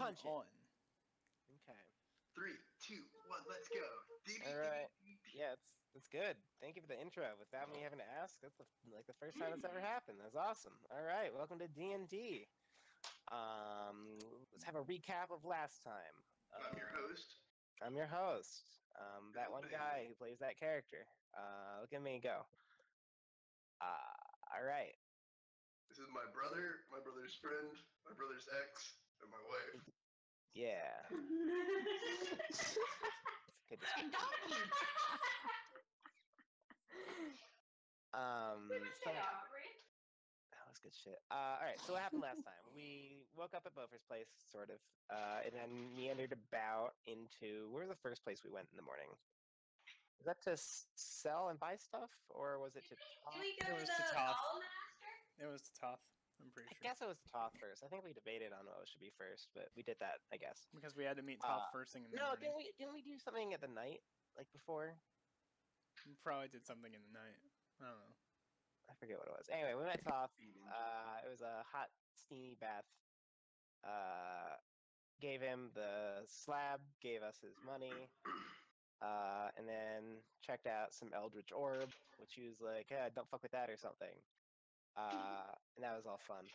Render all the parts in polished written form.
punch on. Okay. 3, 2, 1, let's go. All right. Yeah, it's good. Thank you for the intro. Without me having to ask, that's the first time it's ever happened. That's awesome. All right, welcome to D&D. Let's have a recap of last time. I'm your host. I'm your host. That one guy who plays that character. Look at me go. All right. This is my brother, my brother's friend, my brother's ex, and my wife. Yeah. Good And donkey. That was good shit. All right, so what happened last time? We woke up at Beaufort's place, sort of, and then meandered about into... Where was the first place we went in the morning? Was that to sell and buy stuff, or was it to talk? Did we go It to was the to Toth. Golem Master? It was to Toth, I'm pretty I sure. guess it was the Toth first. I think we debated on what should be first, but we did that, I guess. Because we had to meet Toth first thing in the No, morning. didn't we do something at the night, like before? We probably did something in the night. I don't know. I forget what it was. Anyway, we met Toth. It was a hot, steamy bath. Gave him the slab, gave us his money, and then checked out some Eldritch Orb, which he was like, "Yeah, don't fuck with that" or something. And that was all fun.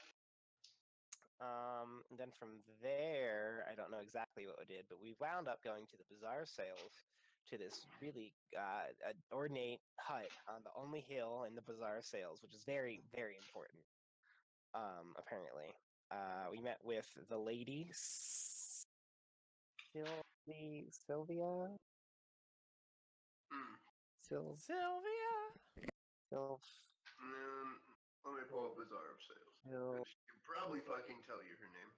And then from there, I don't know exactly what we did, but we wound up going to the bazaar sales to this really ornate hut on the only hill in the bazaar sales, which is very, very important, apparently. We met with the lady, Sylvia? Sylvia! And then, let me pull up Bazaar of Sales. She can probably fucking tell you her name.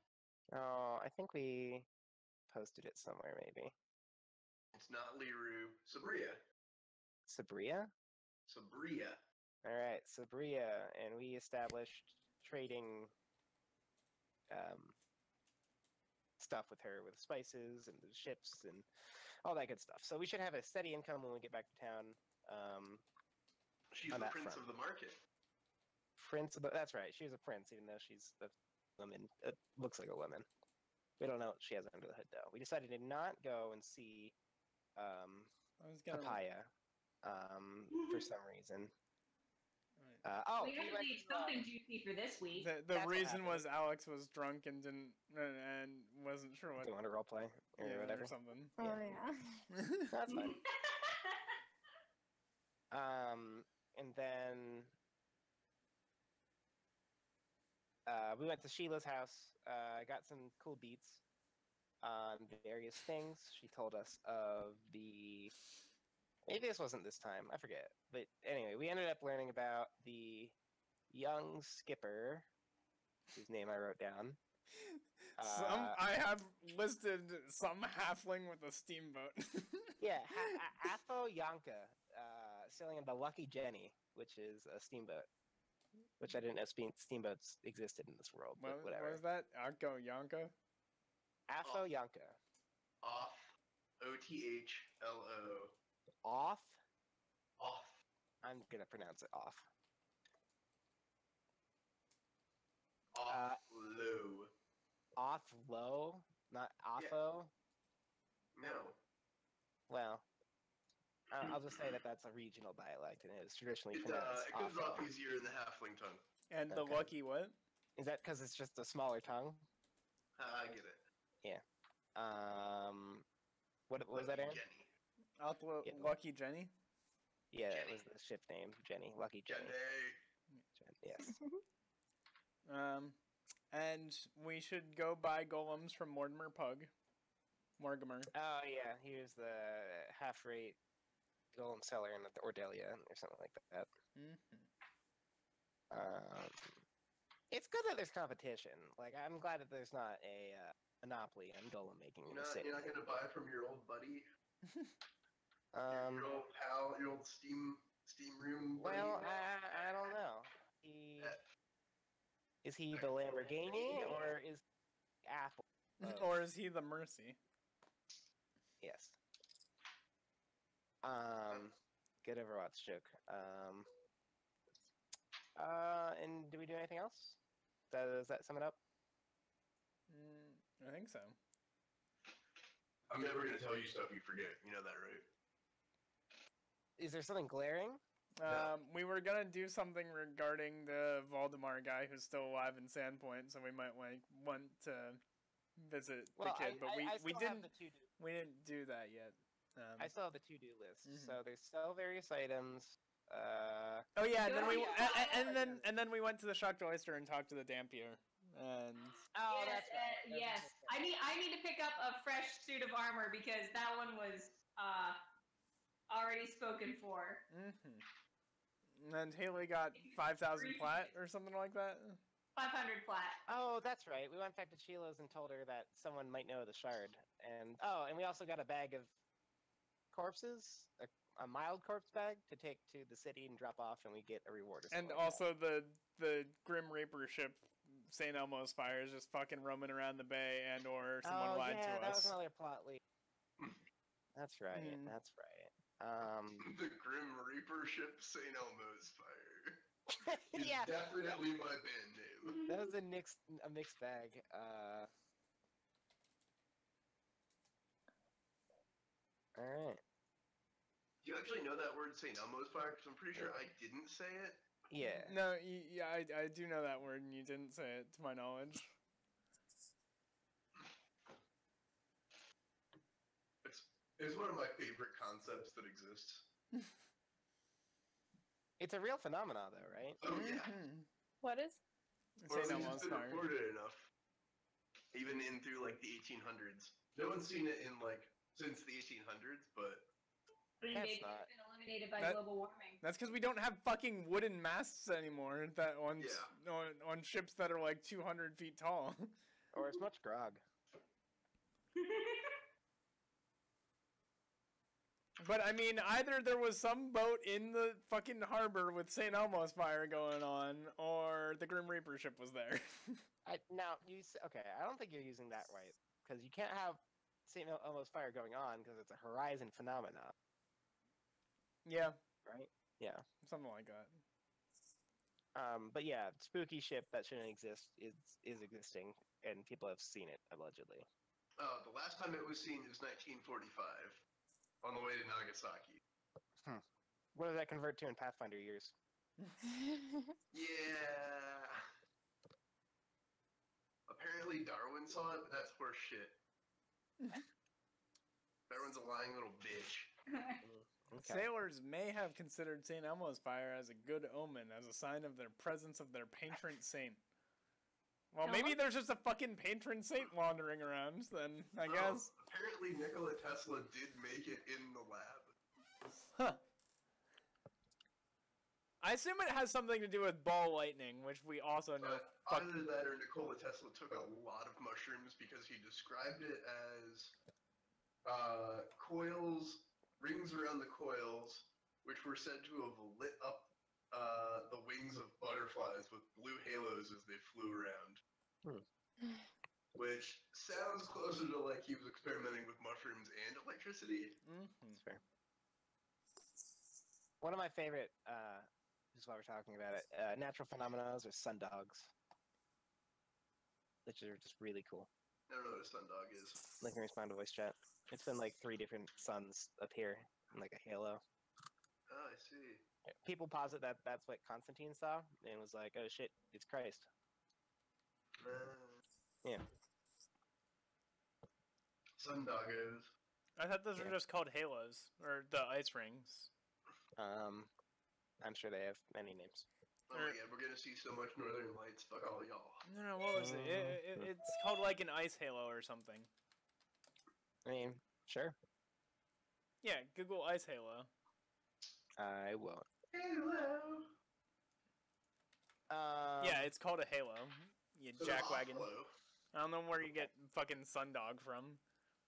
Oh, I think we posted it somewhere, maybe. It's not Liru. Sabria. Sabria? Sabria. All right, Sabria, and we established trading stuff with her, with spices and the ships and all that good stuff. So we should have a steady income when we get back to town. She's the prince of the market. That's right. She's a prince, even though she's a woman. It looks like a woman. We don't know what she has under the hood, though. We decided to not go and see Papaya for some reason. Right. We had to leave something juicy for this week. The reason was Alex was drunk and didn't and wasn't sure what. Do you want to roleplay or whatever? Or something. Oh yeah. That's fine. And then we went to Sheila's house. Got some cool beats on various things. She told us of the... Maybe this wasn't this time. I forget. But anyway, we ended up learning about the young skipper, whose name I wrote down. I have listed some halfling with a steamboat. Yeah, Atho Yanka, sailing in the Lucky Jenny, which is a steamboat. Which I didn't know steamboats existed in this world, but whatever. What was that? Akko Yanka? Atho Yanka. Off. O-T-H-L-O. Off? Off. I'm gonna pronounce it off. Off-low. Off-low? Not Offo? Yeah. No. Well, I'll just say that that's a regional dialect, and it was traditionally pronounced it comes Offo. off easier in the halfling tongue. And the lucky what? Is that because it's just a smaller tongue? I get it. Yeah. What was that, Aaron? Jenny. Lucky Jenny? Yeah, Jenny. it was the ship name, Jenny. Lucky Jenny. Yes. And we should go buy golems from Mortimer Pug. Mortimer. Oh, yeah. He was the half-rate golem seller in the Ordelia or something like that. Mm-hmm. It's good that there's competition. Like, I'm glad that there's not a monopoly on golem making in the city. You're not going to buy from your old buddy? Your old pal, your old steam room buddy? Well, I don't know. Is he the Lamborghini, or is he Apple? Or is he the Mercy? Yes. Good Overwatch joke. And do we do anything else? Does that sum it up? I think think so. I'm never gonna tell you stuff you forget. You know that, right? Is there something glaring? We were gonna do something regarding the Valdemar guy who's still alive in Sandpoint, so we might want to visit the kid, but we didn't. We didn't do that yet. I still have the to-do list. So there's still various items. Oh yeah, and then we went to the Shucked Oyster and talked to the Dampier. And oh, that's right. Yes, I need to pick up a fresh suit of armor because that one was already spoken for. And Haley got 5,000 plat or something like that. 500 plat. Oh, that's right. We went back to Sheila's and told her that someone might know the shard. And and we also got a bag of corpses, a mild corpse bag to take to the city and drop off, and we get a reward. And also the Grim Reaper ship, St. Elmo's Fire, is just fucking roaming around the bay, and or someone lied to that us. was another plot lead. That's right. That's right. The Grim Reaper ship, St. Elmo's Fire. Yeah, definitely my band name. That was a mixed bag. All right. Do you actually know that word, St. Elmo's Fire? Because I'm pretty sure I didn't say it. Yeah. No, yeah, I do know that word, and you didn't say it, to my knowledge. It's one of my favorite concepts that exists. It's a real phenomenon, though, right? Oh, yeah. What is? Or at least it's been reported enough. Even in through, like, the 1800s. No one's seen it in, like, since the 1800s, but... Maybe it's been eliminated by global warming. That's because we don't have fucking wooden masts anymore that on ships that are like 200 feet tall. Or as much grog. But I mean, either there was some boat in the fucking harbor with St. Elmo's Fire going on, or the Grim Reaper ship was there. I don't think you're using that right, because you can't have St. Elmo's Fire going on because it's a horizon phenomenon. Yeah. Right? Yeah. Something like that. But yeah, spooky ship that shouldn't exist is existing, and people have seen it, allegedly. The last time it was seen was 1945, on the way to Nagasaki. What does that convert to in Pathfinder years? Yeah. Apparently Darwin saw it, but that's horse shit. Darwin's a lying little bitch. Okay. Sailors may have considered St. Elmo's Fire as a good omen, as a sign of their presence of their patron saint. Well, maybe there's just a fucking patron saint wandering around, then, I guess. Apparently Nikola Tesla did make it in the lab. Huh. I assume it has something to do with ball lightning, which we also know. Either that or Nikola Tesla took a lot of mushrooms because he described it as coils... rings around the coils, which were said to have lit up the wings of butterflies with blue halos as they flew around. Which sounds closer to like he was experimenting with mushrooms and electricity. That's fair. One of my favorite, just while we're talking about it, natural phenomena are sundogs. Which are just really cool. I don't know what a sundog is. Like, respond to voice chat. It's been like 3 different suns appear in like a halo. Oh, I see. People posit that that's what Constantine saw, and was like, "Oh shit, it's Christ." Yeah. Sundoggos. I thought those were just called halos, or the ice rings. I'm sure they have many names. Oh my god, we're gonna see so much Northern Lights. Fuck all y'all. No, what was it? It's called like an ice halo or something. I mean, sure. Yeah, Google ice halo. I won't. Halo. Yeah, it's called a halo. You So jackwagon. Halo. I don't know where you get fucking sundog from.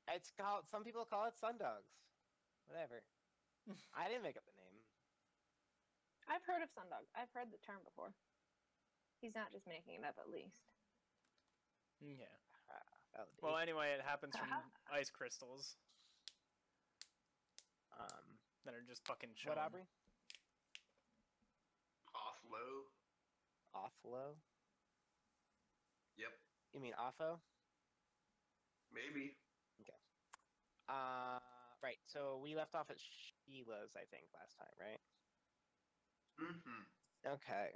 It's called. Some people call it sundogs. Whatever. I didn't make up the name. I've heard of sundog. I've heard the term before. He's not just making it up, at least. Yeah. Well, anyway, it happens from ice crystals. That are just fucking shown. What, Aubrey? Offlow. Offlow? Yep. You mean Offo? Maybe. Right. So we left off at Sheila's, I think, last time, right? Mm-hmm. Okay.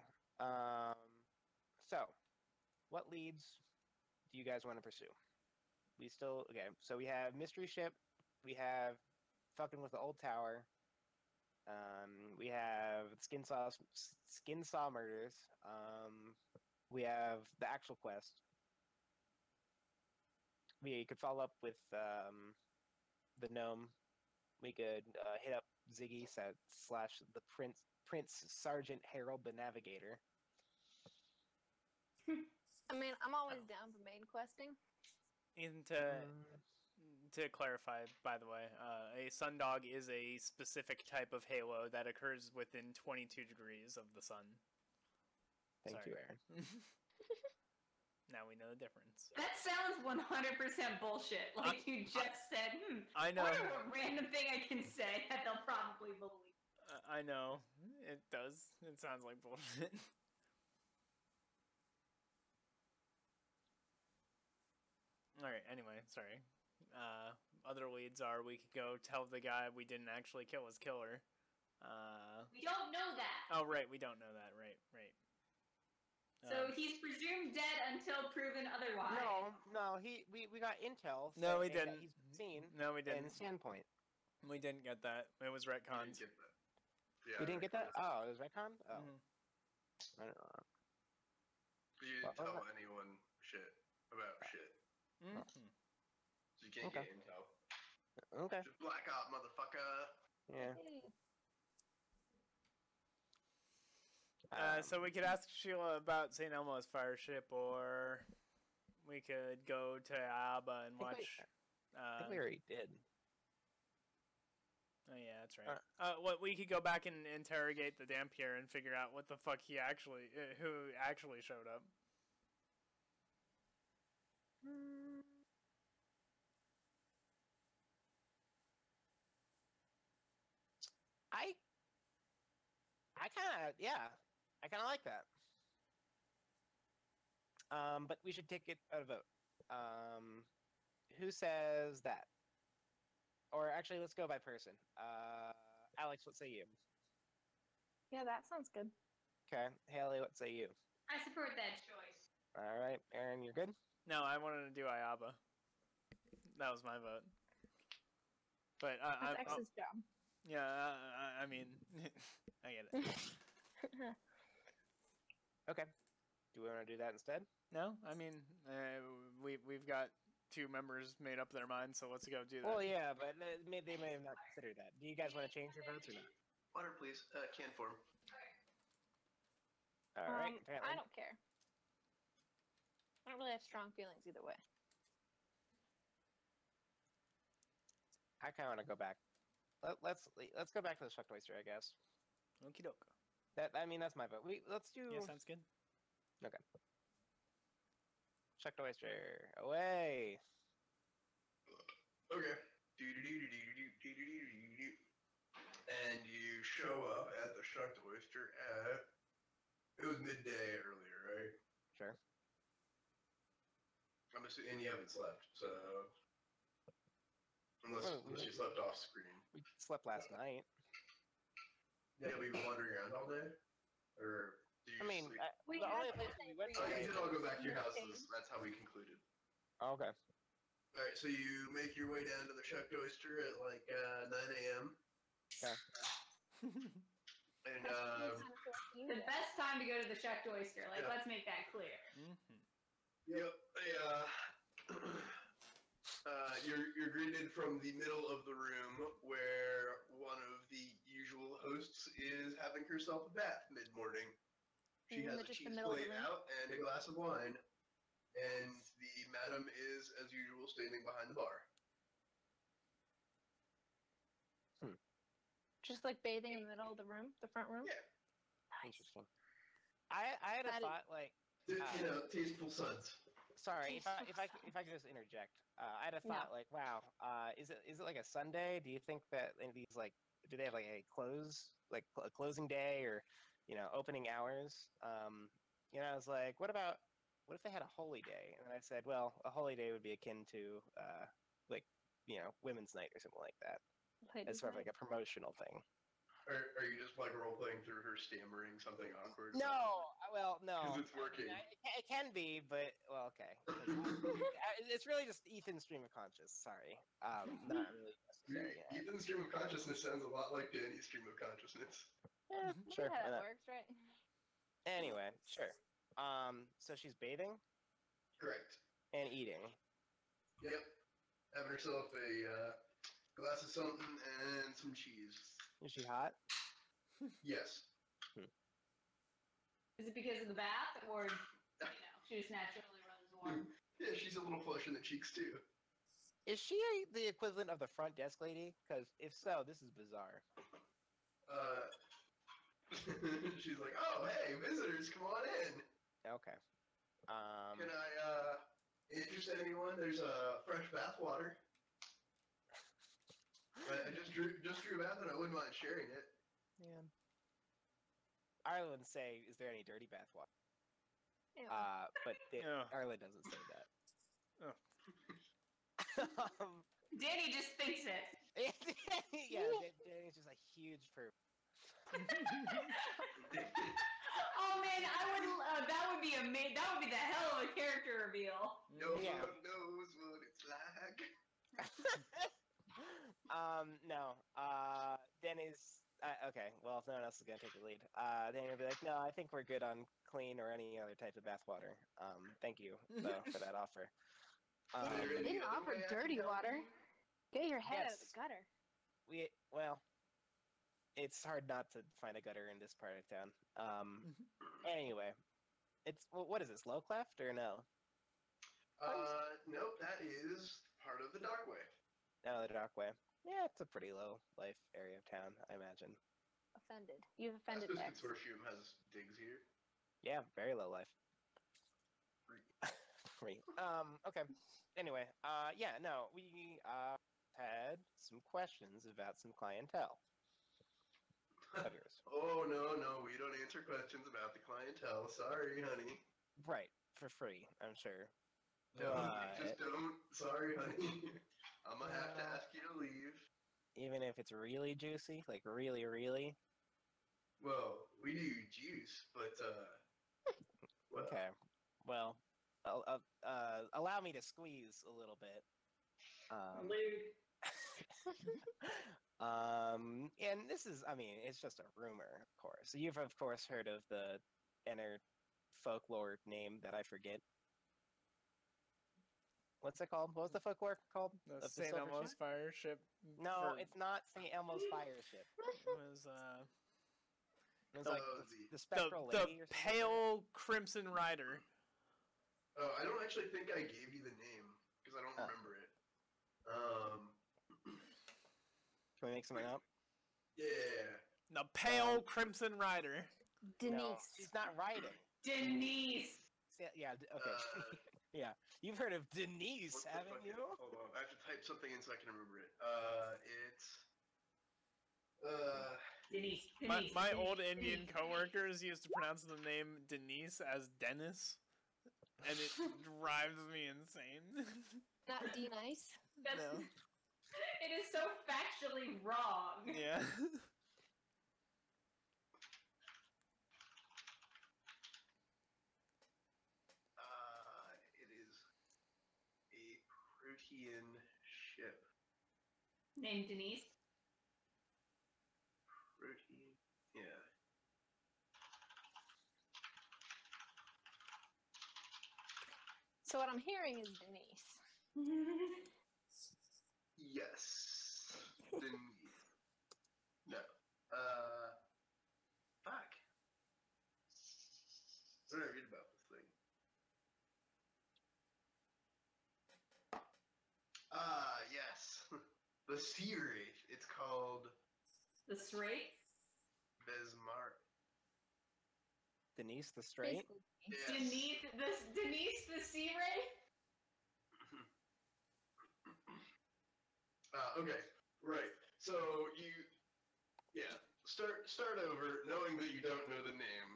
So what leads do you guys want to pursue? So we have Mystery Ship, we have fucking with the old tower, we have Skin Saw murders, we have the actual quest. We could follow up with the gnome. We could hit up Ziggy slash the Prince Sergeant Harold the Navigator. I mean, I'm always down for main questing. And to clarify, by the way, a sundog is a specific type of halo that occurs within 22 degrees of the sun. Thank you, Aaron. Now we know the difference. That sounds 100% bullshit. Like you just said, I know. I wonder what random thing I can say that they'll probably believe. I know. It does. It sounds like bullshit. Alright, anyway, sorry. Other leads are we could go tell the guy we didn't actually kill his killer. We don't know that. Oh, right, we don't know that. Right. So he's presumed dead until proven otherwise. No, we got intel. No, we saying that didn't. He's seen. No, we didn't. In Sandpoint. We didn't get that. It was We retcons. didn't get that. Yeah, We didn't get that? Oh, it was retcon? Oh. Mhm. I don't know. You didn't Well, tell anyone shit about shit. Mhm. So you can't Okay. get intel. Okay. Just black out, motherfucker. Yeah. So we could ask Sheila about St. Elmo's fire ship, or we could go to Alba and I think watch. I think we already did. Oh yeah, that's right. What we could go back and interrogate the Dampier and figure out what the fuck who actually showed up. I kind of like that. But we should take it out of vote. Who says that? Or actually, let's go by person. Alex, what say you? Yeah, that sounds good. Okay, Haley, what say you? I support that choice. All right, Aaron, you're good. No, I wanted to do Ayaba. That was my vote. But That's X's job. yeah, I mean, I get it. Okay. Do we want to do that instead? No, I mean, we've got 2 members made up their minds, so let's go do that. Well, yeah, but they may have not considered that. Do you guys want to change your votes or not? Water, please. Can form. All right. I don't care. I don't really have strong feelings either way. I kind of want to go back. Let's go back to the Shucked Oyster, I guess. Okie doke. That's my vote. Let's do. Yeah, sounds good. Okay. Shucked Oyster, away. Okay. And you show up at the Shucked Oyster at... It was midday earlier, right? Sure. I'm assuming, and you haven't slept, so... Unless you slept off screen. We slept last night. Yeah, we were wandering around all day? Or do you I mean, sleep? the only place we went Oh, you today. did all go back to your houses. That's how we concluded. Oh, okay. Alright, so you make your way down to the Shucked Oyster at like 9 a.m. Okay. And The best time to go to the Shucked Oyster. Like, Yeah. let's make that clear. yep, you're greeted from the middle of the room where one of the usual hosts is having herself a bath mid-morning. She has a Just the cheese middle of the plate room? out and a glass of wine, and the madam is, as usual, standing behind the bar. Just like bathing in the middle of the room, the front room. Yeah, Interesting. I had a That is- thought like. Tasteful suds. Sorry, if I could just interject. I had a thought like, wow, is it like a Sunday? Do you think that in these like, do they have like a closing day or, opening hours? I was like, what about what if they had a holy day? And I said, well, a holy day would be akin to, like, Women's Night or something like that. It's sort of like a promotional thing. Are you just like role playing through her stammering something awkward? No, well, no. Because it's working. It can be, but well, okay. It's really just Ethan's stream of conscious. Sorry, not really necessary. Ethan's stream of consciousness sounds a lot like Danny's stream of consciousness. Yeah, sure. How that works, right? Anyway, sure. So she's bathing Correct. and eating. Yep. Having herself a glass of something and some cheese. Is she hot? Yes. Is it because of the bath, or she just naturally runs warm? Yeah, she's a little flush in the cheeks too. Is she the equivalent of the front desk lady? Because if so, this is bizarre. She's like, oh, hey, visitors, come on in. Okay. Can I interest anyone? There's fresh bath water. I just drew a bath and I wouldn't mind sharing it. Yeah. Arlen would say, is there any dirty bath water? Ew. But Yeah. Arlen doesn't say that. Oh. Danny just thinks it. Yeah, Danny's just a huge perv. Oh man, I would. That would be amazing. That would be the hell of a character reveal. No Yeah. one knows what it's like. No. Danny's okay. Well, if no one else is gonna take the lead, Danny will be like, "No, I think we're good on clean or any other type of bathwater. Thank you though for that offer." They didn't offer dirty water. Get your head out of the Yes. gutter. It's hard not to find a gutter in this part of town. Anyway, what is this, low cleft or no? Nope, that is part of the dark way. No, the dark way. Yeah, it's a pretty low life area of town, I imagine. Offended. You've I offended suppose X. Consortium has digs here. Yeah, very low life. Free. Free. Okay. Anyway, yeah, no, we had some questions about some clientele of yours. Oh, no, we don't answer questions about the clientele. Sorry, honey. Right, for free, I'm sure. Just don't. Sorry, honey. I'm gonna have to ask you to leave. Even if it's really juicy, like really, really. Well, we do juice, but well, Okay. Well, allow me to squeeze a little bit. Lewd. And this is, I mean, it's just a rumor, of course. You've, of course, heard of the inner folklore name that I forget. What's it called? What was the folklore called? The Of the St. silver Elmo's ship? fire ship. No, it's not St. Elmo's fire ship. was It was like Oh, the spectral the lady or something. Pale Crimson Rider. oh, I don't actually think I gave you the name because I don't Oh. remember it. Can we make something up? Yeah. The Pale Crimson Rider. Denise. No, she's not writing. Denise. Yeah, okay. Yeah, you've heard of Denise, What the haven't fuck you? Hold on, I have to type something in so I can remember it. It's Denise. My Denise. old Indian coworkers used to pronounce the name Denise as Dennis, and it drives me insane. Not D-Nice. That's, No. It is so factually wrong. Yeah. it is a protean ship. Named Denise. Protein. Yeah. So what I'm hearing is Denise. Yes. Denise. No. Fuck. What did I read about this thing? Yes. The sea wraith. It's called The Straight. Besmar. Denise the Straight? Basically, Yes. Denise the Sea Ray. Okay. Right. So start over, knowing that you don't know the name.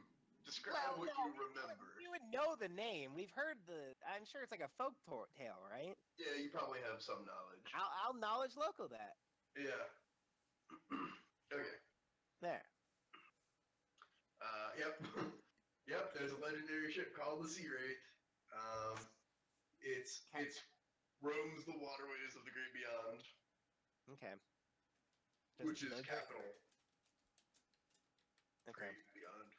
Describe what you remember. You would know the name. We've heard the. I'm sure it's like a folk tale, right? Yeah, you probably have some knowledge. I'll knowledge local that. Yeah. Okay. There. Yep. Yep, there's a legendary ship called the Sea Wraith. It's roams the waterways of the Great Beyond. Okay. Which is capital. Okay. Great Beyond.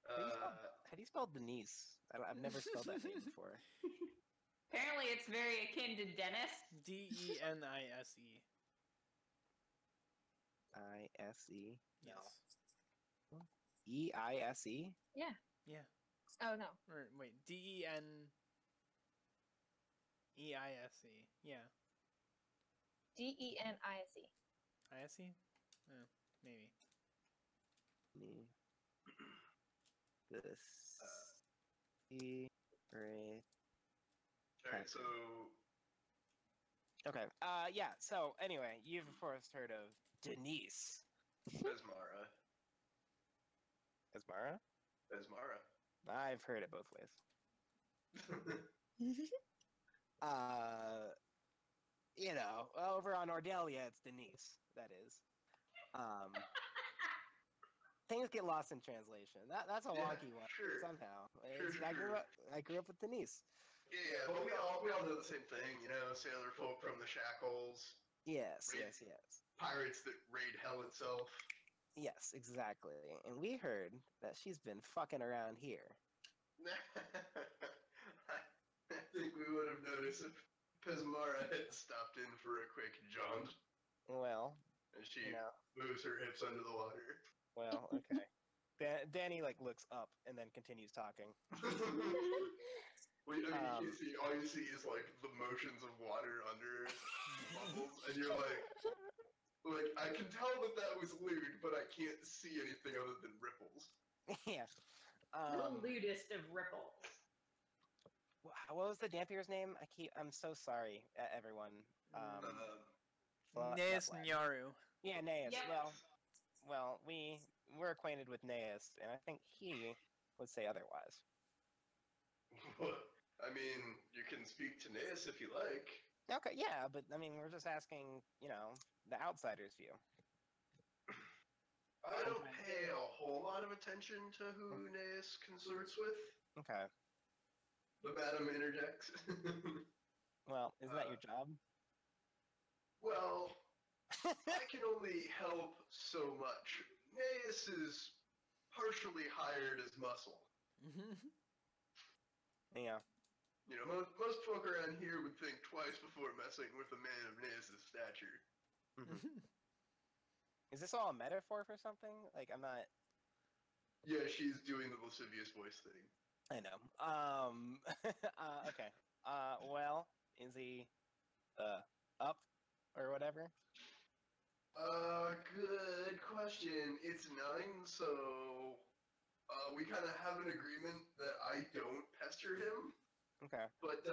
How do you spell Denise? I've never spelled that name before. Apparently, it's very akin to Dennis. Denise. I-S-E? No. Yes. E-I-S-E? Yeah. Yeah. Oh no. Or wait, Denise. Yeah. Denise. ISE? Oh, maybe. The Sea Wraith. Alright, so Okay. Yeah. So anyway, you've of course heard of Denise. Besmara. Esmara? Besmara. I've heard it both ways. You know, over on Ordelia, it's Denise. That is. Things get lost in translation. That's a wonky one. Sure. Somehow. Sure. I grew up with Denise. Yeah, but we all know the same thing, you know, sailor folk from the shackles, Yes. pirates that raid hell itself. Yes, exactly. And we heard that she's been fucking around here. I think we would have noticed if Pesmara had stopped in for a quick jaunt. Well, And she you know. moves her hips under the water. Well, okay. Danny like looks up and then continues talking. Well, I mean, all you see is like the motions of water under bubbles, and you're like, I can tell that was lewd, but I can't see anything other than ripples. Yeah. The lewdest of ripples. What was the Dampier's name? I'm so sorry, everyone. Neas Nyaru. Yeah, Neas. Yep. Well, we're acquainted with Neas, and I think he would say otherwise. I mean, you can speak to Neas if you like. Okay, yeah, but I mean, we're just asking, you know, the outsider's view. I don't pay a whole lot of attention to who Neas consorts with. Okay. The madam interjects. Well, isn't that your job? Well, I can only help so much. Neas is partially hired as muscle. Yeah. You know, most folk around here would think twice before messing with a man of Neas' stature. Is this all a metaphor for something? Like, I'm not... Yeah, she's doing the lascivious voice thing. I know. Okay. Well, is he, up or whatever? Good question. It's 9, so, we kind of have an agreement that I don't pester him. Okay. But,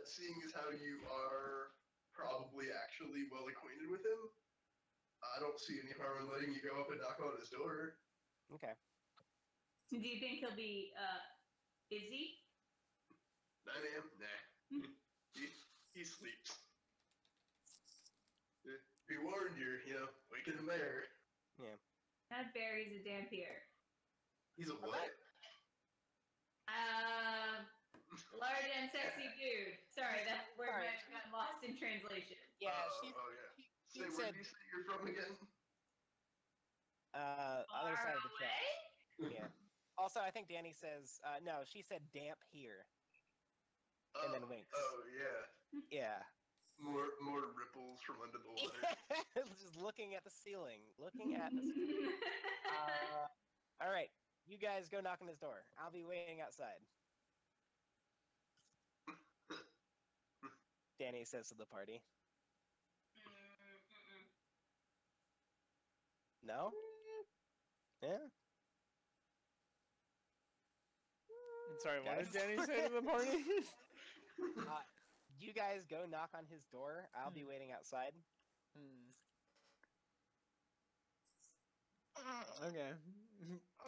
seeing as how you are probably actually well acquainted with him, I don't see any harm in letting you go up and knock on his door. Okay. Do you think he'll be, busy? 9 a.m.? Nah. he sleeps. Be warned, you're, waking the mayor. Yeah. That Barry's a Dampier. He's a what? Large and sexy dude. Sorry, that's where I got lost in translation. Yeah, Say, where do you say you're from again? Other side of the Far track. away? Yeah. Also, I think Danny says, no, she said damp here. And then winks. Oh, yeah. Yeah. More ripples from under the water. Just looking at the ceiling. All right. You guys go knock on his door. I'll be waiting outside. Danny says to the party. No? Yeah? Sorry, what did Danny say to the party? You guys go knock on his door. I'll be waiting outside. Okay.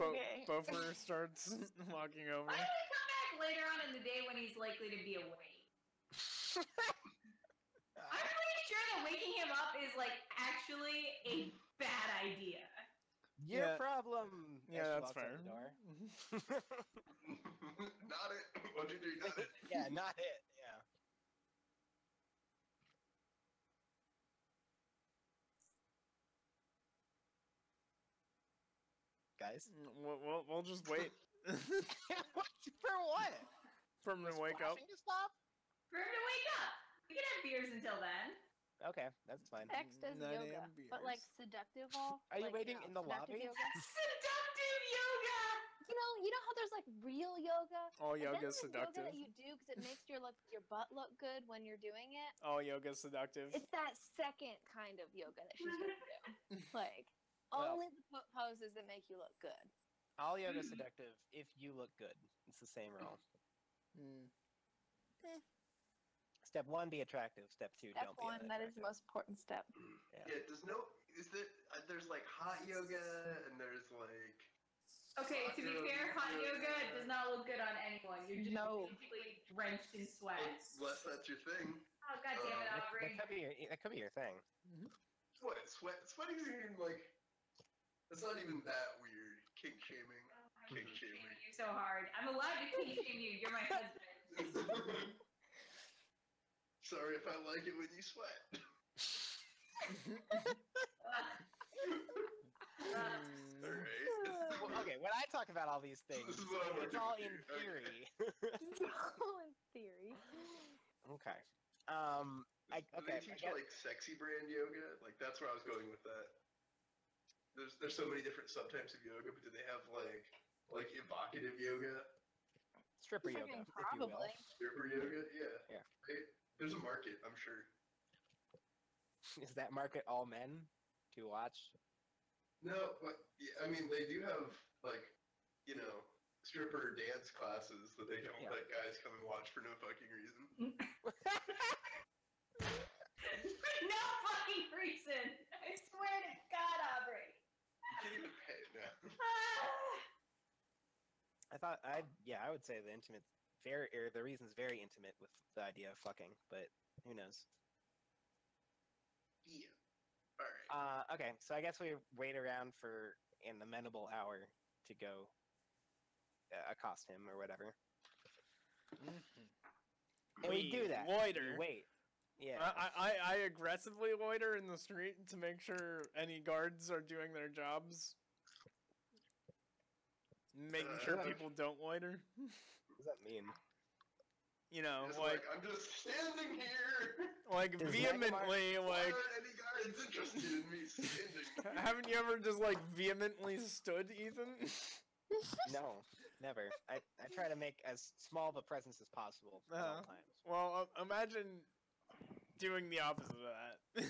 Okay. Bopher starts walking over. Why don't we come back later on in the day when he's likely to be awake? I'm pretty sure that waking him up is like actually a bad idea. Your Yeah. problem. Yeah, As she that's walks out fair. the door. Not it. 1, 2, 3, not it. Yeah, not it. Yeah. Guys. We'll just wait For what? for him to Was wake up. flashing to stop? For him to wake up. We can have beers until then. Okay, that's fine. X does 9 yoga, a.m. but like beers. seductive all. Are you like, waiting in the seductive lobby? Yoga. Seductive yoga! You know how there's like real yoga. All And then yoga there's is seductive. yoga that you do because it makes your butt look good when you're doing it. All yoga is seductive. It's that second kind of yoga that she's gonna do. Like Well- only the poses that make you look good. All yoga is seductive if you look good. It's the same rule. Mm. Step 1, be attractive. Step 2, Step don't be one, that is the unattractive. most important step. Yeah, is there, there's like hot yoga and there's like... Okay, to be fair, hot yoga does not look good on anyone. You're just No. basically drenched in sweat. Unless that's your thing. Oh, god damn it, That Aubrey. could be your thing. What? Sweating isn't even like... It's not even that weird. Kink shaming. I Kink hate shaming. you so hard. I'm allowed to kink shame you. You're my husband. Sorry if I like it when you sweat. Alright. Well, okay, when I talk about all these things, This is what I'm it's working all with in you. Okay. theory. It's all in theory. Okay. Do they teach like sexy brand yoga? Like that's where I was going with that. There's so many different subtypes of yoga, but do they have like evocative yoga? Stripper yoga, Fucking if you will. probably. Stripper yoga? Yeah. Yeah. Right? There's a market, I'm sure. Is that market all men to watch? No, but yeah, I mean they do have like, you know, stripper dance classes that they don't Yeah. let guys come and watch for no fucking reason. No fucking reason. I swear to God, Aubrey. You can't even pay now. I would say the reason's very intimate with the idea of fucking, but who knows? Yeah. Alright. Okay, so I guess we wait around for an amenable hour to go accost him or whatever. And we do that. Loiter. We wait. Yeah. I aggressively loiter in the street to make sure any guards are doing their jobs. Making sure people don't loiter. What does that mean? You know, Just like I'm just standing here. like Does vehemently, Why like. aren't any guards interested in me standing? Haven't you ever just like vehemently stood, Ethan? No, never. I try to make as small of a presence as possible at all times. Well, imagine doing the opposite of that.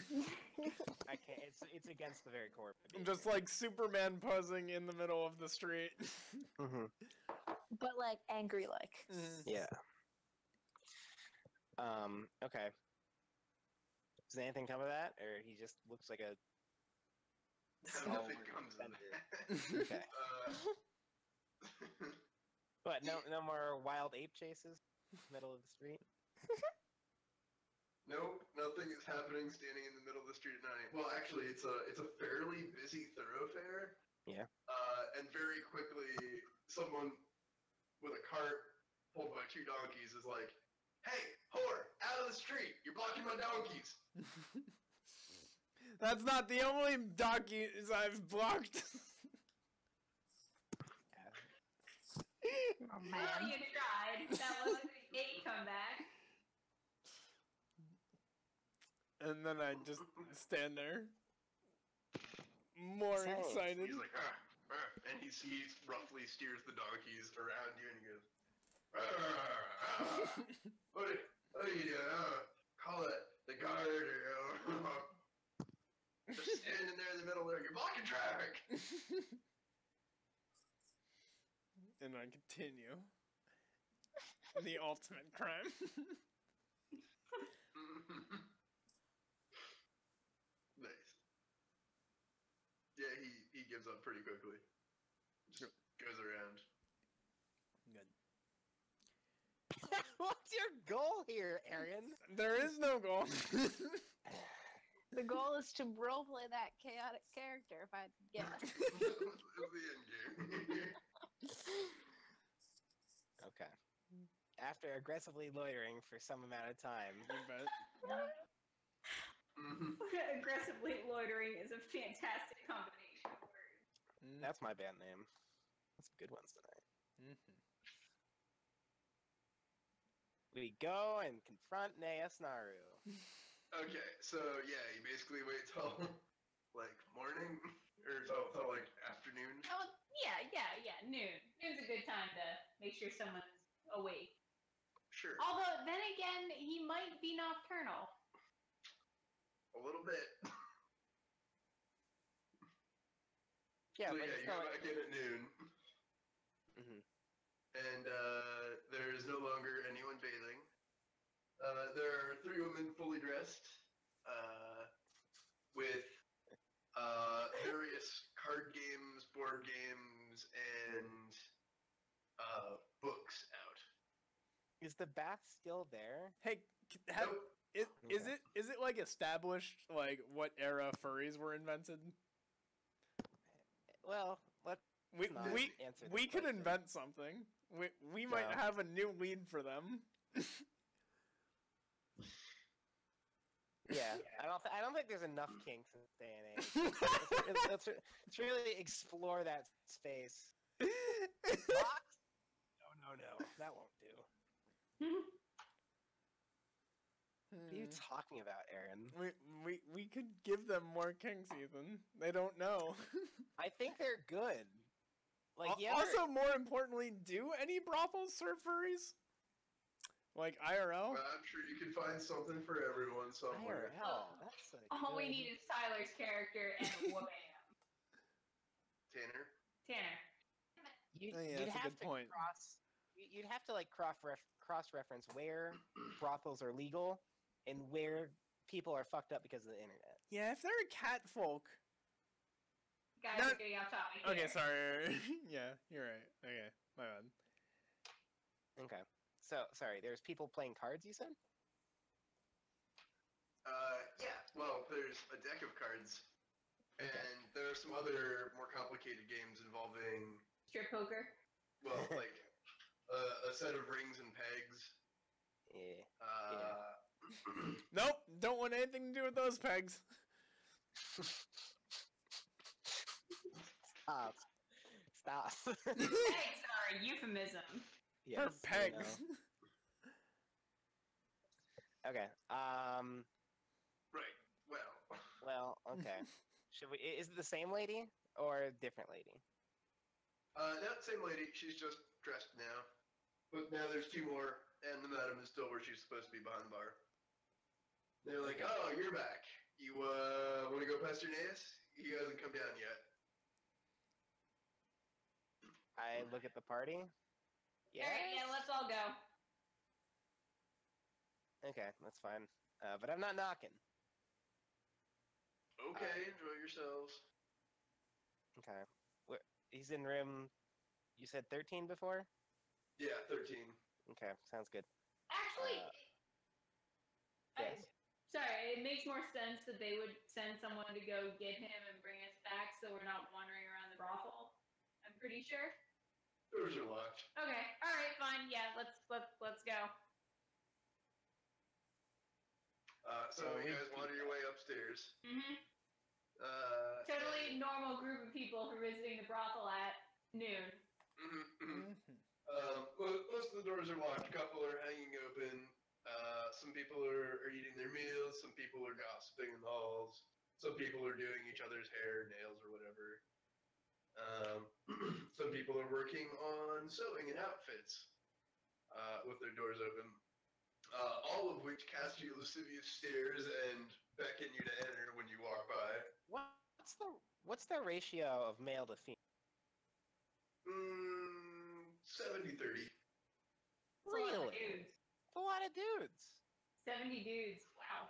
I can't. It's against the very core of my I'm being. just like Superman posing in the middle of the street. Mhm. But like angry like. Yeah. Okay. Does anything come of that, or he just looks like a Nothing stalwart comes of defender? that. Okay. But no more wild ape chases, middle of the street. Nope, nothing is happening standing in the middle of the street at night. Well, actually, it's a fairly busy thoroughfare. Yeah. And very quickly, someone with a cart pulled by 2 donkeys is like, "Hey, whore, out of the street! You're blocking my donkeys!" That's not the only donkeys I've blocked. Oh Well, man. you tried. That wasn't a comeback. And then I just stand there, more Same. excited. He's like, and he roughly steers the donkeys around you, and he goes, what are you doing? Call it the guard, or just standing there in the middle there, you're blocking traffic. And I continue. The ultimate crime. Nice. Yeah, he gives up pretty quickly. Just your goal here, Aaron? There is no goal. The goal is to roleplay that chaotic character, if I guess. The end game. Okay. After aggressively loitering for some amount of time, You bet. Aggressively loitering is a fantastic combination of words. that's my band name. That's some good ones tonight. Mhm. We go and confront Neas Naru. Okay, so yeah, you basically wait till like morning or till like afternoon. Oh, yeah, noon. Noon's a good time to make sure someone's awake. Sure, Although, then again, he might be nocturnal. a little bit. Yeah, So but yeah, it's you not go like... back in at noon, and there is no longer anyone bathing. There are 3 women fully dressed, with various card games, board games, and books out. Is the bath still there? Hey, Nope. is it like established like what era furries were invented? Well, let's We not we answer we this could question. invent something. We might No. have a new lead for them. Yeah, I don't think there's enough kinks in this day and age. Let's really explore that space. Box? No, that won't do. What are you talking about, Aaron? We could give them more kinks, Ethan. They don't know. I think they're good. Like, yeah. Also, more importantly, do any brothels serve furries? Like IRL? Well, I'm sure you can find something for everyone somewhere. IRL. That's a All we good- need is Tyler's character and whoopam. Tanner. Tanner. You'd, Oh, yeah, you'd that's a have good to point. You'd have to like cross-reference where brothels are legal and where people are fucked up because of the internet. Yeah, if they're cat folk. Guys Not- are getting off topic Okay, here. sorry. Yeah, you're right. Okay, my bad. Okay. So, sorry, there's people playing cards, you said? Yeah, well, there's a deck of cards, and there are some other more complicated games involving, Strip poker. well, like a set of rings and pegs. Yeah. Nope, don't want anything to do with those pegs. Stop. Pegs are a euphemism. Yes, For I pegs. know. Okay. Right. Well, okay. Should we? Is it the same lady or a different lady? Not the same lady. She's just dressed now. But now there's 2 more, and the madam is still where she's supposed to be behind the bar. They're like, "Oh, you're back. You want to go past your Naeus? He hasn't come down yet." I look at the party. All right, yeah, let's all go. Okay, that's fine. But I'm not knocking. Okay, enjoy yourselves. Okay. He's in room. You said 13 before? Yeah, 13. Okay, sounds good. Actually, Yes. sorry, it makes more sense that they would send someone to go get him and bring us back so we're not wandering around the brothel. I'm pretty sure. Doors are locked. Okay, all right, fine. Yeah, let's go. So you guys wander your way upstairs. Mhm. And- Totally normal group of people who are visiting the brothel at noon. Most of the doors are locked. A couple are hanging open. Some people are eating their meals. Some people are gossiping in the halls. Some people are doing each other's hair, nails, or whatever. Some people are working on sewing and outfits with their doors open. All of which cast you lascivious stares and beckon you to enter when you walk by. What's the ratio of male to female? 70-30. That's a lot of Really? dudes. It's a lot of dudes. 70 dudes. Wow.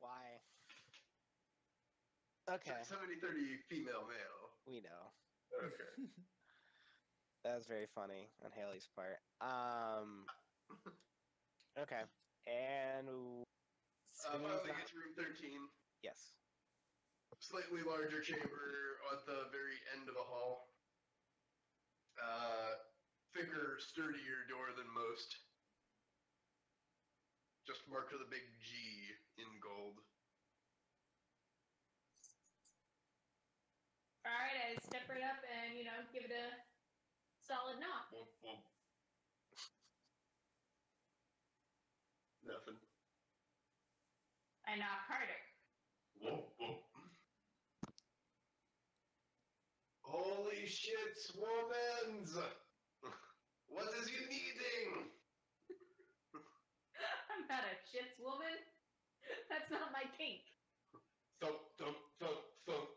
Why? Okay, 70-30 female male. we know. Okay. That was very funny on Haley's part. Okay. And Finally get to room 13. yes. Slightly larger chamber at the very end of a hall. Thicker, sturdier door than most. Just marked with a big G in gold. Alright, I step right up and, give it a solid knock. Whoop, whoop. Nothing. I knock harder. Whoop, whoop. Holy shit, womans! What is you needing? I'm not a shits woman. That's not my kink. Thump, thump, thump, thump.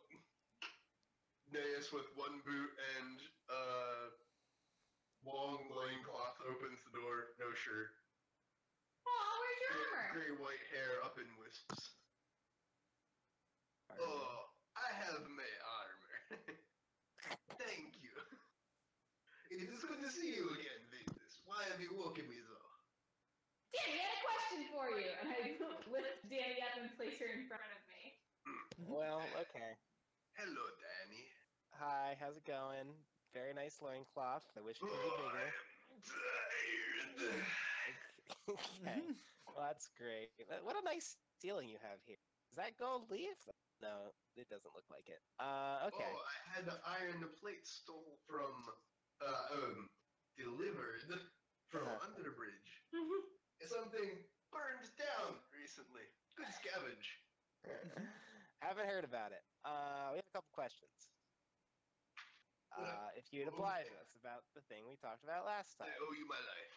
Naeus with one boot and long loincloth opens the door, no shirt. Oh, where's your armor? Gray white hair up in wisps. Oh, I have my armor. Thank you. It is good to see you again, Venus. Why have you woken me though? Danny, I had a question for you. And I lift Danny up and place her in front of me. Well, okay. Hello, Danny. Hi, how's it going? Very nice loincloth. I wish it could be bigger. I'm tired. Okay. Well, that's great. What a nice ceiling you have here. Is that gold leaf? No, it doesn't look like it. Okay. Oh, I had to iron the plate stole from, delivered from under the bridge. Something burned down recently. Good scavenge. Haven't heard about it. We have a couple questions. If you'd oblige us about the thing we talked about last I time. owe you my life.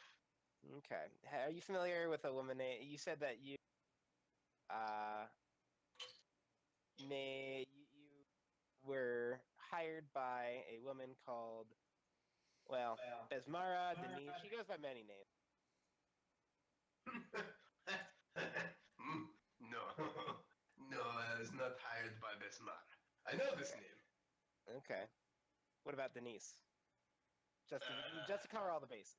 Okay. Are you familiar with a woman named... You said that you were hired by a woman called, Besmara Denise. She goes by many names. No, I was not hired by Besmar. I know this name. Okay. What about Denise? Just to cover all the bases.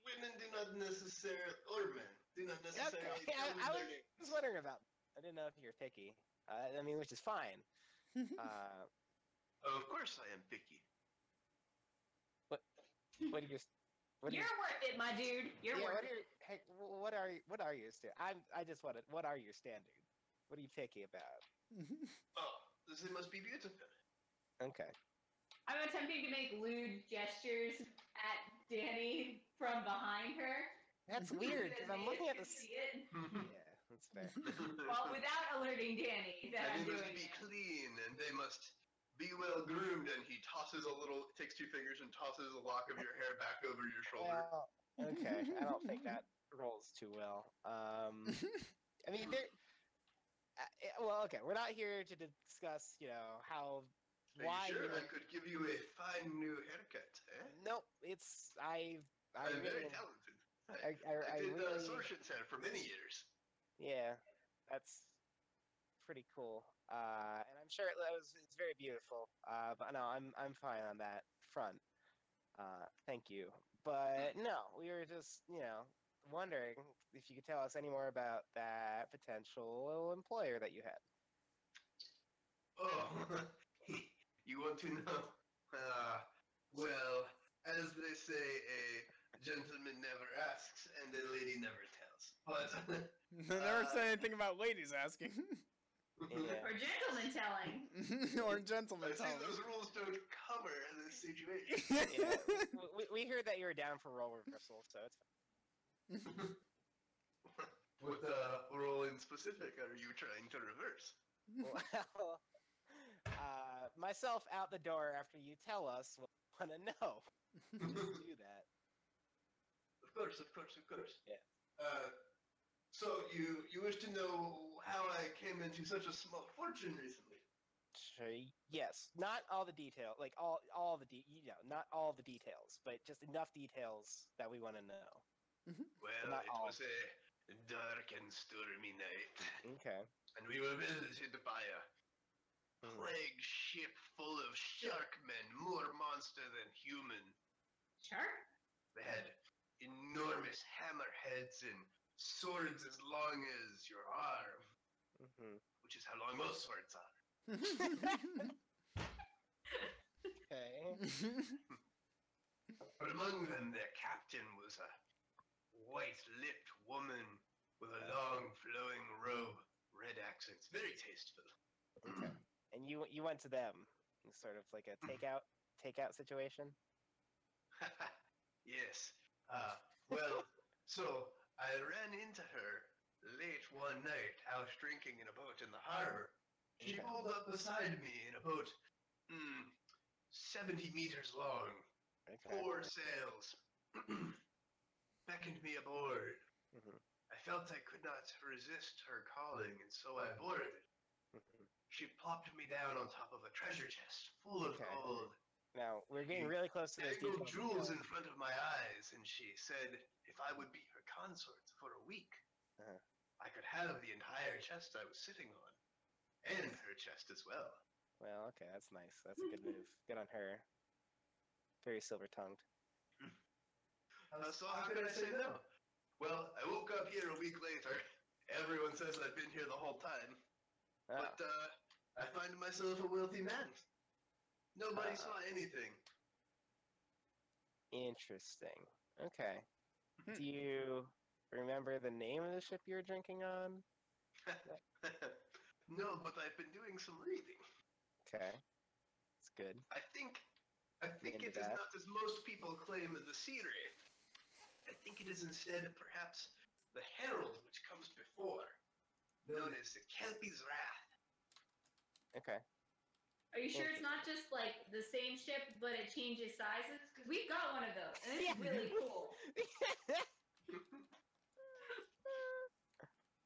Women do not necessarily, or men, do not necessarily Okay. tell me I their was names. wondering about... I didn't know if you're picky. Which is fine. Of course I am picky. What are your... You're worth it, my dude. You're worth it. What are your I just wanted... What are your standards? What are you picky about? Oh, they must be beautiful. Okay. I'm attempting to make lewd gestures at Danny from behind her. That's weird, because I'm looking at the. this... Yeah, that's fair. Well, without alerting Danny that And I'm they must doing be it. clean, and they must be well groomed. And he takes 2 fingers and tosses a lock of your hair back over your shoulder. Well, okay. I don't think that rolls too well. Okay. We're not here to discuss, how... Are you sure? I could give you a fine new haircut. Eh? Nope. I'm very talented. I did Sorcean's hair for many years. Yeah, that's pretty cool. And I'm sure it's very beautiful. But no, I'm fine on that front. Thank you. But no, we were just, wondering if you could tell us any more about that potential employer that you had. Oh, you want to know? Well, as they say, a gentleman never asks and a lady never tells. But They never say anything about ladies asking. Yeah. Or gentleman telling. Or gentlemen I see telling. those rules don't cover this situation. Yeah. We heard that you were down for role reversal, so it's fine. What role in specific are you trying to reverse? Well, myself out the door after you tell us what we want to know. Just do that. Of course. Yeah. So you wish to know how I came into such a small fortune recently? Sure, yes. Not all the detail, not all the details, but just enough details that we want to know. Well, Not it all. was a dark and stormy night, Okay. and we were visited by a plague ship full of shark men, more monster than human. Shark? They had enormous hammerheads and swords as long as your arm, which is how long most swords are. Okay. But among them, their captain was a white-lipped woman with a long, flowing robe, red accents, very tasteful. Okay. And you went to them, sort of like a takeout situation. Yes. Well, so I ran into her late one night. I was drinking in a boat in the harbor. She Okay. pulled up beside me in a boat 70 meters long, Okay. 4 sails, beckoned me aboard. I felt I could not resist her calling, and so I boarded. She plopped me down on top of a treasure chest full of Okay. gold. Now we're getting really close to those Dangled details. jewels in front of my eyes, and she said if I would be her consort for a week, I could have the entire chest I was sitting on, and her chest as well. Well, okay, that's nice. That's a good move. Good on her. Very silver-tongued. So how could I say no? Well, I woke up here a week later. Everyone says I've been here the whole time. Oh. But I find myself a wealthy man. Nobody saw anything. Interesting. Okay. Do you remember the name of the ship you were drinking on? No, but I've been doing some reading. Okay. That's good. I think Into it is that. not as most people claim the Sea Wraith. I think it is instead perhaps the Herald which comes before, known as the Kelpie's Wrath. Okay. Are you sure it's not just like the same ship, but it changes sizes? Because we've got one of those, and it's really cool.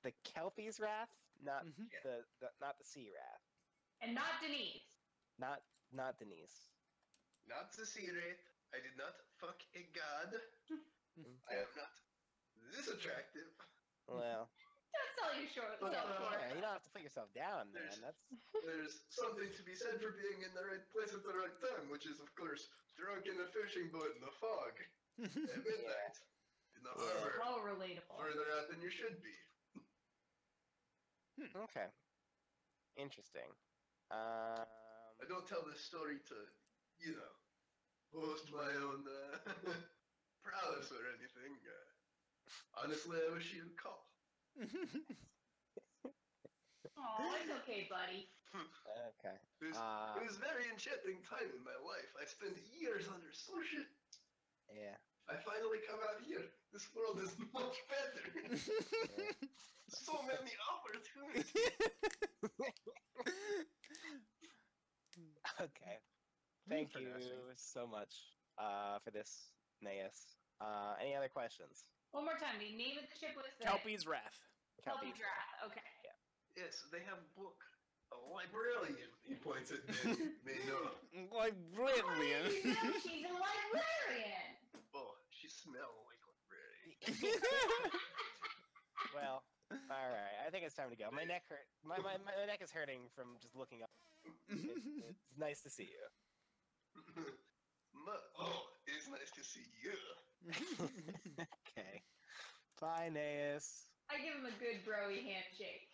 The Kelpie's Wrath, not Mhm. not the Sea Wrath, And not Denise. not Denise. Not the Sea Wraith. I did not fuck a god. I am not this attractive. Well, Don't sell your short But, self short. yeah, you don't have to put yourself down, man. There's something to be said for being in the right place at the right time, which is, of course, drunk in a fishing boat in the fog at midnight in the harbor, How relatable. further out than you should be. Okay. Interesting. I don't tell this story to, boast my own prowess or anything. Honestly, I wish you'd call. Oh, it's okay, buddy. Okay. It was a very enchanting time in my life. I spent years under social. Yeah. I finally come out here. This world is much better. So many opportunities. Okay. Thank you Interesting. so much for this, Naeus. Any other questions? One more time. The name of the ship was the Kelpie's Wrath. Kelpie's Wrath. Okay. Yes, they have a book. A librarian, he points at me. No. Like brilliant. You know she's a librarian. Oh, she smells like librarian. Well, all right. I think it's time to go. My neck hurt. My neck is hurting from just looking up. It's nice to see you. It is nice to see you. Okay. Bye, Naeus. I give him a good broy handshake.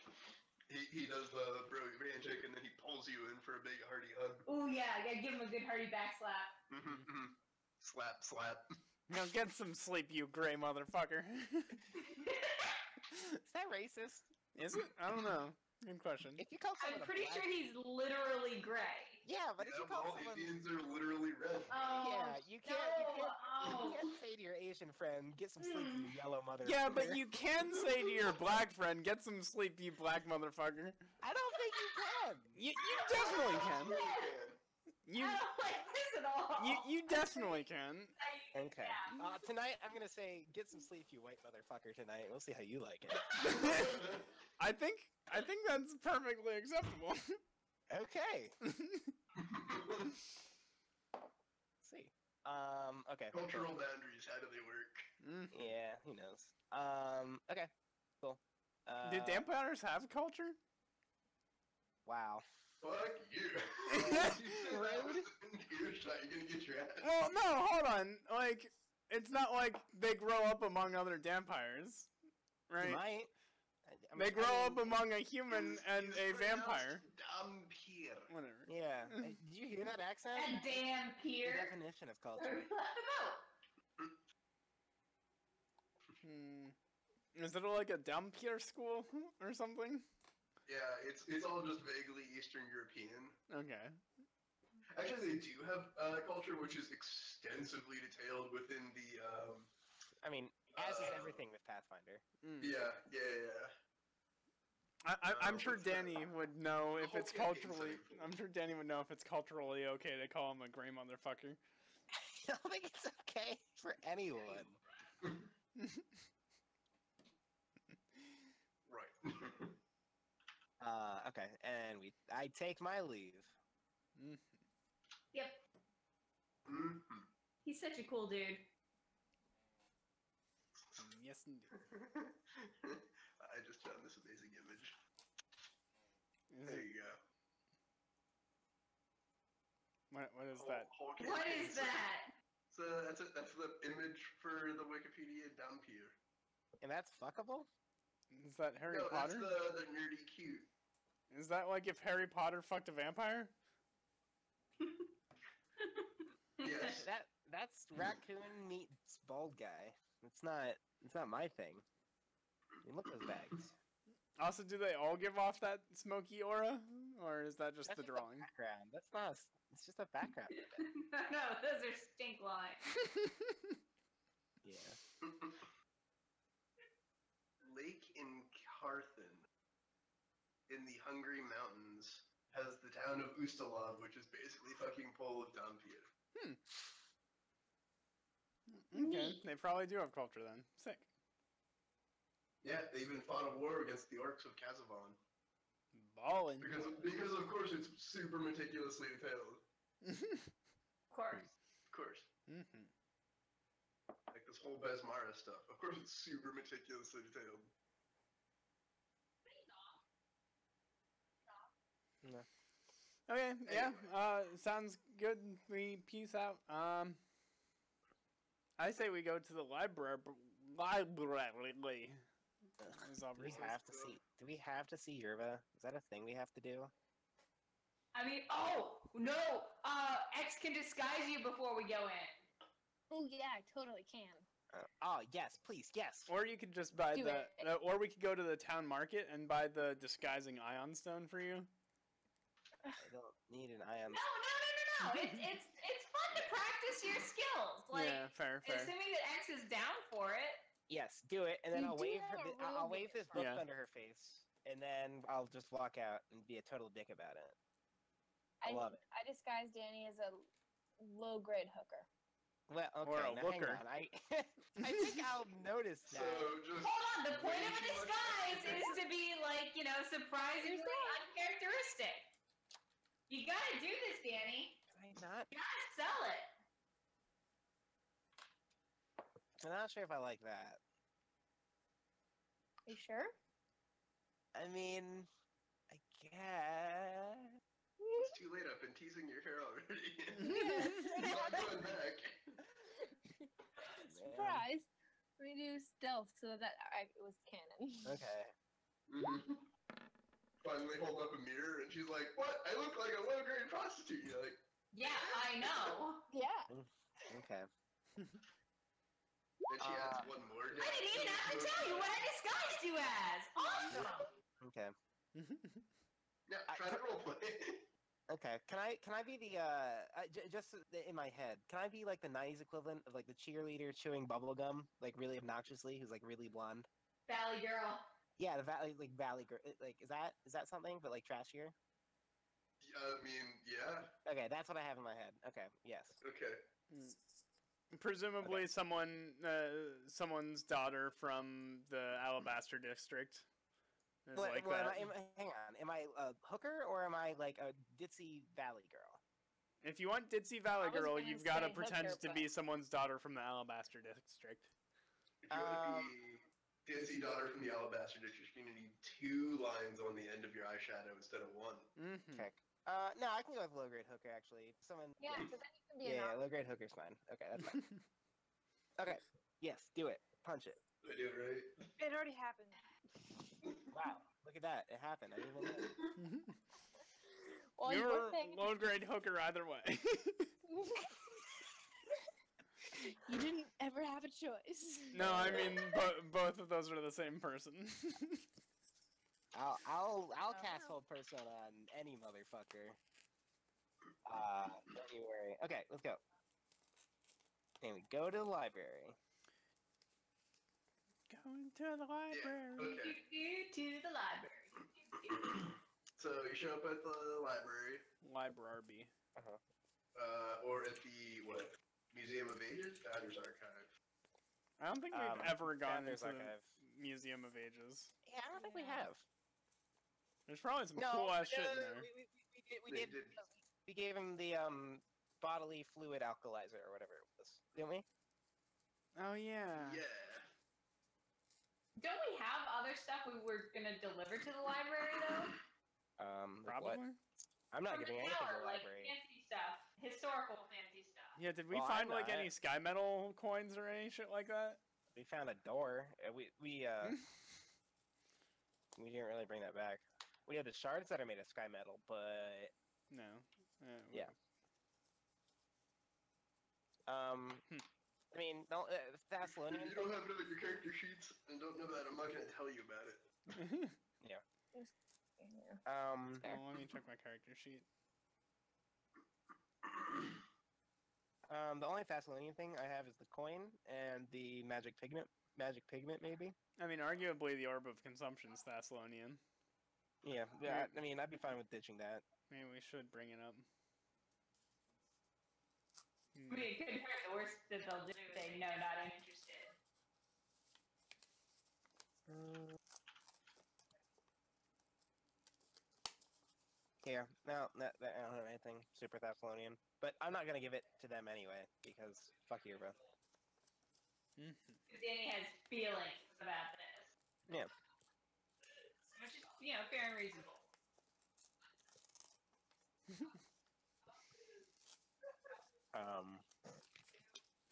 He does the bro handshake and then he pulls you in for a big hearty hug. Oh yeah, I gotta give him a good hearty back slap. Slap, slap. Now get some sleep, you gray motherfucker. Is that racist? Is it? I don't know. Good question. If you call I'm someone pretty a black... sure he's literally gray. Yeah, but if you call All someone... Indians are literally red. Oh, Yeah, you can't say to your Asian friend, get some sleep, you yellow mother. Yeah, but you can say to your black friend, get some sleep, you black motherfucker. I don't think you can. You definitely can. You I don't like this at all. you definitely can. Okay. Tonight, I'm going to say, get some sleep, you white motherfucker, tonight. We'll see how you like it. I think that's perfectly acceptable. Okay. See. Okay. Cultural boundaries, how do they work? Yeah, who knows. Okay. Cool. Do vampires have culture? Wow. Fuck you. You said that was an earshot. You're gonna get your ass. Well, no, hold on. Like, it's not like they grow up among other vampires, You right? might. They grow up among a human and a vampire. Vampire. Whatever. Yeah. Did you hear that accent? A damn The peer. definition of culture. Is it like a Dampier school or something? Yeah, it's all just vaguely Eastern European. Okay. Actually, they do have culture which is extensively detailed within the. I mean, as is everything with Pathfinder. Yeah. I'm sure what's that? Danny would know if it's Okay, culturally. so- I'm sure Danny would know if it's culturally okay to call him a gray motherfucker. I don't think it's okay for anyone. Right. Okay, and I take my leave. Yep. Mhm. He's such a cool dude. Yes, indeed. I just found this amazing image. Is There it, you go. what is that? Whole What campaign. is that? So that's the image for the Wikipedia Dampier. And that's fuckable? Is that Harry No, Potter? that's the nerdy cute. Is that like if Harry Potter fucked a vampire? Yes. That's raccoon meets bald guy. It's not my thing. I mean, look at those bags. Also, do they all give off that smoky aura, or is that just That's the just a drawing? background. That's not. It's just a background. No, those are stink lines. Yeah. Lake Incarthen in the Hungry Mountains has the town of Ustalav, which is basically fucking Pole of Dampier. Okay, they probably do have culture then. Sick. Yeah, they even fought a war against the orcs of Kazavon. Ballin'. Because of course it's super meticulously detailed. Of course. Of course. Mm-hmm. Like this whole Besmara stuff. Of course it's super meticulously detailed. No. Okay, yeah. Sounds good. We peace out. I say we go to the library. As Aubrey says. Do we have to see Yerba? Is that a thing we have to do? I mean, oh no! X can disguise you before we go in. Oh yeah, I totally can. Oh yes, please, yes. Or you could just buy Do the, it. or we could go to the town market and buy the disguising ion stone for you. I don't need an ion. No. It's fun to practice your skills. Like, Yeah, fair. assuming that X is down for it. Yes, do it, and then You I'll do wave have her. a I'll robe wave in this it, book Yeah. under her face, and then I'll just walk out and be a total dick about it. I love it. I disguised Danny as a low-grade hooker. Well, okay, Or a now hang looker. on. I think I'll notice So that. just Hold on, the point of a way too much disguise is detail. to be like, surprisingly uncharacteristic. You gotta do this, Danny. I'm not. You gotta sell it. I'm not sure if I like that. You sure? I mean, I guess. It's too late. I've been teasing your hair already. Not going back. Surprise! We do stealth so that it was canon. Okay. Finally hold up a mirror and she's like, "What? I look like a low-grade prostitute." You're like, Yeah, I know. Yeah. Okay. and she adds one more. I didn't even have to tell you what I disguised you as. Awesome. Okay. Yeah, try to roleplay. Okay. Can I be the just in my head? Can I be like the '90s equivalent of like the cheerleader chewing bubble gum, like really obnoxiously, who's like really blonde? Valley girl. Yeah, the valley girl. Like, is that something? But like trashier. I mean, yeah. Okay, that's what I have in my head. Okay. Yes. Okay. Presumably, someone's daughter from the Alabaster district. Is like that. Hang on. Am I a hooker or am I like a ditzy valley girl? If you want Ditzy Valley I was Girl, gonna you've got to say pretend hooker, to be someone's daughter from the Alabaster district. If you want to be Ditzy daughter from the Alabaster District, you're gonna need 2 lines on the end of your eyeshadow instead of 1. Mm-hmm. Okay. No, I can go with low grade hooker actually. Someone. Yeah, because then you can be Yeah, an low grade hooker's fine. Okay, that's fine. Okay. Yes, do it. Punch it. I do it right. It already happened. Wow, look at that. It happened. I didn't even know. Well, You you were weren't paying low grade hooker either way. You didn't ever have a choice. No, I mean both of those are the same person. I'll cast Hold Persona on any motherfucker. Don't you worry. Okay, let's go. And we go to the library. Going to the library. Okay. To the library. So you show up at the library, Library. or at the Museum of Ages, Founders Archive. I don't think we've ever gone Founders into the Archive. Museum of Ages. Yeah, I don't think we have. There's probably some No, cool ass shit in there. We did. We gave him the bodily fluid alkalizer or whatever it was, didn't we? Oh yeah. Yeah. Don't we have other stuff we were gonna deliver to the library though? Like what? Probably. I'm not From giving the anything to tower, the like library. fancy stuff, historical fancy stuff. Yeah, did we Well, find I'm like not. any sky metal coins or any shit like that? We found a door. We we didn't really bring that back. We had the shards that are made of sky metal, but No. Yeah. I mean, no, If Thessalonian. you don't have it on your character sheets and don't know that, I'm not going to tell you about it. Yeah. Well, let me check my character sheet. The only Thessalonian thing I have is the coin and the magic pigment. Magic pigment, maybe. I mean, arguably the Orb of Consumption's Thessalonian. Yeah. I mean, I'd be fine with ditching that. Maybe we should bring it up. I mean, it could hurt. The worst that they'll do is say, no, not interested. Here, no, I don't have anything super Thessalonian, but I'm not gonna give it to them anyway because fuck you, bro. Because Danny has feelings about this. Yeah. Which is, fair and reasonable.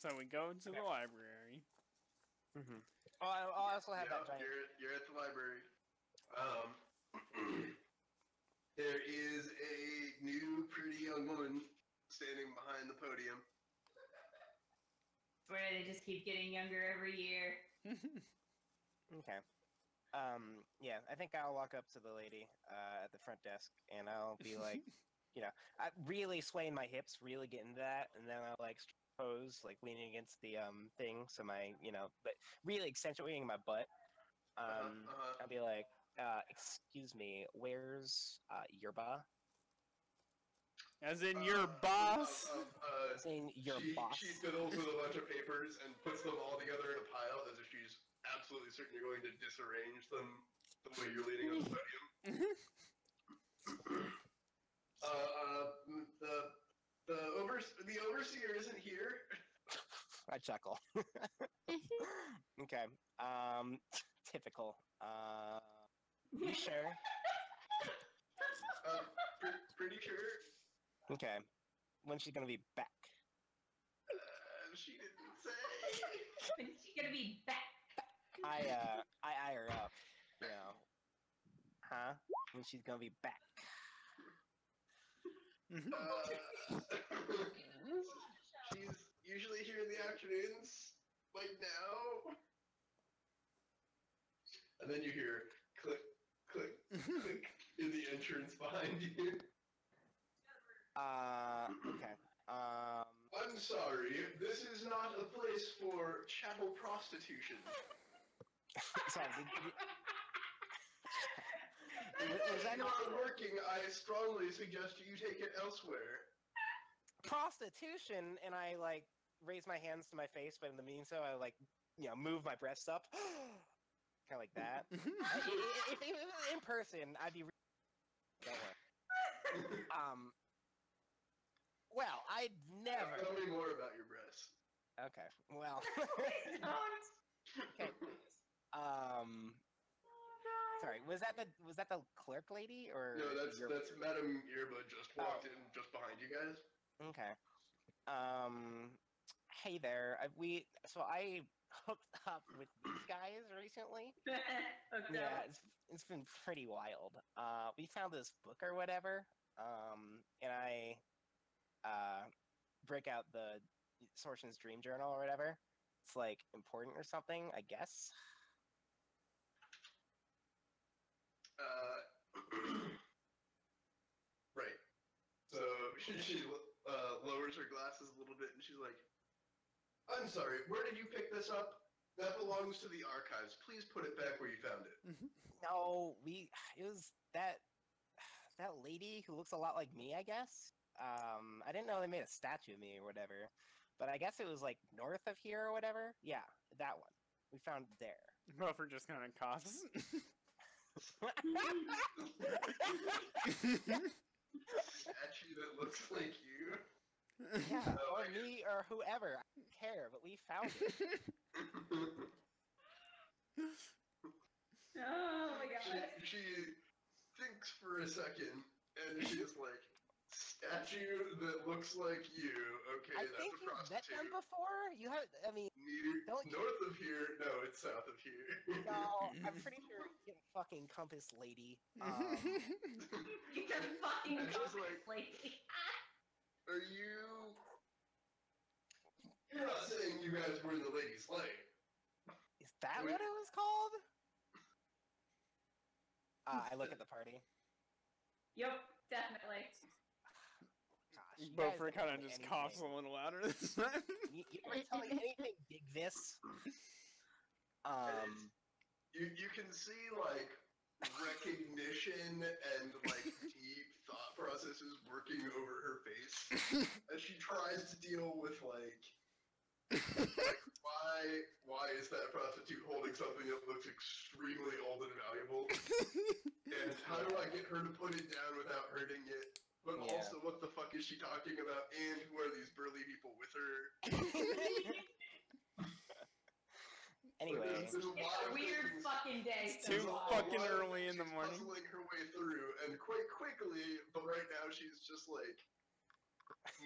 So we go to the library. Oh, I'll also have that giant. You're at the library. There is a new, pretty young woman standing behind the podium. Where they just keep getting younger every year. Okay. Yeah, I think I'll walk up to the lady at the front desk, and I'll be like, I really swaying my hips, really get into that, and then I'll like pose, like leaning against the thing, so my, but really accentuating my butt. I'll be like, excuse me, where's your ba? As in your boss? As in your boss. She fiddles with a bunch of papers and puts them all together in a pile as if she's absolutely certain you're going to disarrange them the way you're leaning on the podium. The overseer isn't here. I chuckle. Okay. Typical. You sure? Pretty sure. Okay. When's she gonna be back? She didn't say. When's she gonna be back? I eye her up. Huh? When she's gonna be back? She's usually here in the afternoons, like now. And then you hear click, click, click in the entrance behind you. Okay. I'm sorry, this is not a place for chattel prostitution. Sorry, was that not working? I strongly suggest you take it elsewhere. prostitution? And I like raise my hands to my face, but in the meantime, I like move my breasts up, kind of like that. If it was in person, I'd be. Don't worry. Well, I'd never. Tell me more about your breasts. Okay. Well. Don't. Okay. Sorry. Was that the clerk lady or? No, that's Madame Yerba just walked in just behind you guys. Okay. Hey there. I hooked up with these guys recently. Yeah, it's been pretty wild. We found this book or whatever. And I break out the Sorceron's Dream Journal or whatever. It's like important or something, I guess. Right. So she lowers her glasses a little bit and she's like, I'm sorry, where did you pick this up? That belongs to the archives. Please put it back where you found it. No, it was that lady who looks a lot like me, I guess. I didn't know they made a statue of me or whatever, but I guess it was like north of here or whatever. Yeah, that one. We found it there. Rover just kind of coughs. Statue that looks like you. Yeah, or me or whoever. I don't care, but we found it. Oh my god. She thinks for a second, and she's like, statue that looks like you. Okay, I that's think a you've met prostitute. them before. You have, I mean, don't you? North of here? No, it's south of here. No, I'm pretty sure you can fucking compass lady. You can fucking And she's go like, lady. are you... You're not saying you guys were in the ladies' sleigh. Is that what it was called? I look at the party. Yep, definitely. Gosh, you guys Bofer don't kind tell of me just anything. coughs a little louder this time. You ever tell me anything, Big Vis? You can see, like, recognition and, like, deep thought processes working over her face as she tries to deal with, like why is that prostitute holding something that looks extremely old and valuable? And how do I get her to put it down without hurting it? But also, what the fuck is she talking about? And who are these burly people with her? Anyway. There's a It's lot a of weird things. fucking day. It's too so fucking A lot of early in things the she's morning. puzzling her way through, and quite quickly, but right now she's just like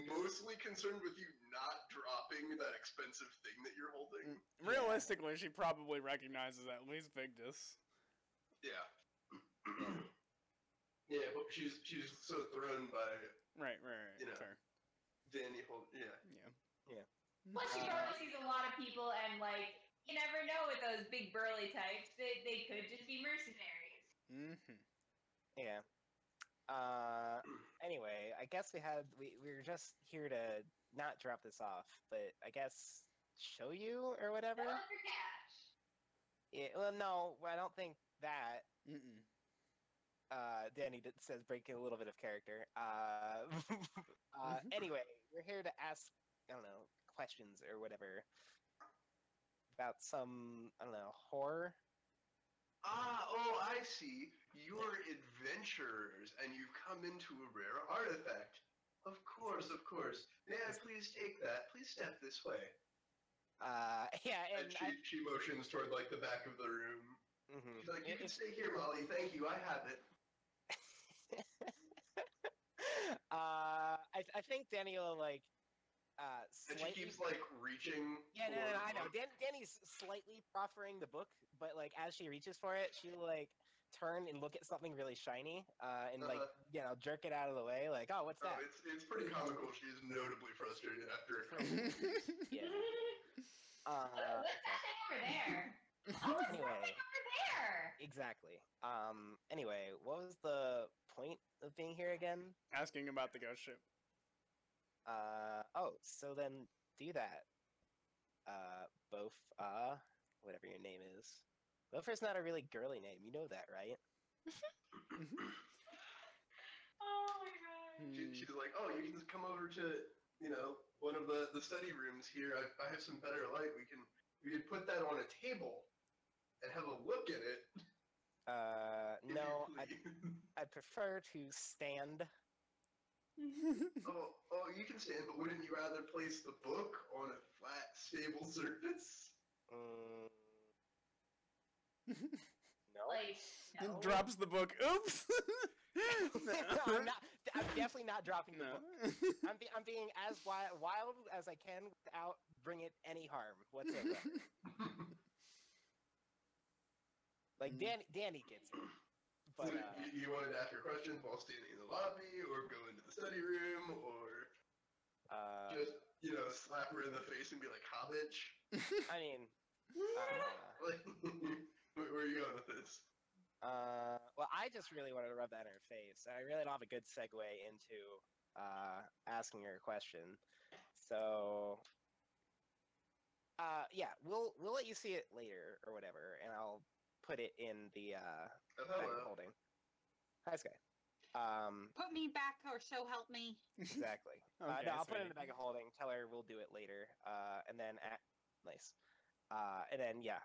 mostly concerned with you not dropping that expensive thing that you're holding. Realistically, she probably recognizes at least Victus. Yeah. Yeah, but she's so thrown by Right. You know. Fair. Danny hold. Yeah. Plus, she probably sees a lot of people, and like, you never know with those big burly types. They could just be mercenaries. Mm-hmm. Yeah. Anyway, I guess we were just here to not drop this off, but I guess show you or whatever. Sell it for cash. Yeah, well, no, I don't think that. Mm-mm. Danny says breaking a little bit of character. Anyway, we're here to ask, I don't know, questions or whatever about some, I don't know, horror. I see. You're adventurers, and you've come into a rare artifact. Of course. May I please take that? Please step this way. Yeah, And she motions toward, like, the back of the room. Mm-hmm. She's like, you can stay here, Molly. Thank you, I have it. I think Danny will, like, And she keeps, like, reaching. Yeah, no, I know. Danny's slightly proffering the book, but, like, as she reaches for it, she'll, like, turn and look at something really shiny, and, like, you know, jerk it out of the way, like, oh, what's that? It's pretty comical. She's notably frustrated after a couple. Yeah. What's that thing over there? Oh, what's Anyway. that thing over there? Exactly. Anyway, what was the point of being here again? Asking about the ghost ship. So then do that. Whatever your name is. Bofer's not a really girly name, you know that, right? Oh my god. She's like, oh, you can just come over to, you know, one of the study rooms here. I have some better light. We can put that on a table and have a look at it. No, I'd prefer to stand. Oh, you can stand, but wouldn't you rather place the book on a flat, stable surface? No. Like, No. Drops the book. Oops. No, I'm definitely not dropping the No. book. I'm being as wild as I can without bringing it any harm whatsoever. Like Danny gets it, So but you wanted to ask her questions while standing in the lobby, or go into the study room, or just slap her in the face and be like, "Ha, bitch." I mean, Like, where are you going with this? well, I just really wanted to rub that in her face. I really don't have a good segue into asking her a question. So, yeah, we'll let you see it later or whatever, and I'll put it in the bag of holding. Hi, Sky. Put me back, or so help me. Exactly. Okay, No, I'll put it in sweetie. the bag of holding. Tell her we'll do it later. And then nice. And then yeah.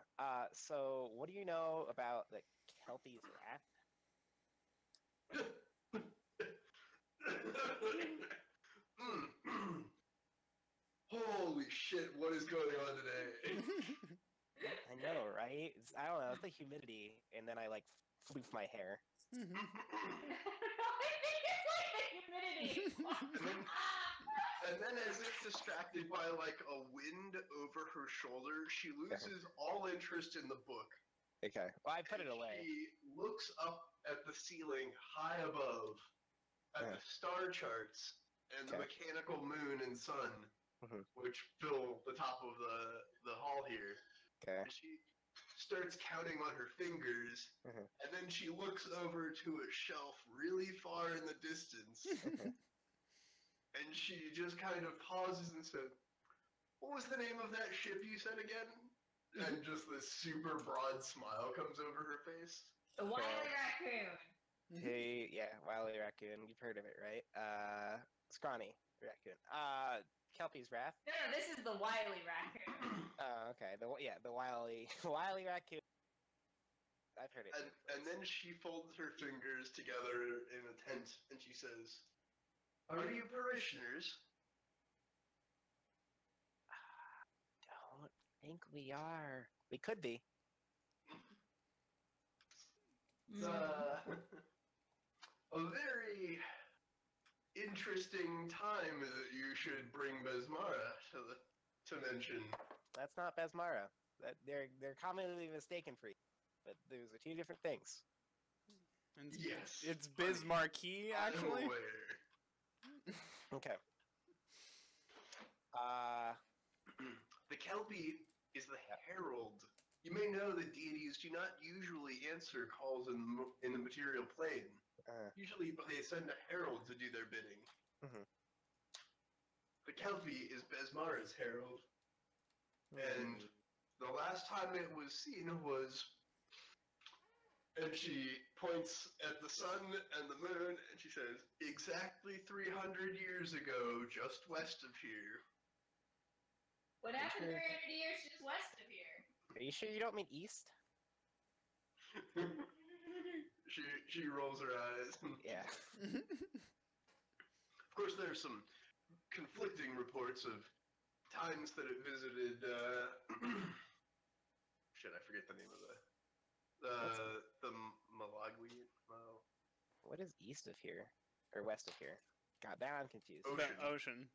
So what do you know about the Kelpie's Wrath? Holy shit! What is going on today? I know, right? I don't know. It's the humidity, and then I like floof my hair. I think it's like the humidity. And then, as if distracted by like a wind over her shoulder, she loses all interest in the book. Okay. Well, I put it away. She looks up at the ceiling high above, at the star charts and the mechanical moon and sun, which fill the top of the hall here. Okay. And she starts counting on her fingers, and then she looks over to a shelf really far in the distance. And she just kind of pauses and says, "What was the name of that ship you said again?" And just this super broad smile comes over her face. The Wily Raccoon. Hey, yeah, Wily Raccoon. You've heard of it, right? Scrawny Raccoon. Kelpie's Wrath. No, this is the Wily Raccoon. Okay. The Wily Raccoon. I've heard it. And then she folds her fingers together in a tent, and she says, "Are you parishioners?" Don't think we are. We could be. It's a very interesting time that you should bring Besmara to mention. That's not Besmara. They're commonly mistaken for you, but those are two different things. Yes. It's Bismarcky, actually. I'm aware. Okay. The Kelpie is the herald. You may know that deities do not usually answer calls in the material plane. Usually they send a herald to do their bidding. The Kelpie is Besmara's herald. And the last time it was seen was... And she points at the sun and the moon, and she says, "Exactly 300 years ago, just west of here." What happened 300 years just west of here? Are you sure you don't mean east? She rolls her eyes. Yeah. Of course, there's some conflicting reports of times that it visited. Shit, I forget the name of the Malagui. What is east of here or west of here? God, now I'm confused. The ocean,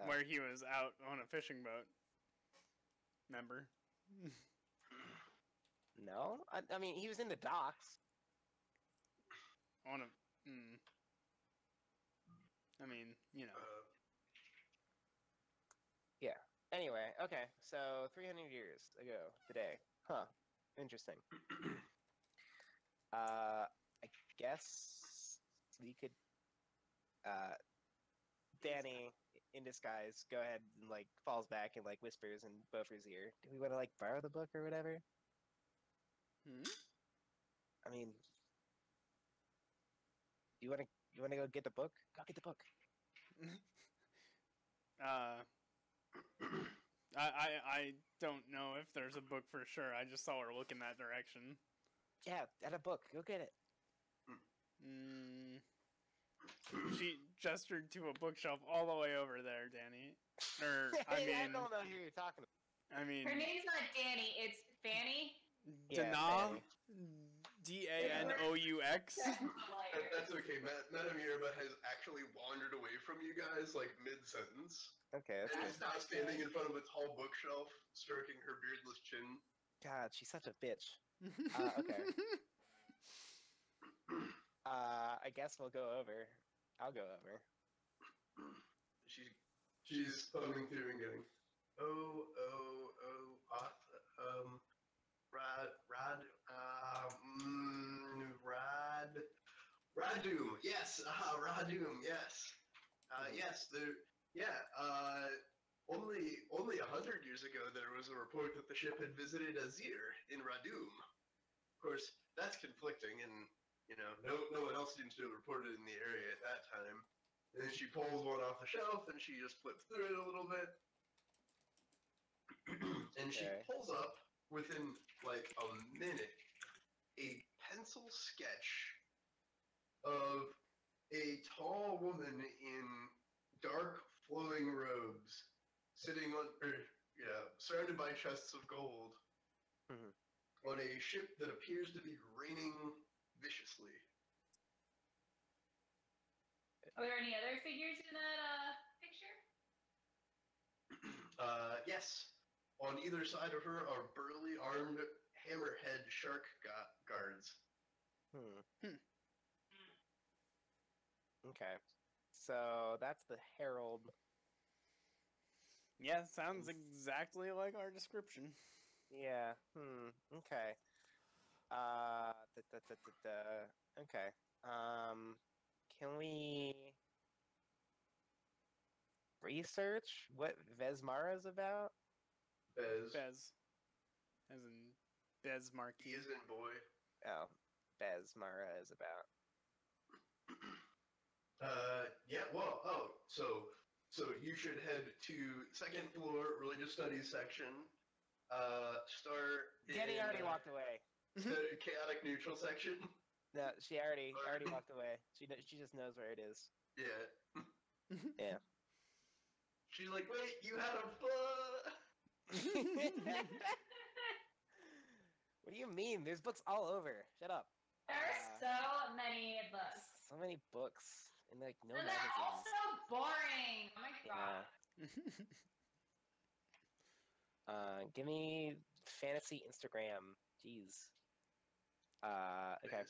where he was out on a fishing boat. Remember? No, I mean he was in the docks. On a. I mean, you know. Yeah. Anyway, okay. So 300 years ago today. Huh. Interesting. I guess we could. Danny, in disguise, go ahead and like falls back and like whispers in Boffer's ear. Do we want to like borrow the book or whatever? I mean, you want to go get the book? Go get the book. I don't know if there's a book for sure. I just saw her look in that direction. Yeah, at a book. Go get it. She gestured to a bookshelf all the way over there, Danny. Or I don't know who you're talking about. I mean, her name's not Danny, it's Fanny. Dana, Danous. That's okay. Madame Yerba has actually wandered away from you guys, like mid-sentence. Okay, that's And good. is now standing in front of a tall bookshelf, stroking her beardless chin. God, she's such a bitch. Okay. I guess we'll go over. I'll go over. She's thumbing through and going, Radum, yes, Radum, yes. Yes, only 100 years ago there was a report that the ship had visited Azir in Radum. Of course, that's conflicting, and, you know, no one else seems to have reported in the area at that time. And then she pulls one off the shelf, and she just flips through it a little bit. And she pulls up, within, like, a minute, a pencil sketch of a tall woman in dark, flowing robes, sitting on, surrounded by chests of gold, on a ship that appears to be raining viciously. Are there any other figures in that picture? Yes. On either side of her are burly, armed, hammerhead shark guards. Okay. So that's the Herald. Yeah, sounds exactly like our description. Yeah. Okay. Okay. Can we research what Vesmara's about? Bez. As in Bez Marquis. He is in boy. Oh, Vesmara is about. So you should head to second floor religious studies section. Start Jenny already walked away. The chaotic neutral section. No, she already walked away. She just knows where it is. Yeah. Yeah. She's like, wait, you had a book. What do you mean? There's books all over. Shut up. There are so many books. So many books and like no And they're all magazines. so boring. Oh my god. Give me fantasy Instagram. Jeez. Okay.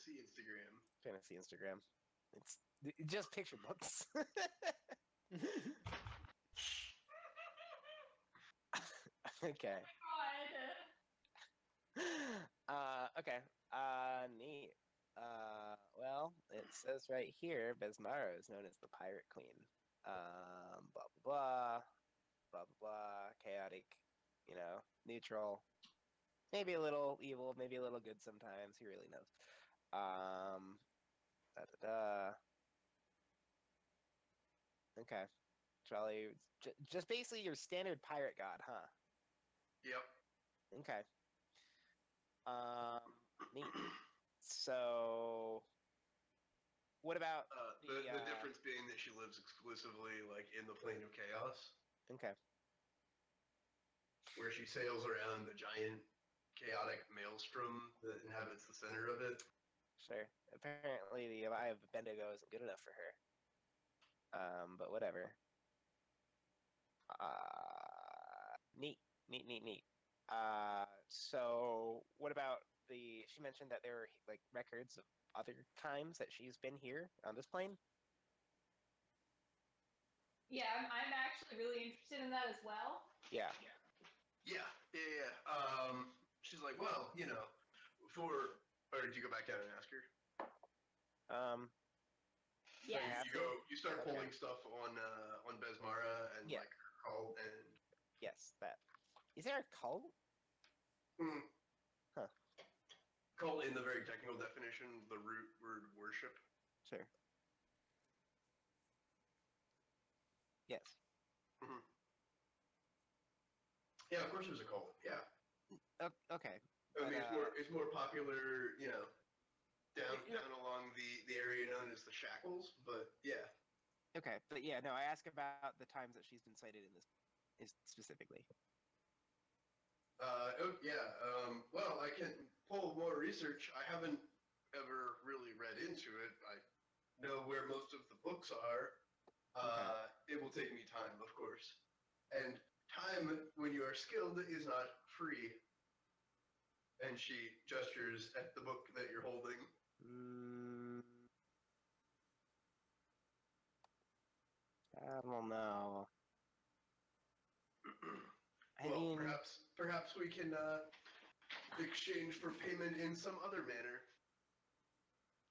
Fantasy Instagram. It's just picture books. Okay. Okay. Neat. Well, it says right here, Besmara is known as the Pirate Queen. Blah blah blah, blah blah blah. Chaotic, neutral. Maybe a little evil, maybe a little good sometimes. Who really knows? Okay. Charlie, just basically your standard pirate god, huh? Yep. Okay. Neat. So, what about the difference being that she lives exclusively like in the plane of chaos? Okay. Where she sails around the giant chaotic maelstrom that inhabits the center of it. Sure. Apparently, the Eye of Bendigo isn't good enough for her. But whatever. Neat. So what about she mentioned that there were like records of other times that she's been here on this plane? Yeah, I'm actually really interested in that as well. Yeah. She's like, well, or did you go back down and ask her? Yeah. You start pulling stuff on Besmara and like her cult and. Yes, that. Is there a cult? Huh. Cult in the very technical definition, the root word worship. Sure. Yes. Mm-hmm. Yeah, of course there's a cult. Yeah. Okay. I mean, it's more popular, down along the area known as the Shackles, but yeah. Okay, but yeah, no, I ask about the times that she's been cited in this specifically. Well, I can pull more research. I haven't ever really read into it. I know where most of the books are. It will take me time, of course. And time, when you are skilled, is not free. And she gestures at the book that you're holding. I don't know. Well, perhaps we can exchange for payment in some other manner.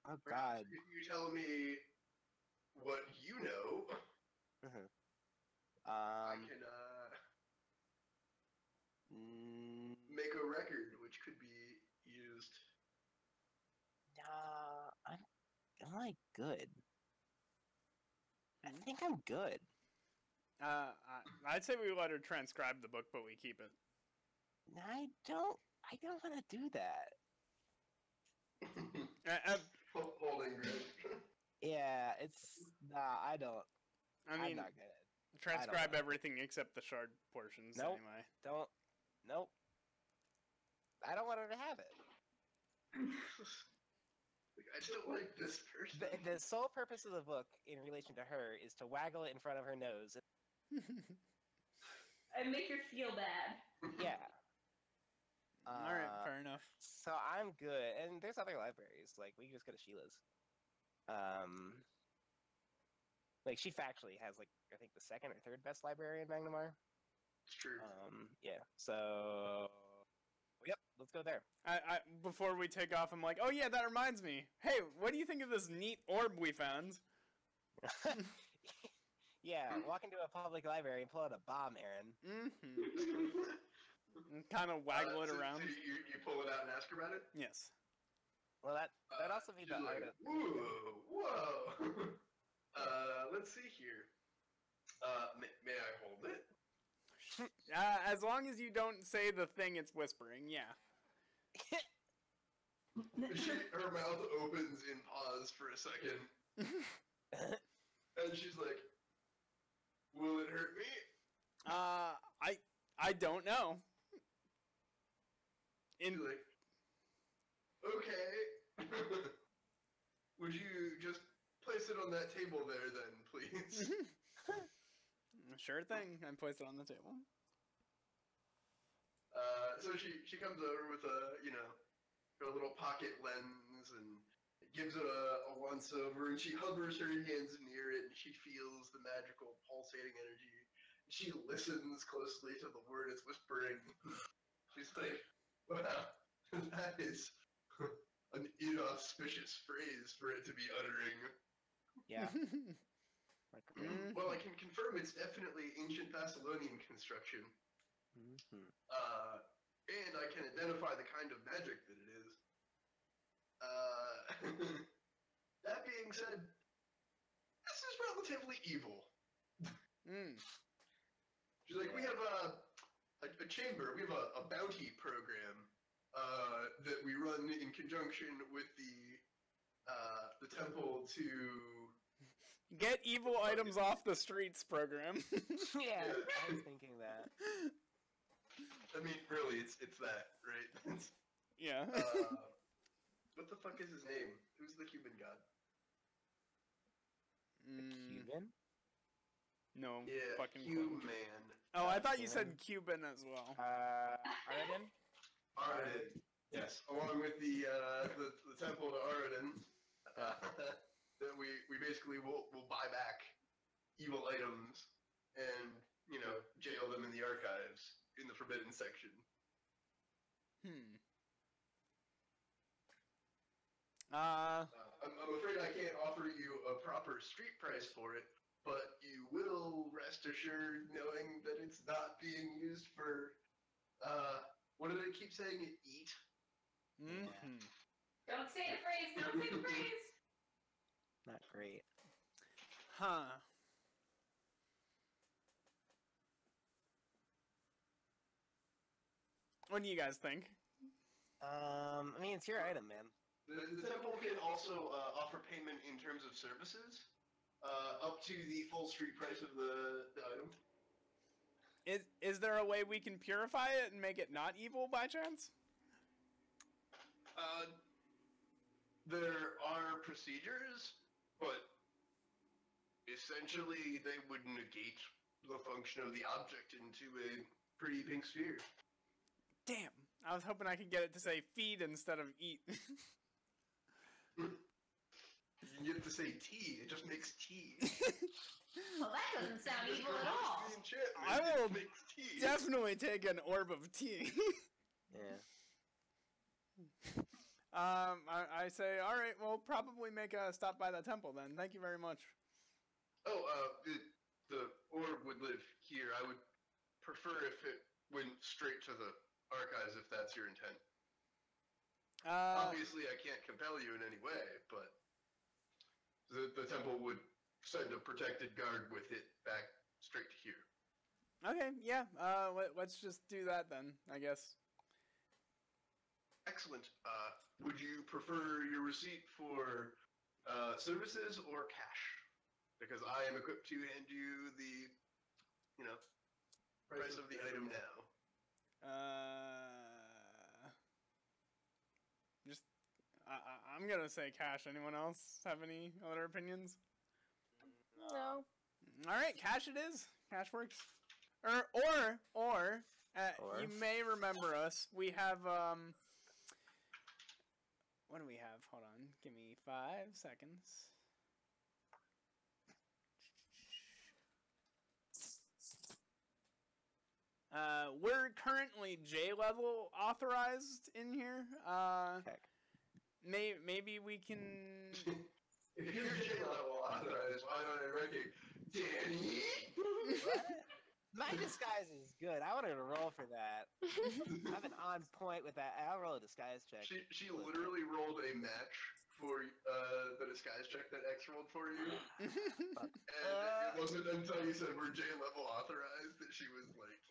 Oh Perhaps God. you tell me what you know. I can make a record which could be used. I'm like good. I think I'm good. I'd say we let her transcribe the book, but we keep it. I don't want to do that. Holding grudge. Yeah, it's I don't. I mean, I'm not good. Transcribe everything except the shard portions. Nope. Anyway. Nope. I don't want her to have it. I don't like this person. The sole purpose of the book in relation to her is to waggle it in front of her nose. And make her feel bad. Yeah. Alright, fair enough. So I'm good. And there's other libraries. Like, we can just go to Sheila's. Like, she factually has, like, I think the second or third best library in Magnamar. It's true. Yeah. So... Yep, let's go there. I before we take off, I'm like, oh yeah, that reminds me. Hey, what do you think of this neat orb we found? Yeah, walk into a public library and pull out a bomb, Aaron. And kind of waggle it so around. You pull it out and ask her about it? Yes. Well, that'd also be the like, art of... Whoa! Let's see here. May I hold it? As long as you don't say the thing it's whispering, yeah. Her mouth opens in pause for a second. And she's like, will it hurt me? I don't know. She's like, okay. Would you just place it on that table there then, please? Sure thing. I place it on the table. So she comes over with her little pocket lens and gives it a once over, and she hovers her hands near it, and she feels the magical pulsating energy. She listens closely to the word it's whispering. She's like, wow, that is an inauspicious phrase for it to be uttering. Yeah. Well, I can confirm it's definitely ancient Thessalonian construction. And I can identify the kind of magic that it is. That being said, this is relatively evil. She's like, we have a chamber, we have a bounty program that we run in conjunction with the temple to... Get evil items off the streets program. Yeah, I was thinking that. I mean, really, it's that, right? Yeah. What the fuck is his name? Who's the Cuban god? Cuban? No, Yeah, fucking Cuban. Oh, I thought you said Cuban as well. Aradin? Aradin. Yes, along with the temple to Aradin, that we basically will buy back evil items and, jail them in the archives in the forbidden section. I'm afraid I can't offer you a proper street price for it, but you will rest assured knowing that it's not being used for, what did it keep saying? Eat? Don't say the phrase, don't say the phrase! Not great. Huh. What do you guys think? I mean, it's your item, man. The temple can also offer payment in terms of services, up to the full street price of the item. Is there a way we can purify it and make it not evil by chance? The procedures, but essentially they would negate the function of the object into a pretty pink sphere. Damn. I was hoping I could get it to say feed instead of eat. You can get it to say tea. It just makes tea. Well, that doesn't sound evil at all. I will It makes tea. definitely take an orb of tea. Yeah. I say, all right, we'll probably make a stop by the temple then. Thank you very much. Oh, the orb would live here. I would prefer if it went straight to the archives, if that's your intent. Obviously, I can't compel you in any way, but the temple would send a protected guard with it back straight to here. Okay, yeah. Let's just do that then, I guess. Excellent. Would you prefer your receipt for services or cash? Because I am equipped to hand you the, price of the item now. I'm gonna say cash. Anyone else have any other opinions? No. All right, cash it is. Cash works. Or you may remember us. We have what do we have? Hold on. Give me 5 seconds. We're currently J level authorized in here. Heck. Maybe we can. If you're J level authorized, why don't I recognize Danny? What? My disguise is good. I wanted to roll for that. I've been on point with that. I'll roll a disguise check. She literally rolled a match for the disguise check that X rolled for you. And it wasn't until you said we're J level authorized that she was like,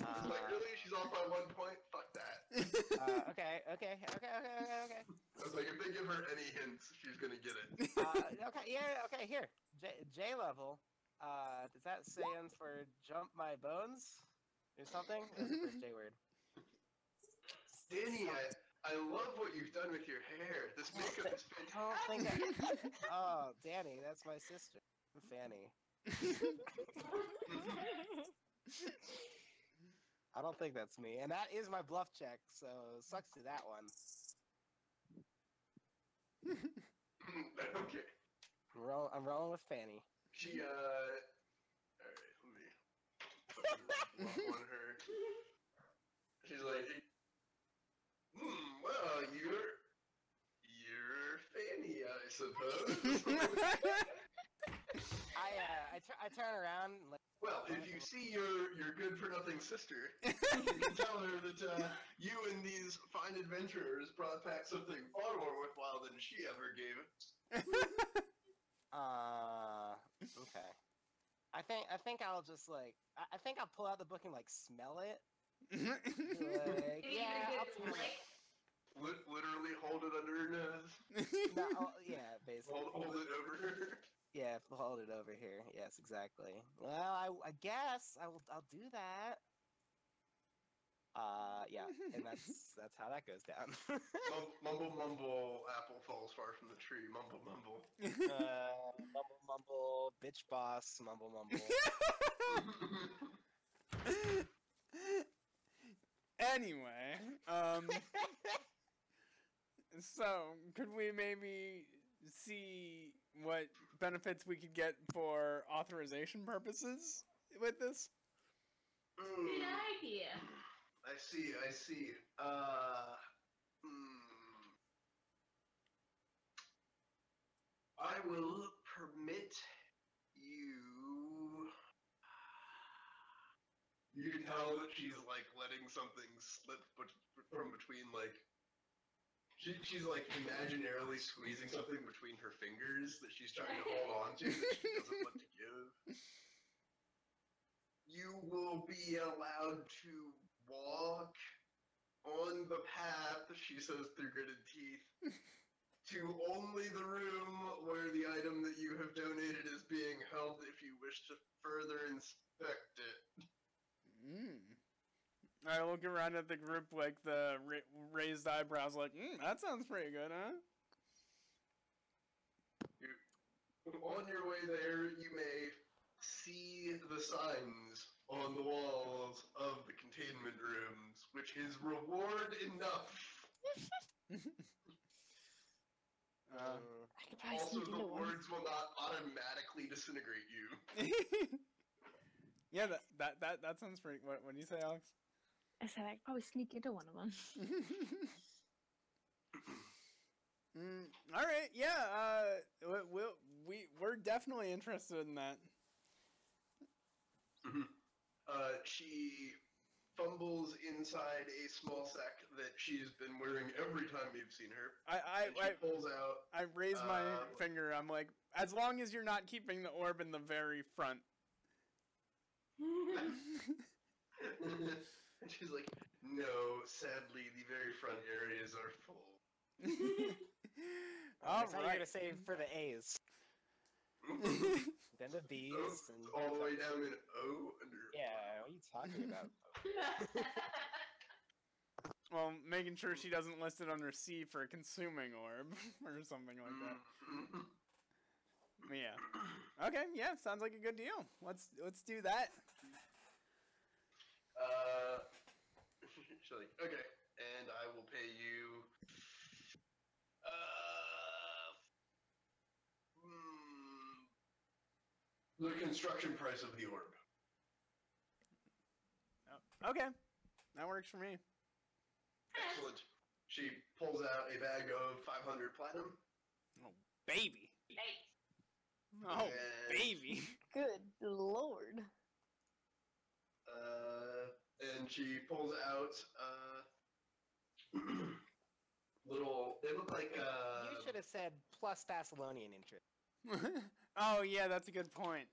like, really? She's off by 1 point? Fuck that. Okay. I was like, if they give her any hints, she's gonna get it. Okay, here. J level. Does that stand for jump my bones? Or something? That's the first J word. Danny, I love what you've done with your hair. This makeup is fantastic. Oh, Danny, that's my sister. Fanny. I don't think that's me. And that is my bluff check, so sucks to that one. Okay. I'm rolling with Fanny. She, alright, let me on her. She's like, well, you're Fanny, I suppose. I turn around and like. Well, if you see your good-for-nothing sister, you can tell her that you and these fine adventurers brought back something far more worthwhile than she ever gave. Okay. I think I'll just like I think I'll pull out the book and like smell it. Like, yeah, I'll smell it. Literally hold it under her nose. No, yeah, basically. Hold it over her. Yeah, hold it over here. Yes, exactly. Well, I guess I'll do that. Yeah, and that's how that goes down. Mumble, mumble, apple falls far from the tree. Mumble, mumble. Mumble, mumble, bitch boss. Mumble, mumble. Anyway, so could we maybe see what benefits we could get for authorization purposes with this? Good idea. I see. I will permit you. You can tell that she's like letting something slip from between like. She's like imaginarily squeezing something between her fingers that she's trying to hold on to that she doesn't want to give. You will be allowed to walk on the path, she says through gritted teeth, to only the room where the item that you have donated is being held if you wish to further inspect it. I look around at the group like the raised eyebrows like, that sounds pretty good, huh? On your way there, you may see the signs on the walls of the containment rooms, which is reward enough. I could probably Also, sneak the into one. wards will not automatically disintegrate you. Yeah, that sounds pretty. What do you say, Alex? I said I could probably sneak into one of them. All right, yeah. We're definitely interested in that. She fumbles inside a small sack that she's been wearing every time you've seen her. She pulls out. I raise my finger. I'm like, as long as you're not keeping the orb in the very front. And she's like, no, sadly, the very front areas are full. That's how you're gonna save for the A's. Then the B's. And all the way down in O under. Yeah, what are you talking about? Well, making sure she doesn't list it under C for a consuming orb or something like that. Yeah. Okay. Yeah. Sounds like a good deal. Let's do that. She's like, okay, and I will pay you. The construction price of the orb. Oh, okay, that works for me. Excellent. She pulls out a bag of 500 platinum. Oh, baby. Nice. Oh, baby. Good lord. And she pulls out little. They look like. You should have said plus Thessalonian interest. Oh yeah, that's a good point.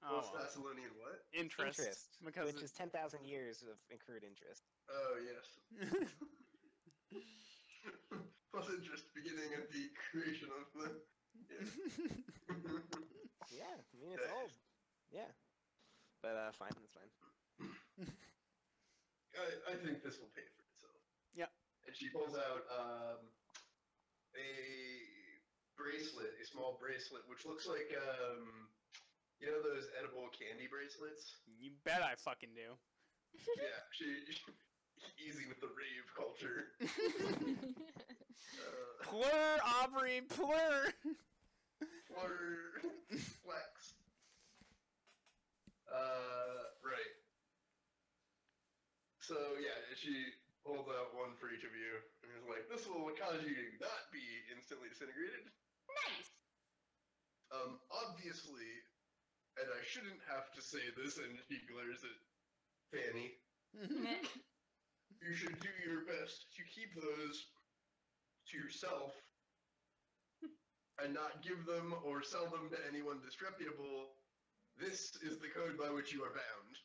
Plus Thessalonian what? Interest. Because which is 10,000 years of accrued interest. Oh yes. Plus interest beginning at the creation of the. Yeah, I mean it's old. Yeah, but fine, that's fine. I think this will pay for itself. Yeah. And she pulls out a bracelet, a small bracelet, which looks like you know those edible candy bracelets? You bet I fucking do. Yeah, she easy with the rave culture. Plur, Aubrey, plur. Plur, flex. Right. So yeah, she holds out one for each of you, and is like, "This will cause you to not be instantly disintegrated." Nice. Obviously, and I shouldn't have to say this, and she glares at Fanny. You should do your best to keep those to yourself, and not give them or sell them to anyone disreputable. This is the code by which you are bound.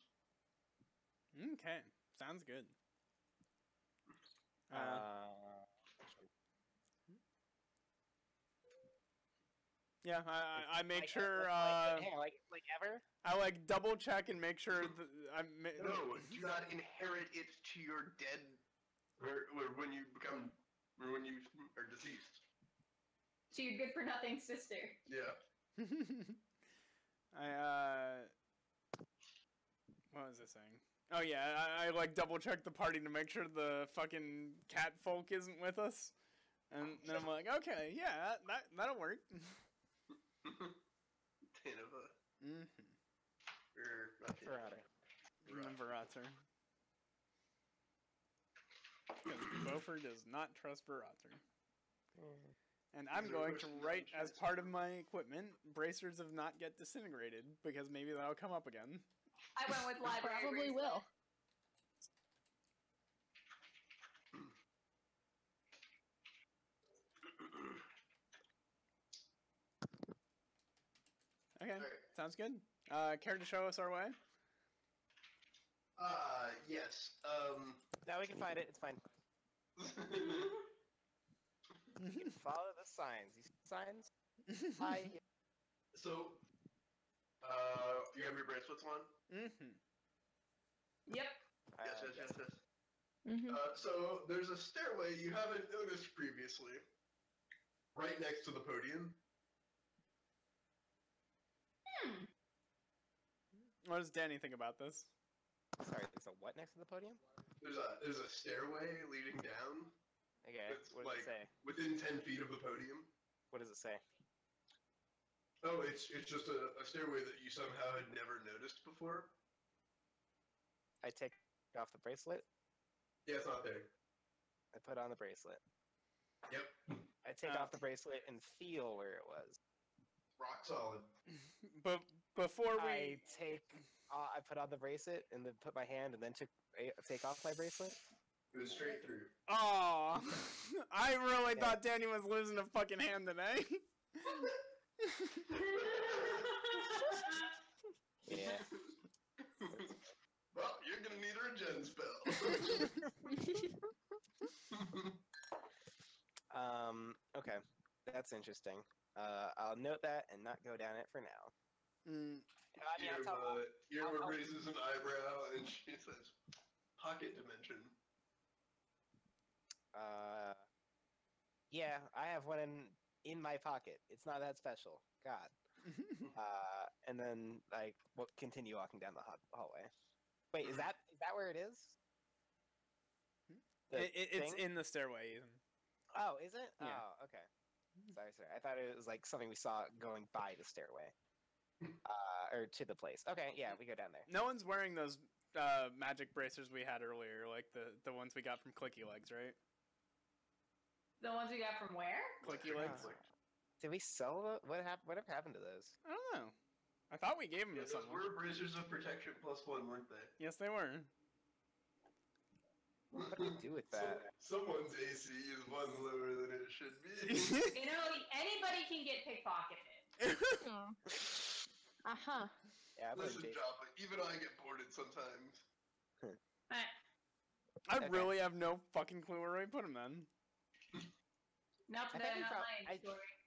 Okay, sounds good. Yeah, I make sure. Like ever. I like double check and make sure that No, do not inherit it to your dead, or when you become, or when you are deceased. To your good for nothing sister. Yeah. What was I saying? Oh yeah, I like double check the party to make sure the fucking cat folk isn't with us, and then I'm like, okay, yeah, that'll work. Tanova. Mm-hmm. Or not Tanova. Verater. Because Beaufort does not trust Verater. And I'm going to write as part of my equipment, bracers of not get disintegrated, because maybe that'll come up again. I went with library. Probably bracelet. will. Okay, Alright. sounds good. Care to show us our way? Yes. Now we can find it. It's fine. Follow the signs. You see the signs? Hi. So, you have your bracelets on? Mm-hmm. Yep. Yes. Mm-hmm. So, there's a stairway you haven't noticed previously, right next to the podium, What does Danny think about this? Sorry, there's a what next to the podium? There's a stairway leading down. Okay, It's what does it say? within 10 feet of the podium. What does it say? Oh, it's just a stairway that you somehow had never noticed before. I take off the bracelet. Yeah, it's not there. I put on the bracelet. Yep. I take off the bracelet and feel where it was. Rock solid. But before we I put on the bracelet and then put my hand and then take off my bracelet. It was straight through. Oh, I really thought Danny was losing a fucking hand today. Yeah. Well, you're gonna need a regen spell. Okay. That's interesting. I'll note that and not go down it for now. Irma raises an eyebrow and she says, "Pocket dimension." Yeah, I have one in my pocket. It's not that special. God. And then we'll continue walking down the hallway. Wait, is that where it is? It's in the stairway, Ethan. Oh, is it? Yeah. Oh, okay. Sorry. I thought it was like something we saw going by the stairway. Or to the place. Okay, yeah, we go down there. No one's wearing those magic bracers we had earlier, like the ones we got from Clicky Legs, right? The ones we got from where? Clicky Legs. Did we sell them? Whatever happened to those? I don't know. I thought we gave them to Those someone. were bracers of protection +1, weren't they? Yes, they were. What do we do with that? Someone's AC is one lower than it should be. You know, anybody can get pickpocketed. Uh-huh. Yeah, Listen, Joppa, even I get boarded sometimes. I really have no fucking clue where we put them then. Nope, I they're think not I lying. Story.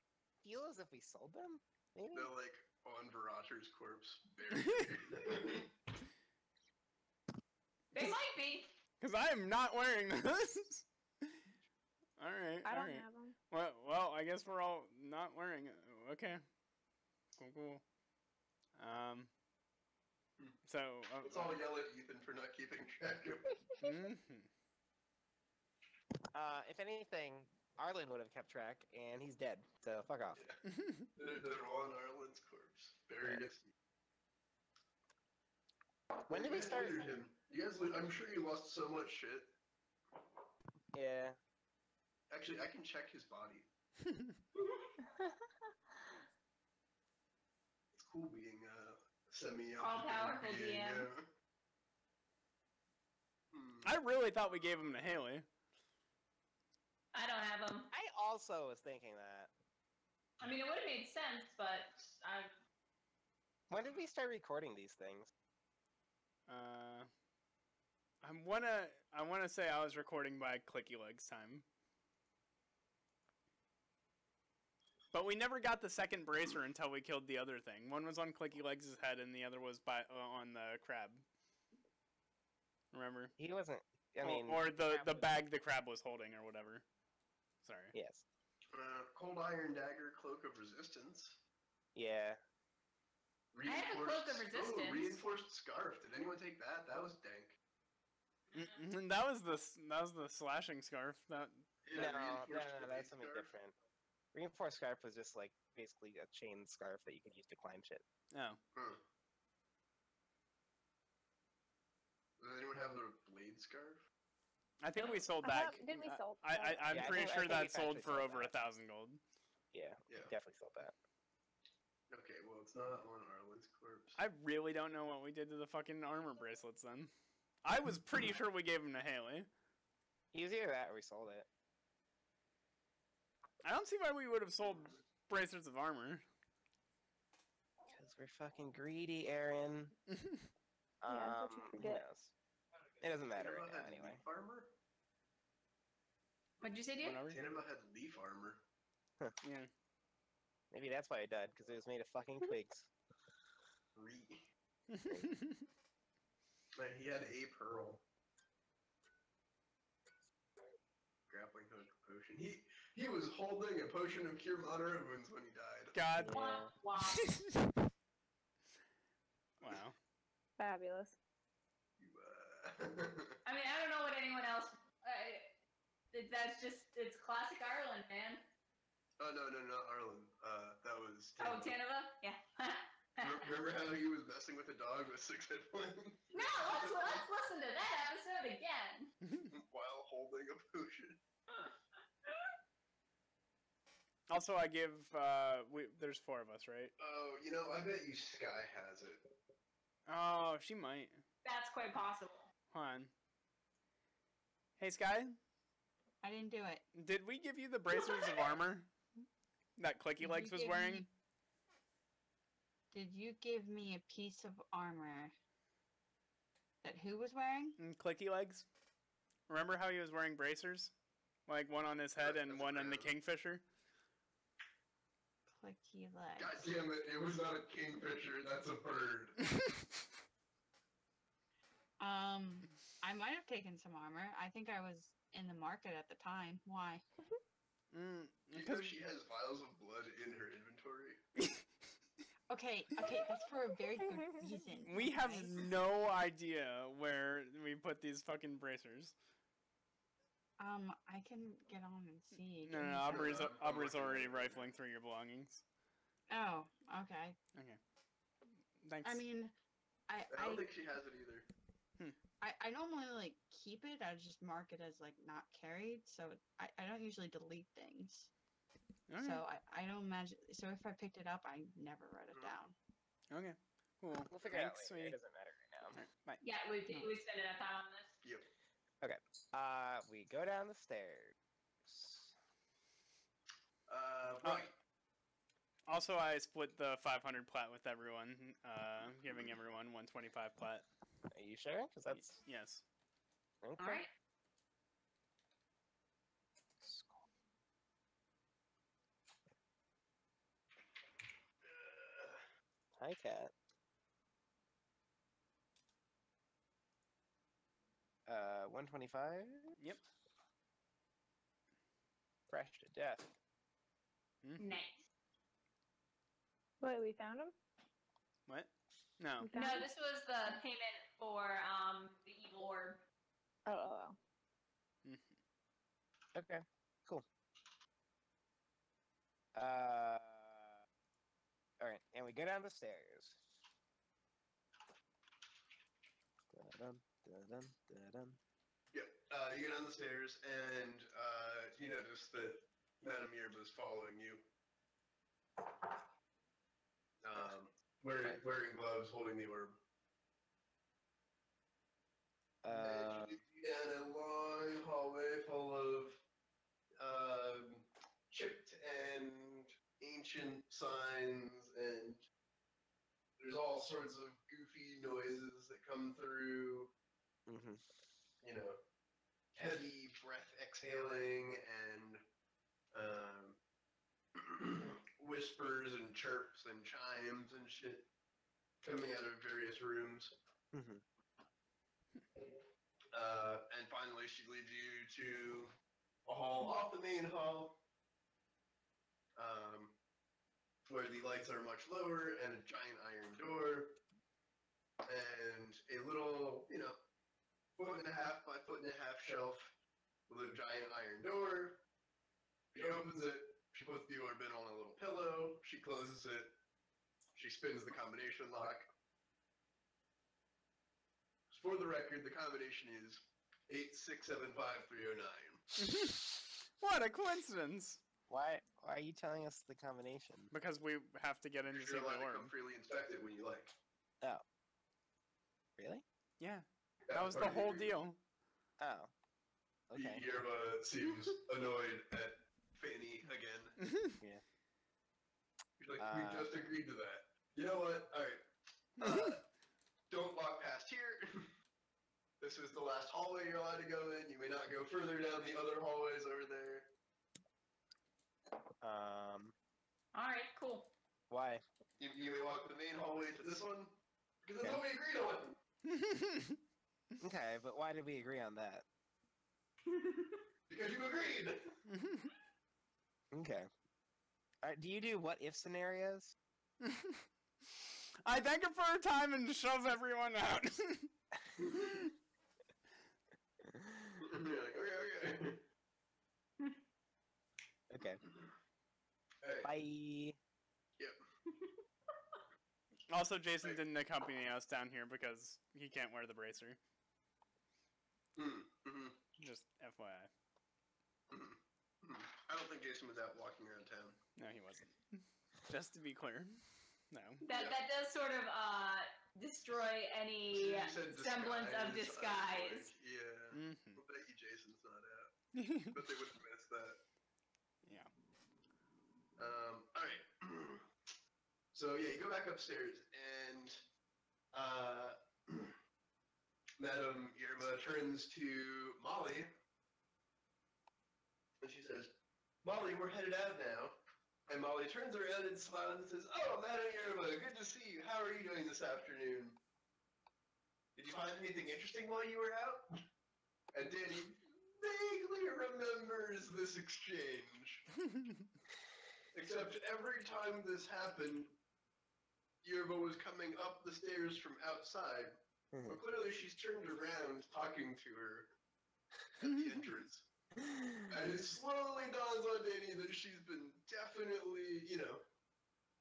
feel as if we sold them. Maybe. They're like on Virager's corpse. Buried. They might be. Because I am not wearing this. Alright, I don't alright. have them. Well, I guess we're all not wearing it. Okay. Cool. So... Let's all yell at Ethan for not keeping track of it. If anything, Arlen would have kept track, and he's dead. So fuck off. Yeah. They're on Arlen's corpse. Buried. When did we start? Him. You guys, I'm sure you lost so much shit. Yeah. Actually, I can check his body. It's cool being all-powerful DM. I really thought we gave him to Haley. I don't have them. I also was thinking that. I mean, it would have made sense, but When did we start recording these things? I wanna say I was recording by Clicky Legs time. But we never got the second bracer until we killed the other thing. One was on Clicky Legs' head and the other was on the crab. Remember? He wasn't. I mean, or the bag the crab was holding or whatever. Sorry. Yes. Cold Iron Dagger, Cloak of Resistance. Yeah. I have a Cloak of Resistance. Reinforced Scarf. Did anyone take that? That was dank. That was the slashing scarf. That. Yeah, no, that's something different. Reinforced scarf was just like basically a chain scarf that you could use to climb shit. Oh. Does anyone have the blade scarf? I think we sold that. Didn't we sold? I'm pretty sure I think that sold we for sold over that. 1,000 gold. Yeah, definitely sold that. Okay, well it's not on Arlen's corpse. I really don't know what we did to the fucking armor bracelets then. I was pretty sure we gave them to Haley. Either that or we sold it. I don't see why we would have sold bracelets of armor. Because we're fucking greedy, Aaron. That's what you Who forget. knows? It doesn't matter Tanema right now, had anyway. leaf armor? What'd you say, dude? Whatever. Tanema had leaf armor. Yeah. Maybe that's why I died, because it was made of fucking twigs. Man, he had a pearl. Grappling hook potion. He was holding a potion of cure moderate wounds when he died. God. Wah, wah. Fabulous. I mean, I don't know what anyone else. It's classic Ireland, man. Oh no, not Arlen. That was. Oh, Tanova? Yeah. Remember how he was messing with a dog with 6 hit points? No, let's listen to that episode again. While holding a potion. Also, I give. There's 4 of us, right? Oh, I bet you Sky has it. Oh, she might. That's quite possible. Hold on. Hey, Sky. I didn't do it. Did we give you the bracers of armor that Clicky Legs was wearing? Did you give me a piece of armor that who was wearing? Clicky Legs. Remember how he was wearing bracers? Like one on his head and one on the Kingfisher? Clicky Legs. God damn it, it was not a kingfisher, that's a bird. I might have taken some armor. I think I was in the market at the time. Why? Because she has vials of blood in her inventory. Okay, that's for a very good reason. We have no idea where we put these fucking bracers. I can get on and see. No, Aubrey's already rifling through your belongings. Oh, okay. Okay. Thanks. I mean, I don't think she has it either. I normally keep it. I just mark it as not carried, so I don't usually delete things. Okay. So I don't imagine. So if I picked it up, I never wrote it down. Okay. Cool. We'll figure it out later. It doesn't matter right now. Right, bye. Yeah, we spent enough time on this. Yep. Okay. We go down the stairs. Right. Also, I split the 500 plat with everyone, giving everyone 125 plat. Are you sure? Because that's yes. Okay. All right. Hi, cat. 125. Yep. Fresh to death. Nice. Wait, we found him? What? No. We found No, him? this was the payment for the evil orb. Oh. Okay. Cool. All right, and we go down the stairs. Dun, dun, dun, dun, dun. Yep. You go down the stairs, and you notice that Madame Yerba's following you. Wearing gloves, holding the orb. And she leads you down a long hallway full of chipped and ancient signs, and there's all sorts of goofy noises that come through. Mm-hmm. Heavy breath exhaling and whispers and chirps and chimes and shit coming out of various rooms. Mm-hmm. And finally, she leads you to a hall off the main hall, where the lights are much lower, and a giant iron door, and a little, 1.5 by 1.5 shelf with a giant iron door. She opens it, she puts the orb in on a little pillow, she closes it, she spins the combination lock. For the record, the combination is 8675309. What a coincidence! Why are you telling us the combination? Because we have to get in to see You're the allowed to orb. come freely inspect it when you like. Oh. Really? Yeah. That was the whole deal. Oh. Okay. Yerba seems annoyed at Fanny again. Yeah. He's like, we just agreed to that. You know what? Alright. Don't walk past here. This is the last hallway you're allowed to go in. You may not go further down the other hallways over there. All right, cool. Why? You may walk the main hallway to this one. Because that's what we agreed on. Okay, but why did we agree on that? Because you agreed. Okay. Alright, do you do what if scenarios? I thank her for her time and shove everyone out. You're like, okay. Okay. Alright. Bye. Yep. Also, Jason didn't accompany us down here because he can't wear the bracer. Mm-hmm. Just FYI. I don't think Jason was out walking around town. No, he wasn't. Just to be clear. No. That does sort of destroy any You said semblance of I was disguise. like, yeah. Mm-hmm. I bet you Jason's not out. But they wouldn't miss that. Yeah. Alright. So yeah, you go back upstairs and Madame Yerma turns to Molly and she says, Molly, we're headed out now. And Molly turns around and smiles and says, oh, Madame Yerma, good to see you. How are you doing this afternoon? Did you find anything interesting while you were out? And Danny vaguely remembers this exchange. Except every time this happened, Yerba was coming up the stairs from outside. But clearly she's turned around talking to her at the entrance. And it slowly dawns on Danny that she's been definitely,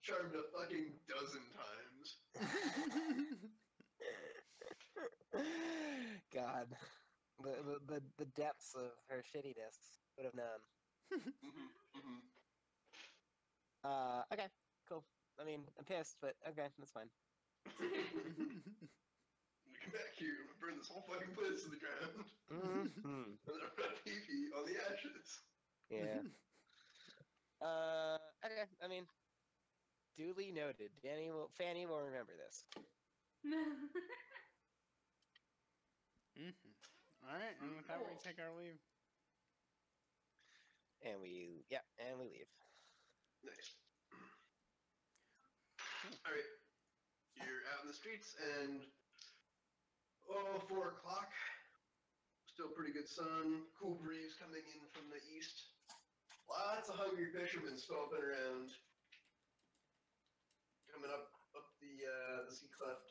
charmed a fucking dozen times. God. The depths of her shittiness would have known. Okay, cool. I mean, I'm pissed, but okay, that's fine. We come back here and burn this whole fucking place to the ground. And then put pee-pee on the ashes. Yeah. Okay, I mean, duly noted. Fanny will remember this. Alright, and with that, we take our leave. And we leave. Nice. Alright. You're out in the streets and 4 o'clock. Still pretty good sun. Cool breeze coming in from the east. Lots of hungry fishermen stomping around. Coming up the sea cleft.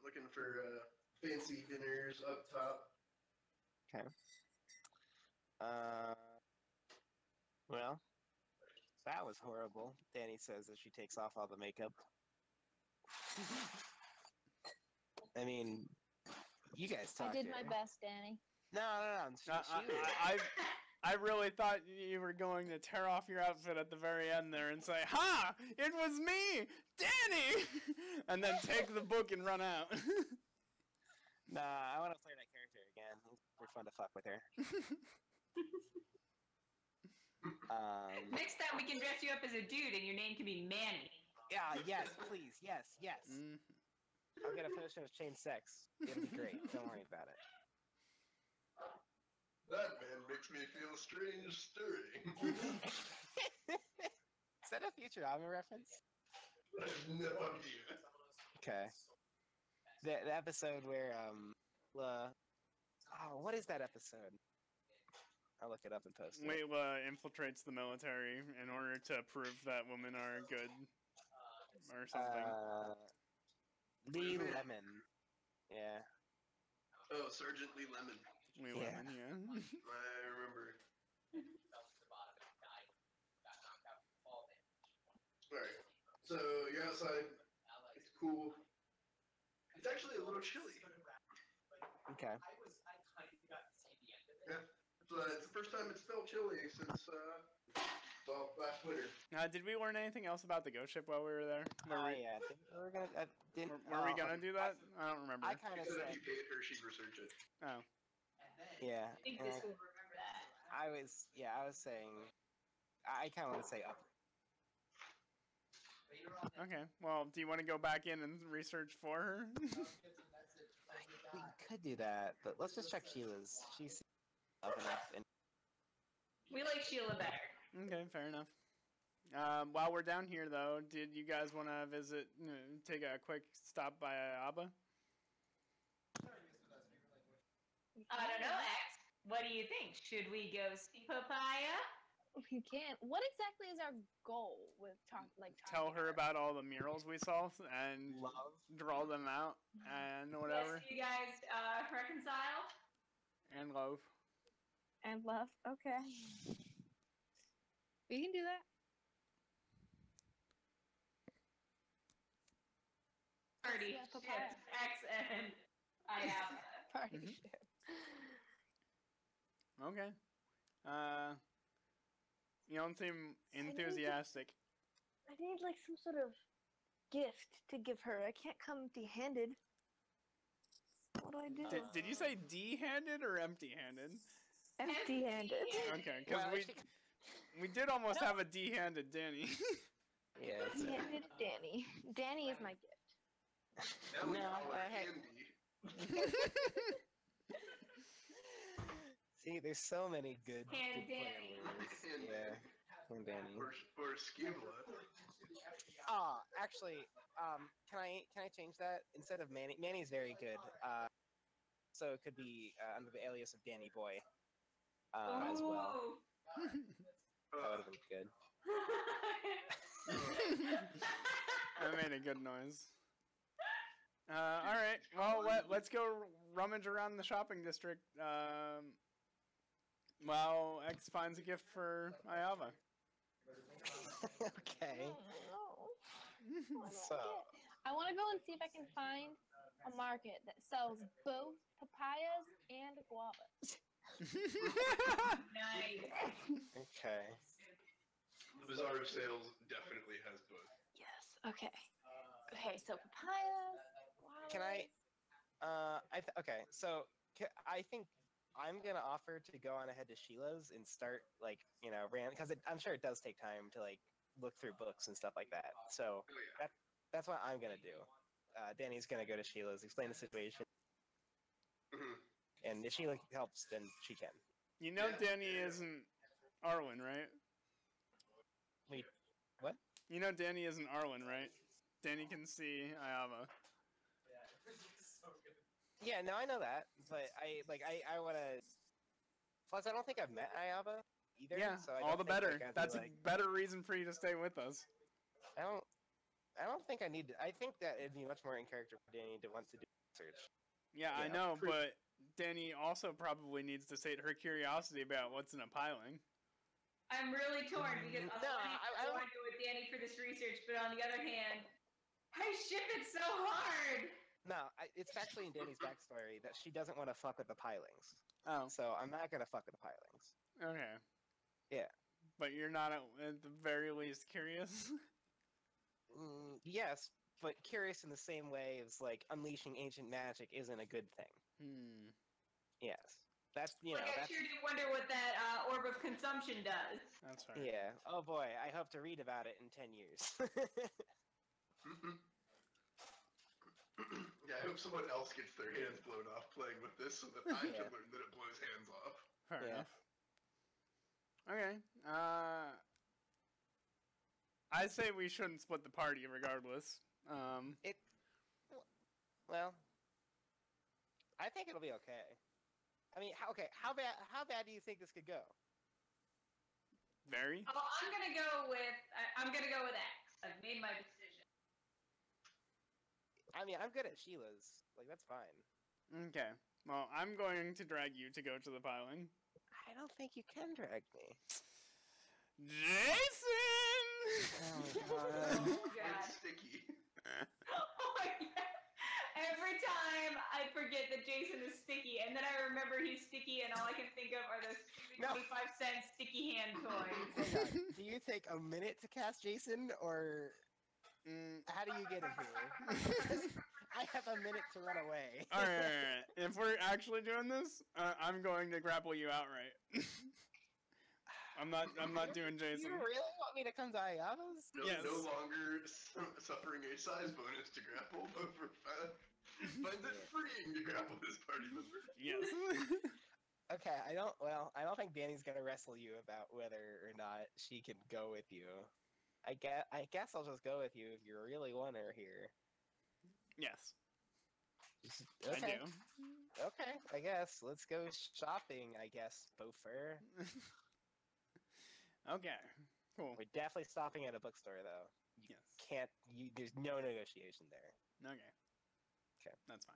Looking for fancy dinners up top. Okay. Well, that was horrible. Danny says as she takes off all the makeup. I mean, you guys talk. I did to my her. best, Danny. No. I really thought you were going to tear off your outfit at the very end there and say, "Ha! It was me, Danny!" and then take the book and run out. Nah, I want to play that character again. It's fun to fuck with her. Next time we can dress you up as a dude and your name can be Manny. Yeah, yes, please, yes. I'll get a potion of chain sex. It'll be great. Don't worry about it. That man makes me feel strange stirring. Is that a Futurama reference? I have no idea. Okay. The episode where what is that episode? I'll look it up and post it. Layla infiltrates the military in order to prove that women are good or something. Lee Lemon. Yeah. Oh, Sergeant Lee Lemon. Lemon, yeah. I remember. Alright, so you're outside. It's cool. It's actually a little chilly. Okay. Yeah. It's the first time it's felt chilly since last winter. Did we learn anything else about the ghost ship while we were there? Yeah. Were we gonna do that? I don't remember. I kind of She said said. if you paid her, she'd research it. Oh. Yeah. I think this will remember that. I was saying. I kind of want to say up. Okay. Well, do you want to go back in and research for her? We could do that, but let's just check Sheila's. She's up enough. And We like Sheila better. Okay, fair enough. While we're down here, though, did you guys want to visit, take a quick stop by Abba? I don't know, X. What do you think? Should we go see Papaya? We can't. What exactly is our goal with Tell her her? about all the murals we saw and Love. draw them out and whatever. Yes, you guys reconcile? And love. And love. Okay. We can do that. Party Yeah, ships papaya. X and Ayaba. Party Mhm. ship. Okay. You don't seem I need to- enthusiastic. I need like some sort of gift to give her. I can't come empty-handed. What do I do? Did you say D-handed or empty-handed? Empty-handed. Okay, because Well, we did almost have a D-handed Danny. Yeah. It's, Empty-handed Danny. Danny is my gift. Now we No, call her hey. Andy. See, there's so many good. Hand good player Danny. words. Hand Yeah. And Danny. Or Skimla. Actually, can I change that instead of Manny? Manny's very good. So it could be under the alias of Danny Boy, as well. Ooh. That would have been good. I made a good noise. All right. Well, let's go rummage around the shopping district. While X finds a gift for Ayava. Okay. So, I want to go and see if I can find a market that sells both papayas and guavas. Nice. okay. The Bazaar of Sales definitely has both. Yes. Okay. Okay. So papayas, guavas. Can I? Okay. So I think I'm gonna offer to go on ahead to Sheila's and start because I'm sure it does take time to look through books and stuff like that. So Oh yeah. that's what I'm gonna do. Danny's gonna go to Sheila's, explain the situation, Mhm. and if Sheila helps, then she can. You know Yeah. Danny isn't Arwen, right? Wait, what? You know Danny isn't Arwen, right? Danny can see Ayava. Yeah, no, I know that, but I want to. Plus, I don't think I've met Ayaba either. Yeah, so I all don't the think, better. I'd be That's a better reason for you to stay with us. I don't think I need to. I think that it'd be much more in character for Danny to want to do research. Yeah, I Yeah, know, true. but Danny also probably needs to sate her curiosity about what's in a piling. I'm really torn because on the No, one hand, I I want to go with Danny for this research, but on the other hand, I ship it so hard. No, it's actually in Danny's backstory that she doesn't want to fuck with the pilings. Oh, So I'm not gonna fuck with the pilings. okay. Yeah. But you're not at the very least curious? Yes, but curious in the same way as unleashing ancient magic isn't a good thing. Yes, that's I that's sure do wonder what that orb of consumption does. That's fair. yeah. Oh boy, I hope to read about it in 10 years. Mhm. Yeah, I hope someone else gets their hands blown off playing with this so that I Yeah. can learn that it blows hands off. Fair Yeah. enough. Okay. I say we shouldn't split the party regardless. Well, I think it'll be okay. I mean, how bad do you think this could go? Very? Oh, I'm gonna go with X. I've made my decision. I mean, I'm good at Sheila's. That's fine. Okay. Well, I'm going to drag you to go to the piling. I don't think you can drag me. Jason! Oh my god. Oh god. It's sticky. Oh my god. Every time I forget that Jason is sticky, and then I remember he's sticky, and all I can think of are those No. 25-cent sticky hand toys. Hang on. Do you take a minute to cast Jason, or how do you get in here? I have a minute to run away. Alright. If we're actually doing this, I'm going to grapple you outright. I'm not doing Jason. You really want me to come to Ayava's? No, Yes. no longer suffering a size bonus to grapple, but finds it freeing to grapple this party member. Yes. Okay, I don't think Danny's gonna wrestle you about whether or not she can go with you. I guess I'll just go with you if you really want her here. Yes. Okay. I do. Okay, I guess. Let's go shopping, I guess, Bofer. Okay. Cool. We're definitely stopping at a bookstore, though. Yes. There's no negotiation there. Okay. Okay. That's fine.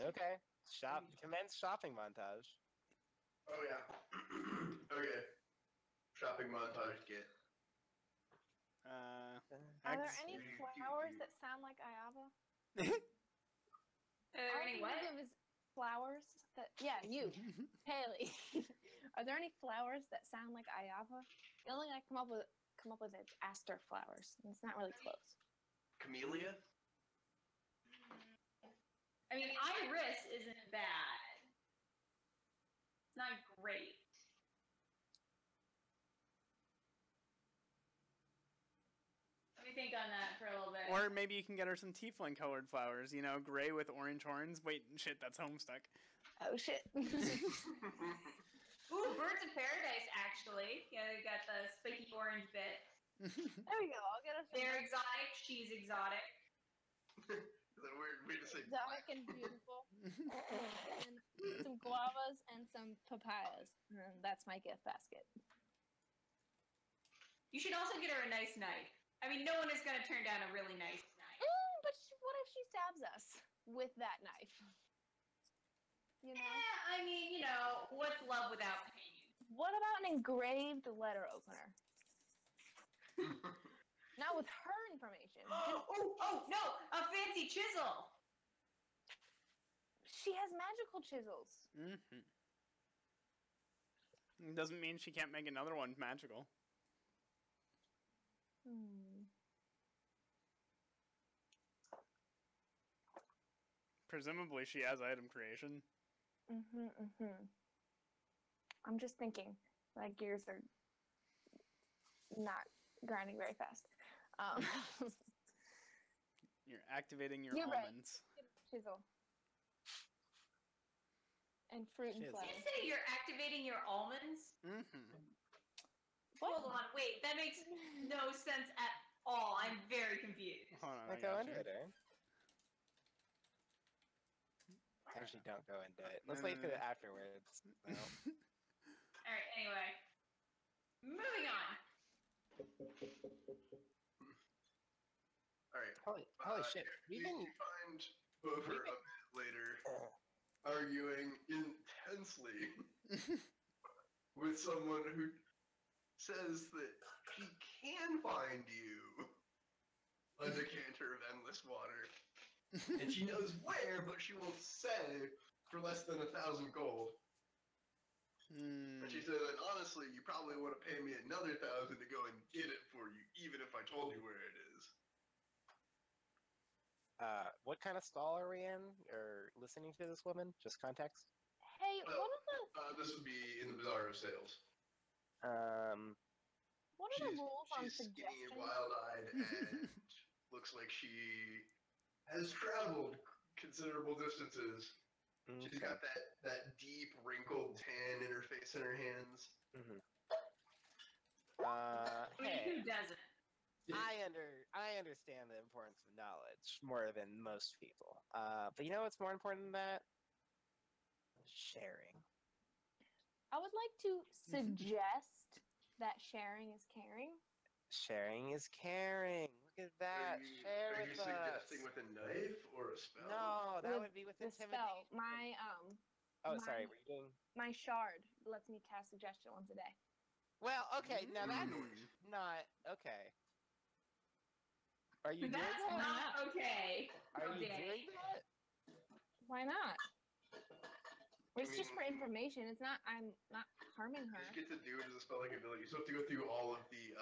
Okay. Commence shopping montage. Oh yeah. Okay. Shopping montage get. Are there any flowers that sound like Ayava? Are there any what? Of is flowers that you, Haley. Are there any flowers that sound like Ayava? The only thing I come up with is aster flowers, and it's not really close. Camellia? I mean, iris isn't bad. It's not great. Let me think on that for a little bit. Or maybe you can get her some tiefling colored flowers, you know, gray with orange horns. Wait, shit, that's Homestuck. Oh shit. Ooh, birds of paradise, actually. Yeah, they got the spiky orange bit. There we go. I'll get us. They're exotic. She's exotic. Is that a weird way to say Exotic and beautiful. And some guavas and some papayas. And that's my gift basket. You should also get her a nice knife. I mean, no one is going to turn down a really nice knife. But what if she stabs us with that knife? You know? Yeah, I mean, you know, what's love without pain? What about an engraved letter opener? Not with her information. Oh, no! A fancy chisel! She has magical chisels. Mm-hmm. Doesn't mean she can't make another one magical. Presumably she has item creation. I'm just thinking. My gears are not grinding very fast. You're activating your You're right. almonds. Chisel. And fruit and Chisel. flowers. You say you're activating your almonds? Mm-hmm. Hold on, wait, that makes no sense at all. I'm very confused. Hold on, I Go got into you. it, Actually, don't go into it. Let's wait for it afterwards. No. Alright, anyway. Moving on. Alright. Holy shit. You find Bover a bit later arguing intensely with someone who says that she can find you a decanter of endless water. And she knows where, but she won't say for less than 1,000 gold. And she said, and honestly, you probably want to pay me another 1,000 to go and get it for you, even if I told you where it is. What kind of stall are we in? Or listening to this woman? Just context? Hey, Well, what are This would be in the Bazaar of Sales. the rules on She's skinny and suggestions? wild-eyed and looks like she has traveled considerable distances. She's got that deep, wrinkled tan in her face and her hands. I mean, Hey, who doesn't? I understand the importance of knowledge more than most people. But you know what's more important than that? Sharing. I would like to suggest that sharing is caring. Sharing is caring. Look at that. Share Are you with us. suggesting with a knife or a spell? No, that would be with The intimidation. spell. My Sorry, were you doing? my shard lets me cast suggestion once a day. Well, okay, now that's not okay. Are you doing That's that? not okay. Are you Okay. doing that? Why not? It's just for mean- information. It's not. I'm not harming her. You get to do it as a spell-like ability. You still have to go through all of the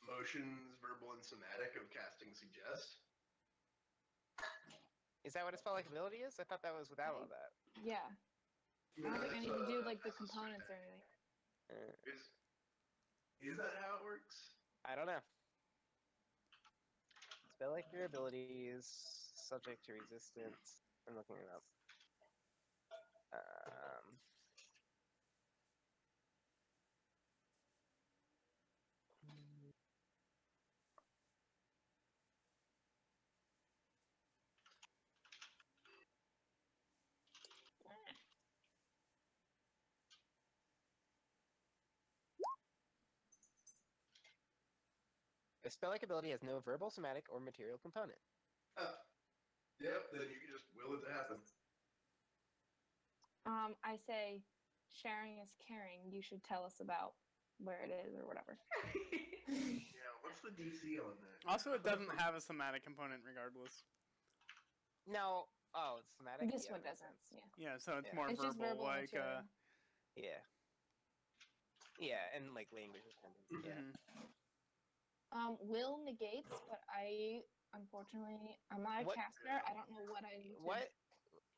motions, verbal and somatic, of casting Suggest. Is that what a spell-like ability is? I thought that was without all that. Yeah. I don't think I need to do like the components or anything. Is that how it works? I don't know. Spell-like your abilities, subject to resistance. I'm looking it up. A spell-like ability has no verbal, somatic, or material component. Yep, then you can just will it to happen. I say, sharing is caring. You should tell us about where it is or whatever. Yeah, what's the DC on that? Also, it doesn't have a somatic component regardless. No. Oh, it's somatic? This Yeah, one that makes doesn't. sense. Yeah. Yeah, so it's Yeah. more It's just verbal, verbal like material. Yeah. Yeah, and like language dependence. Yeah. Will negates, but unfortunately, I'm not a What- caster. I don't know what I need to.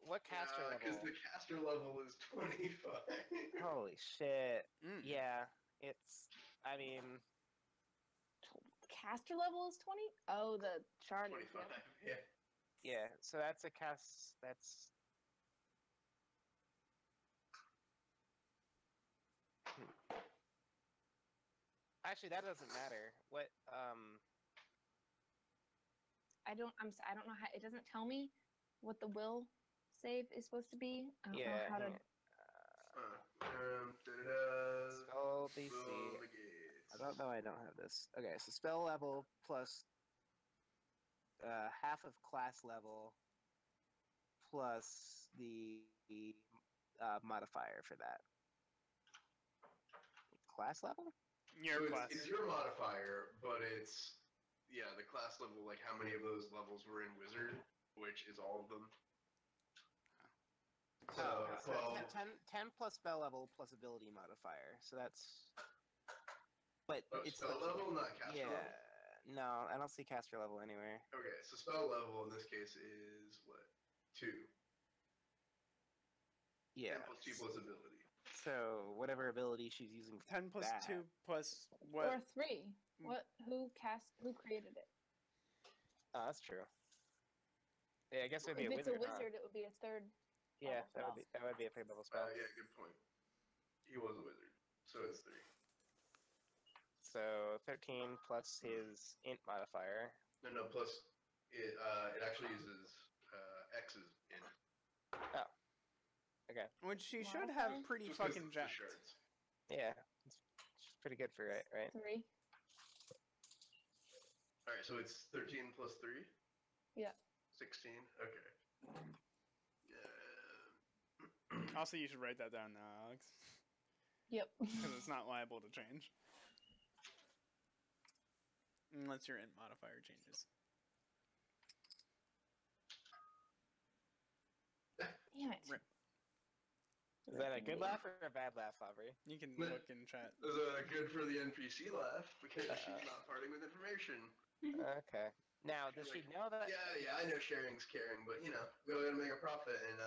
What caster Because level? the caster level is 25. Holy shit. Mm. Yeah, it's. I mean, Caster level is 20? Oh, the chart is. 25, Yep. yeah. yeah. So that's a cast. That's. Actually, that doesn't matter. What? I don't know how it doesn't tell me what the will save is supposed to be. I don't know how to. Spell DC. Spell negates. I don't know. I don't have this. Okay, so spell level plus half of class level plus the modifier for that. Class level? Your So class. it's your modifier, but it's the class level, like how many of those levels were in Wizard, which is all of them. So, So 12. 10 plus spell level plus ability modifier. So that's. But it's spell level, not caster yeah. level. No, I don't see caster level anywhere. Okay, so spell level in this case is what? 2. Yeah. 10 plus 2 plus ability. So whatever ability she's using. 10 plus that. 2 plus Or what? 3. Who created it? Oh, that's true. Yeah, I guess it would be If a it's wizard. a wizard, it would be a third. Yeah, level that would be a third level spell. Yeah, good point. He was a wizard, so it's 3. So 13 plus his int modifier. No, plus it actually uses X's in. Oh. Okay. Which she should Modifier? have pretty Just 'cause fucking it's the jacked. shards. Yeah, it's pretty good for it, right? 3. Alright, so it's 13 plus 3? Yeah. 16? Okay. Also, you should write that down now, Alex. Yep. Because it's not liable to change. Unless your int modifier changes. Damn it. Rip. Is that a good laugh or a bad laugh, Aubrey? You can look in chat. It was good for the NPC laugh, because she's not parting with information. Okay. Now, does she know that? Yeah, I know sharing's caring, but we gotta make a profit, and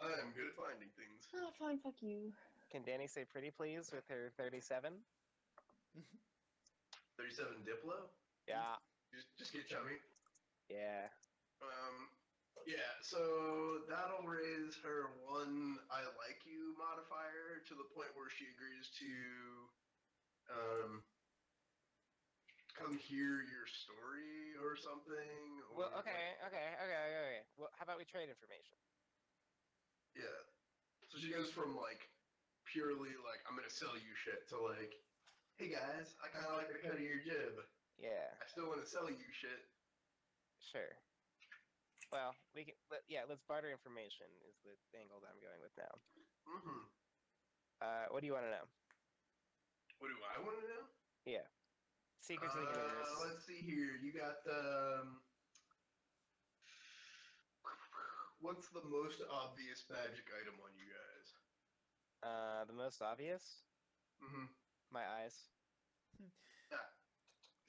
I'm good at finding things. Oh, fine, fuck you. Can Danny say pretty please with her 37? 37 Diplo? Yeah. Just get chummy. Yeah. Yeah, so that'll raise her 1 I like you modifier to the point where she agrees to come hear your story or something. Well, okay. Well, how about we trade information? Yeah. So she goes from purely I'm gonna sell you shit to hey guys, I kinda like the cut of your jib. Yeah. I still wanna sell you shit. Sure. Well, we can. Let's barter information. Is the angle that I'm going with now. Mm-hmm. What do you want to know? What do I want to know? Yeah. Secrets of the universe. Let's see here. You got what's the most obvious magic item on you guys? The most obvious. Mm-hmm. My eyes.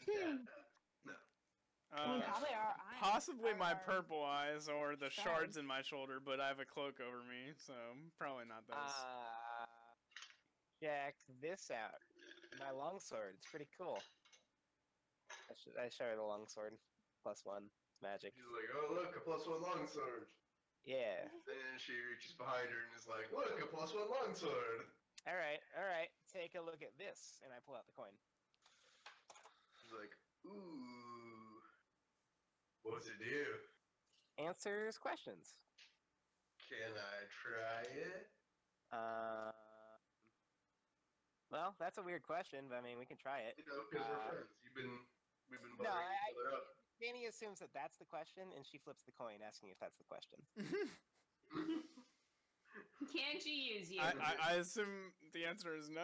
Yeah. No. Probably our eyes. Possibly my Our purple eyes or the shards shards. in my shoulder, but I have a cloak over me, so probably not those. Check this out. My longsword. It's pretty cool. I show her the longsword. +1. It's magic. She's like, oh look, a +1 longsword. Yeah. And she reaches behind her and is like, look, a +1 longsword. All right. Take a look at this, and I pull out the coin. She's like, ooh. What's it do? Answers questions. Can I try it? Well, that's a weird question, but I mean, we can try it. You know, because we're friends. We've been No, buttering each other up. Danny assumes that that's the question, and she flips the coin, asking if that's the question. Can she use you? I assume the answer is no.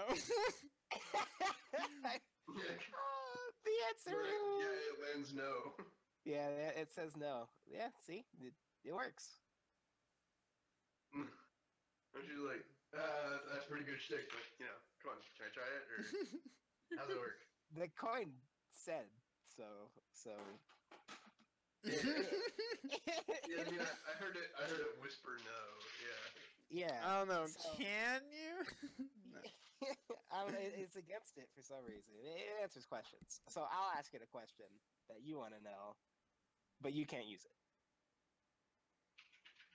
The answer is... Yeah, it lands no. Yeah, it says no. Yeah, see? It works. And she's like, that's pretty good shtick, but, you know, come on, can I try it? Or how's it work? The coin said so. Yeah, I mean, I heard it whisper no, yeah. Yeah. I don't know. So- Can you? No. I don't know, it's against it for some reason. It answers questions. So I'll ask it a question that you want to know, but you can't use it.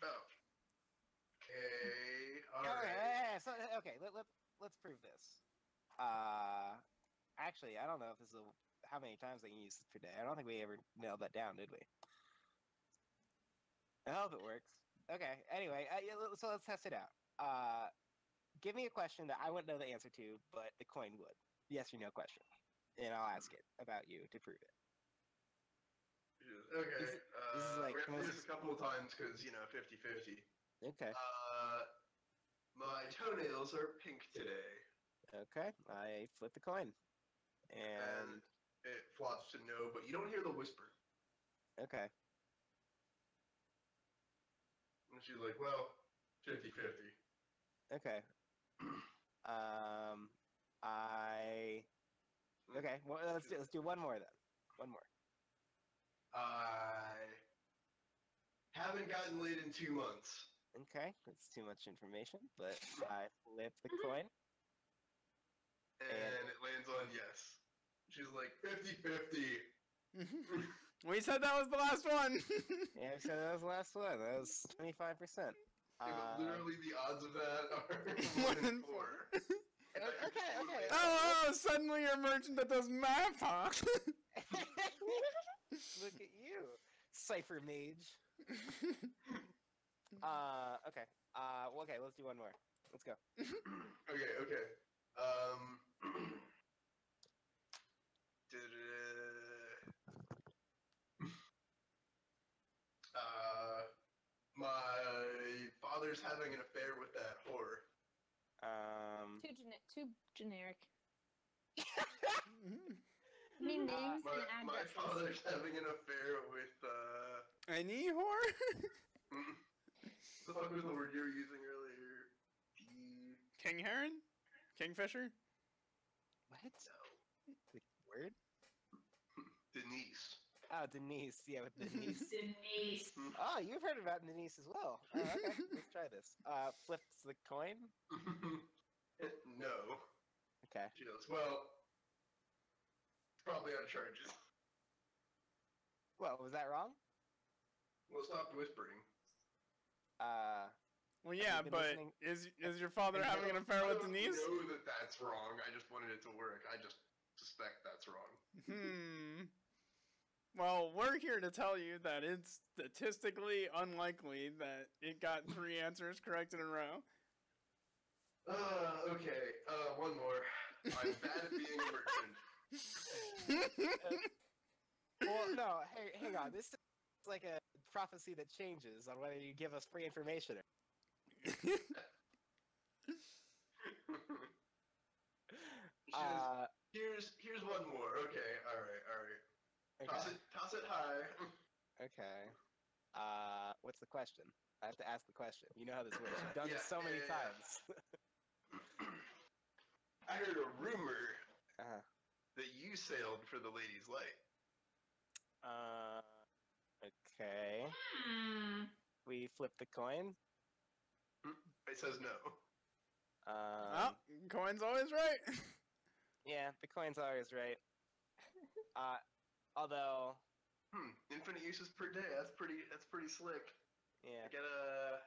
Oh. Okay, alright. So, okay, let's prove this. Actually, I don't know if this is how many times they can use this per day. I don't think we ever nailed that down, did we? I hope it works. Okay. Anyway, so let's test it out. Give me a question that I wouldn't know the answer to, but the coin would. Yes or no question, and I'll ask it about you to prove it. Okay, This is like we're gonna do most- this a couple of times because, you know, 50-50. Okay. My toenails are pink today. Okay. I flip the coin, And it flops to no, but you don't hear the whisper. okay. And she's like, well, 50-50. Okay. Okay. Well, let's do one more then. One more. I haven't gotten laid in 2 months. Okay, that's too much information, but I flip the coin. And it lands on yes. She's like, 50-50. We said that was the last one. Yeah, so that was the last one. That was 25%. Yeah, but literally the odds of that are 1 in 4. Okay. Oh, suddenly you're a merchant that does math, huh? Look at you, Cypher Mage. Okay. Well, okay, let's do one more. Let's go. Okay. My father's having an affair with that whore. Too generic. I mean names and My addresses. father's having an affair with, Any whore? the fuck was the word you were using earlier? King Heron? Kingfisher? What? The word? Denise. Oh, Denise. Yeah, with Denise. Denise. Oh, you've heard about Denise as well. Oh, okay, let's try this. Flips the coin. No. Okay. She goes, well, probably out of charges. Well, was that wrong? Well, stop whispering. Well, yeah, been but listening? is your father having an affair with Denise? I don't know that that's wrong. I just wanted it to work. I just suspect that's wrong. Well, we're here to tell you that it's statistically unlikely that it got 3 answers correct in a row. Okay. One more. I'm bad at being a merchant. Well, no. Hang on. This is like a prophecy that changes on whether you give us free information. Here's one more. Okay. All right. Okay. Toss it high. Okay. What's the question? I have to ask the question. You know how this works. You've done Yeah, this so many yeah. times. I heard a rumor Uh-huh. that you sailed for the Lady's Light. Okay. We flip the coin. It says no. Well, coin's always right. Yeah, the coin's always right. Although, Infinite uses per day. That's pretty slick. yeah. I gotta.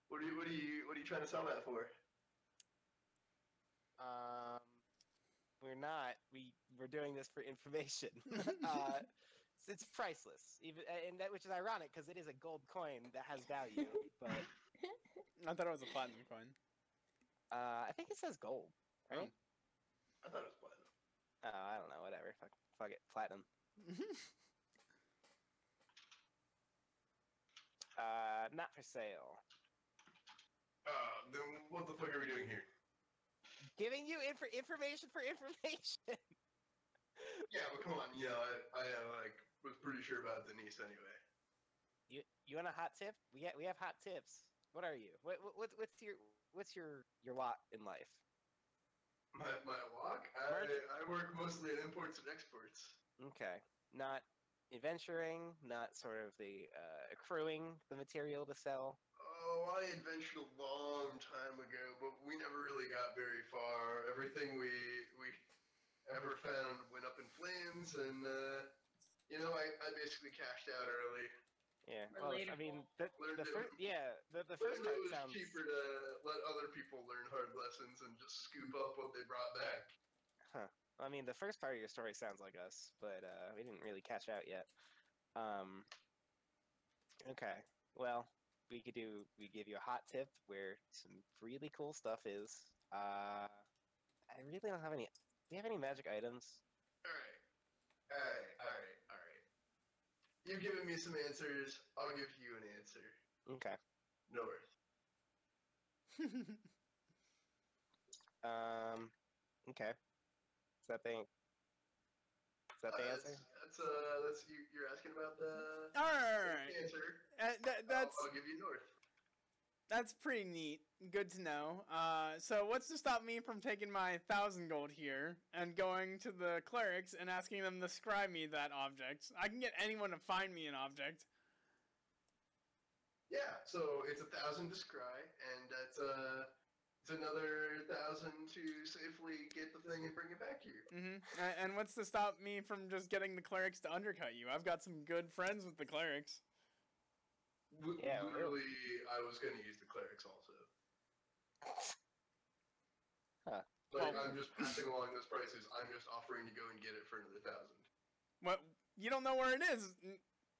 What are you trying to sell that for? We're not. We're doing this for information. It's priceless, even, and that, which is ironic because it is a gold coin that has value. But I thought it was a platinum coin. I think it says gold, right? I thought it was platinum. Oh, I don't know. Whatever. Fuck it. Platinum. Not for sale. Then what the fuck are we doing here? Giving you information for information. Yeah, but come on, I like was pretty sure about Denise anyway. You want a hot tip? We have hot tips. What are you? What's your lot in life? My walk? I work mostly in imports and exports. Okay, not adventuring, not sort of the accruing the material to sell. Oh, I adventured a long time ago, but we never really got very far. Everything we ever found went up in flames, and I basically cashed out early. Yeah, well, I mean, the first, the first It part was sounds cheaper to let other people learn hard lessons and just scoop up what they brought back. Huh. I mean, the first part of your story sounds like us, but we didn't really cash out yet. Okay. Well, we give you a hot tip where some really cool stuff is. I really don't have any. Do you have any magic items? All right. You've given me some answers. I'll give you an answer. Okay. North. Okay. Is that the answer? That's you're asking about the All right. answer. That's I'll give you North. That's pretty neat. Good to know. So what's to stop me from taking my 1,000 gold here and going to the clerics and asking them to scry me that object? I can get anyone to find me an object. Yeah, so it's 1,000 to scry, and that's it's another 1,000 to safely get the thing and bring it back here. And what's to stop me from just getting the clerics to undercut you? I've got some good friends with the clerics. Yeah, literally, I was going to use the clerics also. Huh. Like, I'm just passing along those prices. I'm just offering to go and get it for another 1,000. What? You don't know where it is.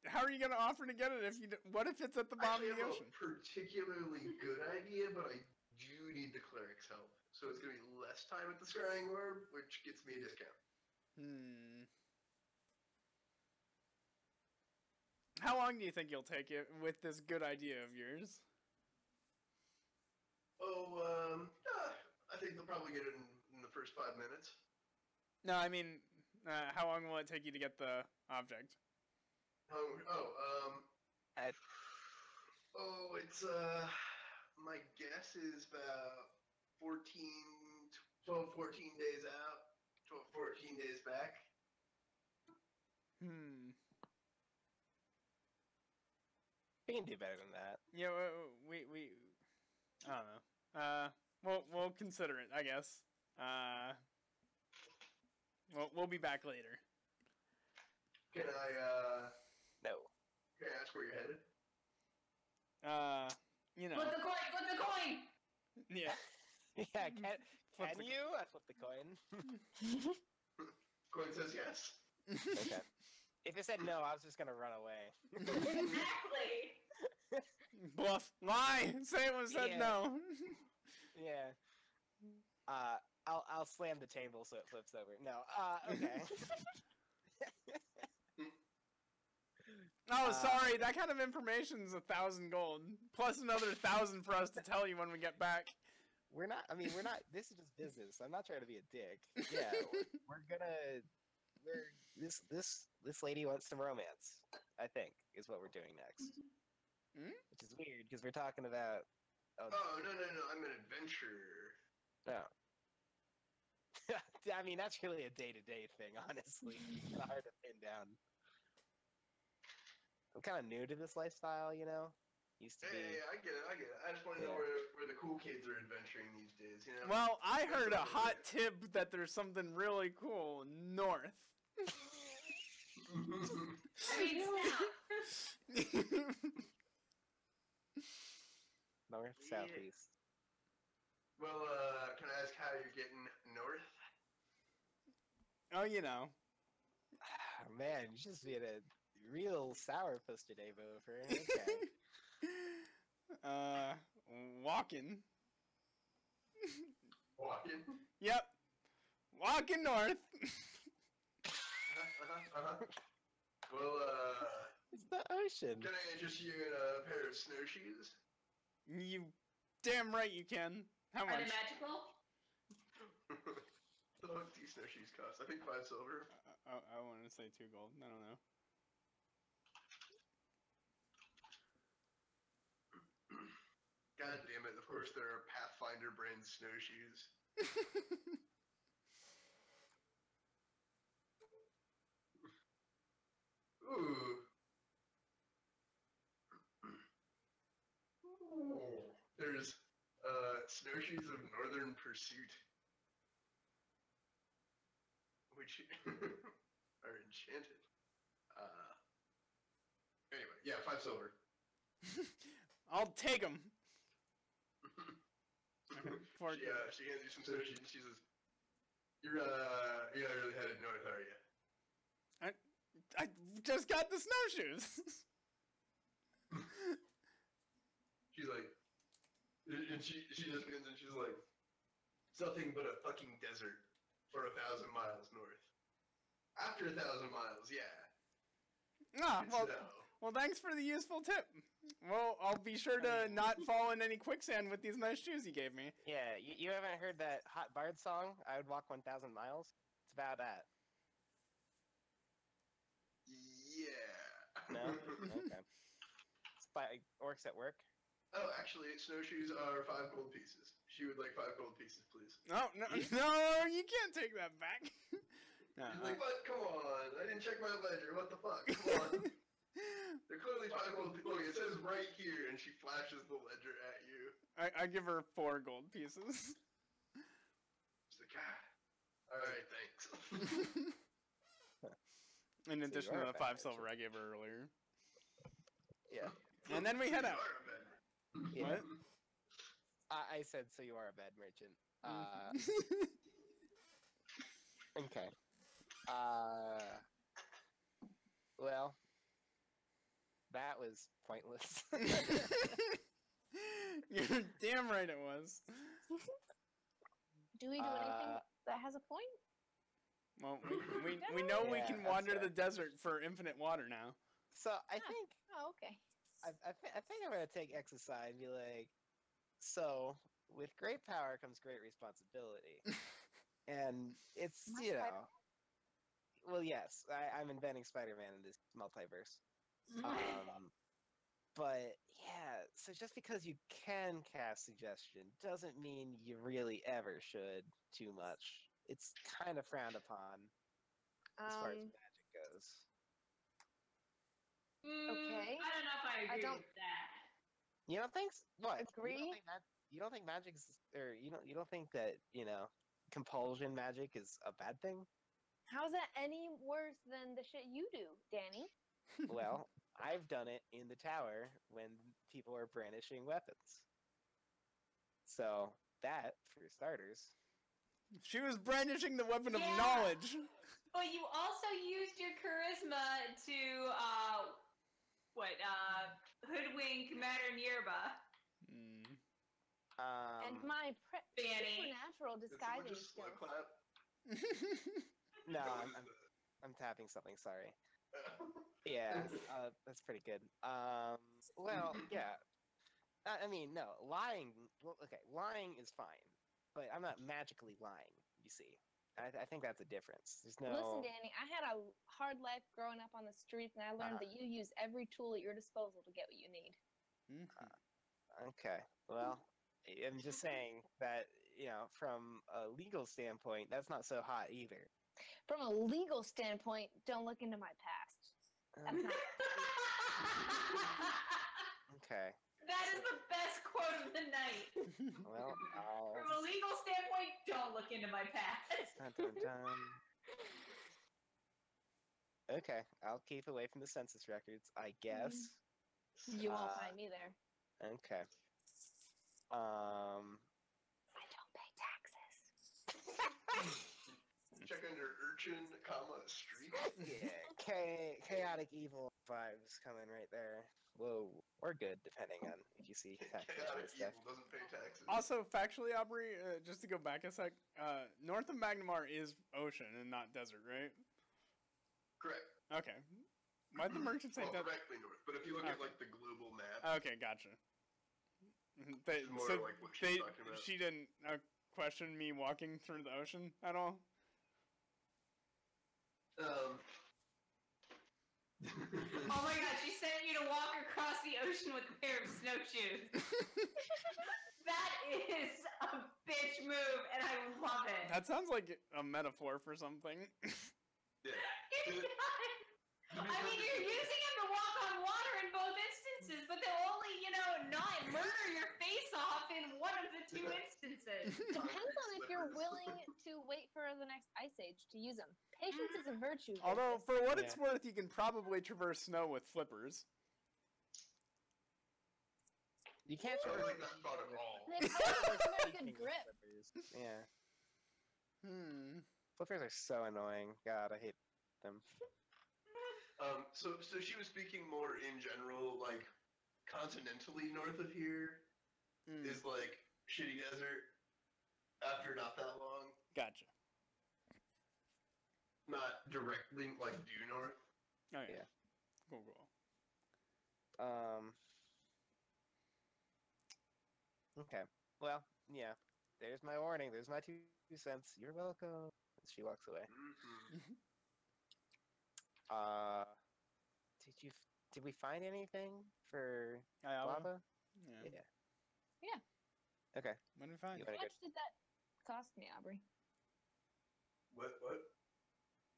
How are you going to offer to get it if you? What if it's at the bottom of the ocean? I have a particularly good idea, but I do need the cleric's help. So it's going to be less time at the scrying orb, which gets me a discount. How long do you think you'll take it with this good idea of yours? Oh, I think they'll probably get it in the first 5 minutes. No, I mean, how long will it take you to get the object? It's my guess is about 12, 14 days out, 12, 14 days back. We can do better than that. Yeah, we I don't know. We'll consider it, I guess. We'll be back later. Can I, No. Can I ask where you're headed? Flip the coin! Yeah. Yeah, can you? I flip the coin. Coin says yes. Okay. If it said no, I was just gonna run away. Exactly! Bluff. Lie! Say it was said no. Yeah. I'll slam the table so it flips over. No. Okay. Oh, sorry. That kind of information is 1,000 gold. Plus another 1,000 for us to tell you when we get back. We're not, this is just business. I'm not trying to be a dick. Yeah, this lady wants some romance, I think, is what we're doing next. Which is weird, because we're talking about... Oh, no, I'm an adventurer. No. I mean, that's really a day-to-day thing, honestly. It's kind of hard to pin down. I'm kind of new to this lifestyle, you know? Used to be... I get it. I just want to know where the cool kids are adventuring these days, you know? Well, I heard a hot tip that there's something really cool north. I mean, North, southeast. Well, can I ask how you're getting north? Oh, you know. Man, you're just being a real sourpuss today, Bofer. Okay. Walking. Walking? Yep. walking north. Well, It's the ocean. can I interest you in a pair of snowshoes? You damn right you can. How Are they much? magical? The fuck do snowshoes cost? I think 5 silver. I want to say 2 gold. I don't know. God damn it, of course there are Pathfinder brand snowshoes. Ooh. There's snowshoes of Northern Pursuit, which are enchanted. Anyway, yeah, 5 silver. I'll take them. She hands you some snowshoes and she says, You're not really headed north, are you? I just got the snowshoes. She's like, and she just begins and she's like, it's nothing but a fucking desert for 1,000 miles north. After 1,000 miles, yeah. Ah, It's well, snow. well, thanks for the useful tip. Well, I'll be sure to not fall in any quicksand with these nice shoes you gave me. Yeah, you haven't heard that Hot Bard song? I would walk 1,000 miles. It's about that. Yeah. No? Okay. Spy orcs at work. Oh, actually, snowshoes are 5 gold pieces. She would like 5 gold pieces, please. No, you can't take that back. No, She's like, what? Come on. I didn't check my ledger. What the fuck? Come on. They're clearly 5 gold pieces. Look, it says right here, and she flashes the ledger at you. I give her 4 gold pieces. She's like, alright, thanks. In So addition you to are the a bad 5 silver merchant. I gave her earlier. Yeah. And then we head You out. are a bad man. Yeah. What? I said, so you are a bad merchant. Okay. Well, that was pointless. You're damn right it was. Do we do anything that has a point? Well, we know we Yeah, can that's wander fair. the desert for infinite water now. So I think Oh, okay. I think I'm gonna take X aside and be like, so with great power comes great responsibility, and it's Am I you know, Spider-Man? well yes, I'm inventing Spider-Man in this multiverse. But yeah, so just because you can cast suggestion doesn't mean you really ever should too much. It's kind of frowned upon as far as magic goes. Okay. I don't know if I agree don't- with that. You don't think what? Agree? You don't think magic's or you don't think that compulsion magic is a bad thing? How's that any worse than the shit you do, Danny? Well, I've done it in the tower when people are brandishing weapons. So that, for starters. She was brandishing the weapon of Yeah. knowledge. But you also used your charisma to hoodwink Commander Nirba. And my Fanny. supernatural Did someone disguising just slow skills. clap? No, I'm tapping something. Sorry. Yeah, that's pretty good. Well, yeah. I mean, no, lying. Well, okay, lying is fine, but I'm not magically lying. You see, I think that's a difference. There's no. Listen, Danny, I had a hard life growing up on the streets, and I learned that you use every tool at your disposal to get what you need. Okay, well, I'm just saying that from a legal standpoint, that's not so hot either. From a legal standpoint, don't look into my past. That's not. Okay. That is the best quote of the night. Well, From a legal standpoint, don't look into my past. dun, dun, dun. Okay, I'll keep away from the census records, I guess. You won't find me there. Okay. I don't pay taxes. Check under urchin, street. Yeah, chaotic evil vibes coming right there. Whoa, or good, depending on if you greasy tax God, stuff. evil doesn't pay taxes. Also, factually, Aubrey, just to go back a sec, north of Magnamar is ocean and not desert, right? Correct. Okay. Why'd the merchant say Well, desert? directly north. But if you look at like the global map, Okay, gotcha. it's more like what she's talking about. She didn't question me walking through the ocean at all? Oh my god, she sent you to walk across the ocean with a pair of snowshoes. That is a bitch move, and I love it. That sounds like a metaphor for something. Yeah. It does. I mean, you're using him to walk on water in both instances, but they'll only, not murder your face off in one of the two instances. Depends on if you're willing to wait for the next ice age to use them. Patience is a virtue. Although, for what it's Yeah. worth, you can probably traverse snow with flippers. You can't I don't traverse like that thought at all. They probably have very good grip. Yeah. Hmm. Flippers are so annoying. God, I hate them. So she was speaking more in general, like continentally north of here is like shitty desert after not that long. Gotcha. Not directly like due north. Oh, yeah. Yeah. Cool, cool. Okay. Well, yeah. There's my warning. There's my 2 cents. You're welcome. She walks away. Mm-hmm. Did we find anything for Ayala? lava? Yeah. Yeah. Okay. What did we find? You How wanna much did that cost me, Aubrey? What?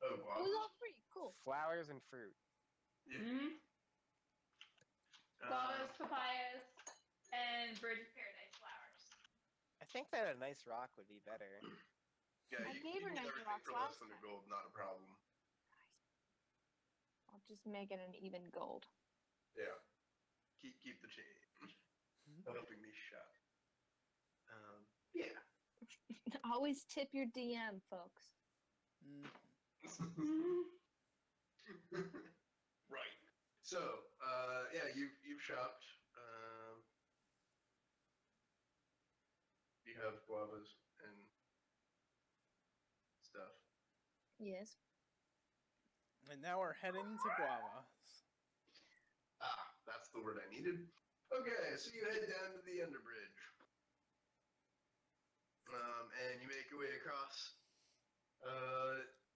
Oh, It wow. was all free. Cool. Flowers and fruit. Mm-hmm. Guavas, papayas, and birds of paradise flowers. I think that a nice rock would be better. Yeah, I you gave her can get nice everything rocks for less last than a time. gold, not a problem. I'll just make it an even gold. Yeah. Keep the change. Helping me shop. Yeah. Always tip your DM, folks. Right. So, yeah, you've shopped. You have guavas and stuff. Yes. And now we're heading to Guavas. Ah, that's the word I needed. Okay, so you head down to the underbridge. And you make your way across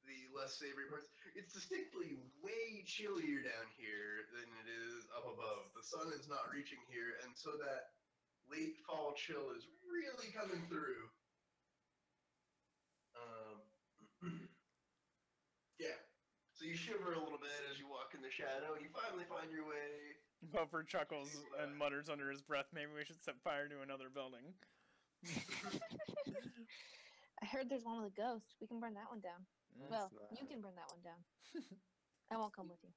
the less savory parts. It's distinctly way chillier down here than it is up above. The sun is not reaching here, and so that late fall chill is really coming through. Yeah. So you shiver a little bit as you walk in the shadow, and you finally find your way. Buffer chuckles and mutters under his breath, maybe we should set fire to another building. I heard there's one with a ghost. We can burn that one down. Well, not- you can burn that one down. I won't come with you.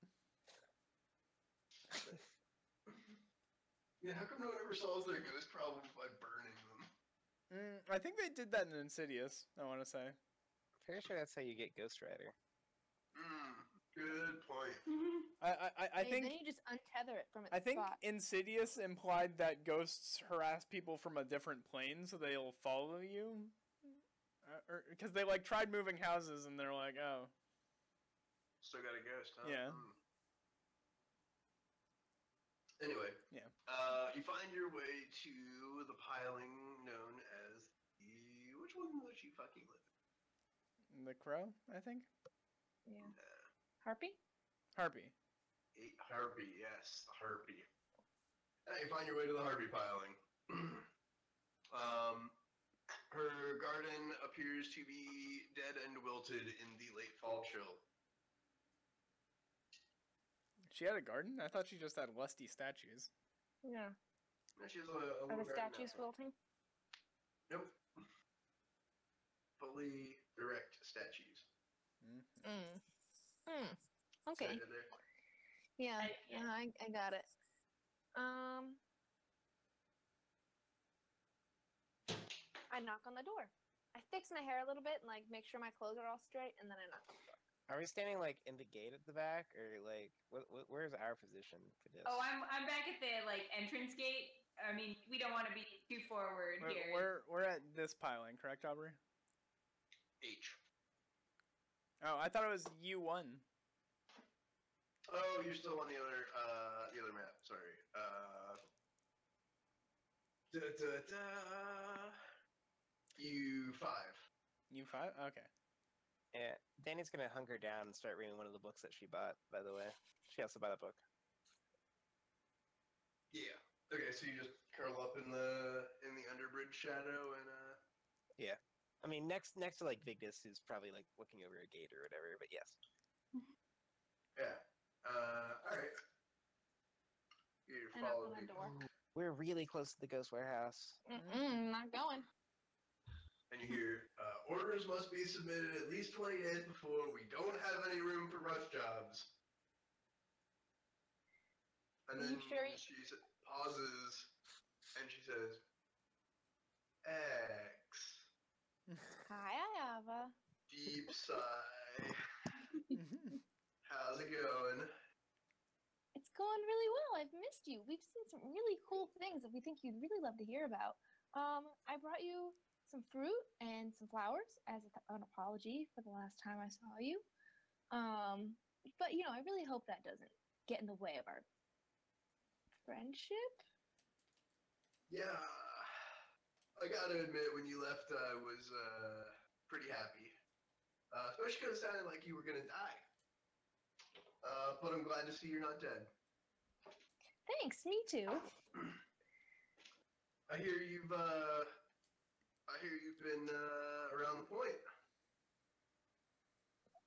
Yeah, how come no one ever solves their ghost problems by burning them? I think they did that in Insidious, I want to say. Pretty sure that's how you get Ghost Rider. Good point. I Hey, think then you just untether it from its I think spot. Insidious implied that ghosts harass people from a different plane, so they'll follow you. Because they like tried moving houses, and they're like, oh, Still got a ghost, huh? Yeah. Anyway. Yeah. You find your way to the piling known as the... Which one was she fucking with? the crow, I think. Yeah. Harpy? Harpy. Harpy, yes, the harpy. You find your way to the harpy piling. Her garden appears to be dead and wilted in the late fall chill. She had a garden? I thought she just had lusty statues. Yeah. She has a Are little the garden statues now. wilting? Nope. Fully erect statues. Okay. Right there. Yeah, I got it. I knock on the door. I fix my hair a little bit and like make sure my clothes are all straight, and then I knock on the door. Are we standing like in the gate at the back, or like where's our position for this? Oh, I'm back at the entrance gate, I mean, we don't want to be too forward here. We're at this piling, correct, Aubrey? H. Oh, I thought it was U1. Oh, you're still on the other map. Sorry. U5. U5? Okay. Yeah, Danny's gonna hunker down and start reading one of the books that she bought. By the way, she has to buy that book. Yeah. Okay, so you just curl up in the underbridge shadow and Yeah, I mean next to like Vigdis, who's probably like looking over a gate or whatever. But yes. yeah. All right. You And follow open a me. door. We're really close to the ghost warehouse. Not going. And you hear, orders must be submitted at least 20 days before. We don't have any room for rush jobs. And then she pauses, and she says, X. Hi, Ayava. Deep sigh. How's it going? It's going really well. I've missed you. We've seen some really cool things that we think you'd really love to hear about. I brought you some fruit and some flowers as an apology for the last time I saw you. But you know, I really hope that doesn't get in the way of our friendship. Yeah, I gotta admit, when you left, I was pretty happy. Especially because it sounded like you were gonna die. But I'm glad to see you're not dead. Thanks, me too. I hear you've been around the point.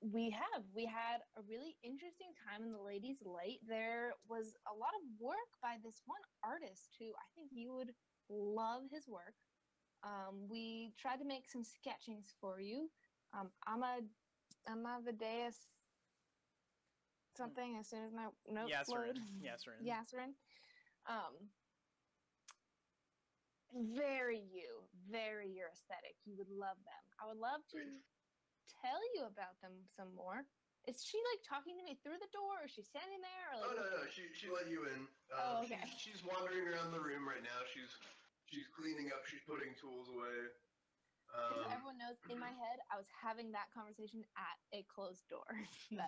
We have. We had a really interesting time in the Ladies' Light. There was a lot of work by this one artist who I think you would love his work. We tried to make some sketchings for you. Amadeus something as soon as my notes load. Yasserin. Very your aesthetic. You would love them. I would love to tell you about them some more. Is she like talking to me through the door, or is she standing there? Or, like, No. She let you in. Okay. She's wandering around the room right now. She's cleaning up. She's putting tools away. Just so everyone knows, in my head, I was having that conversation at a closed door. Okay. No.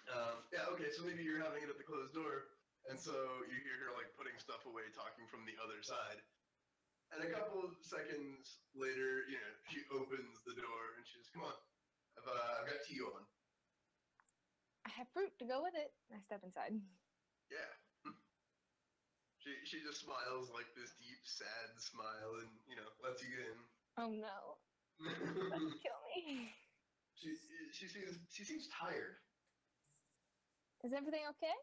Yeah. Okay. So maybe you're having it at the closed door, and so you hear her like putting stuff away, talking from the other side. And a couple of seconds later, you know, she opens the door and she says, "Come on, I've got tea on." I have fruit to go with it. I step inside. Yeah. She just smiles like this deep, sad smile, and you know, lets you in. Oh no! Don't kill me. She seems tired. Is everything okay?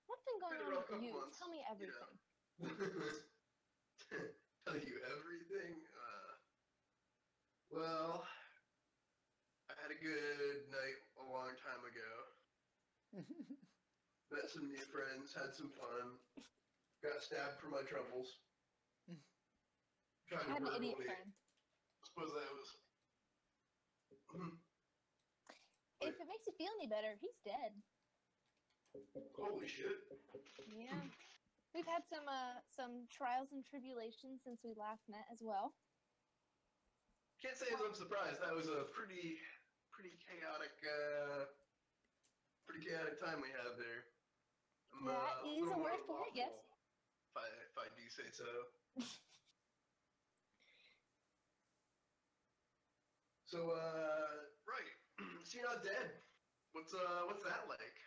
What's been going on with you? Months, Tell me everything. You know. Tell you everything? Well, I had a good night a long time ago. Met some new friends, had some fun. Got stabbed for my troubles. I had an idiot friend. Suppose that was... If it makes you feel any better, he's dead. Holy shit. Yeah. We've had some trials and tribulations since we last met as well. Can't say I'm surprised. That was a pretty chaotic time we had there. That is a word for it, yes. If I do say so. So, right. So you're not dead. What's that like?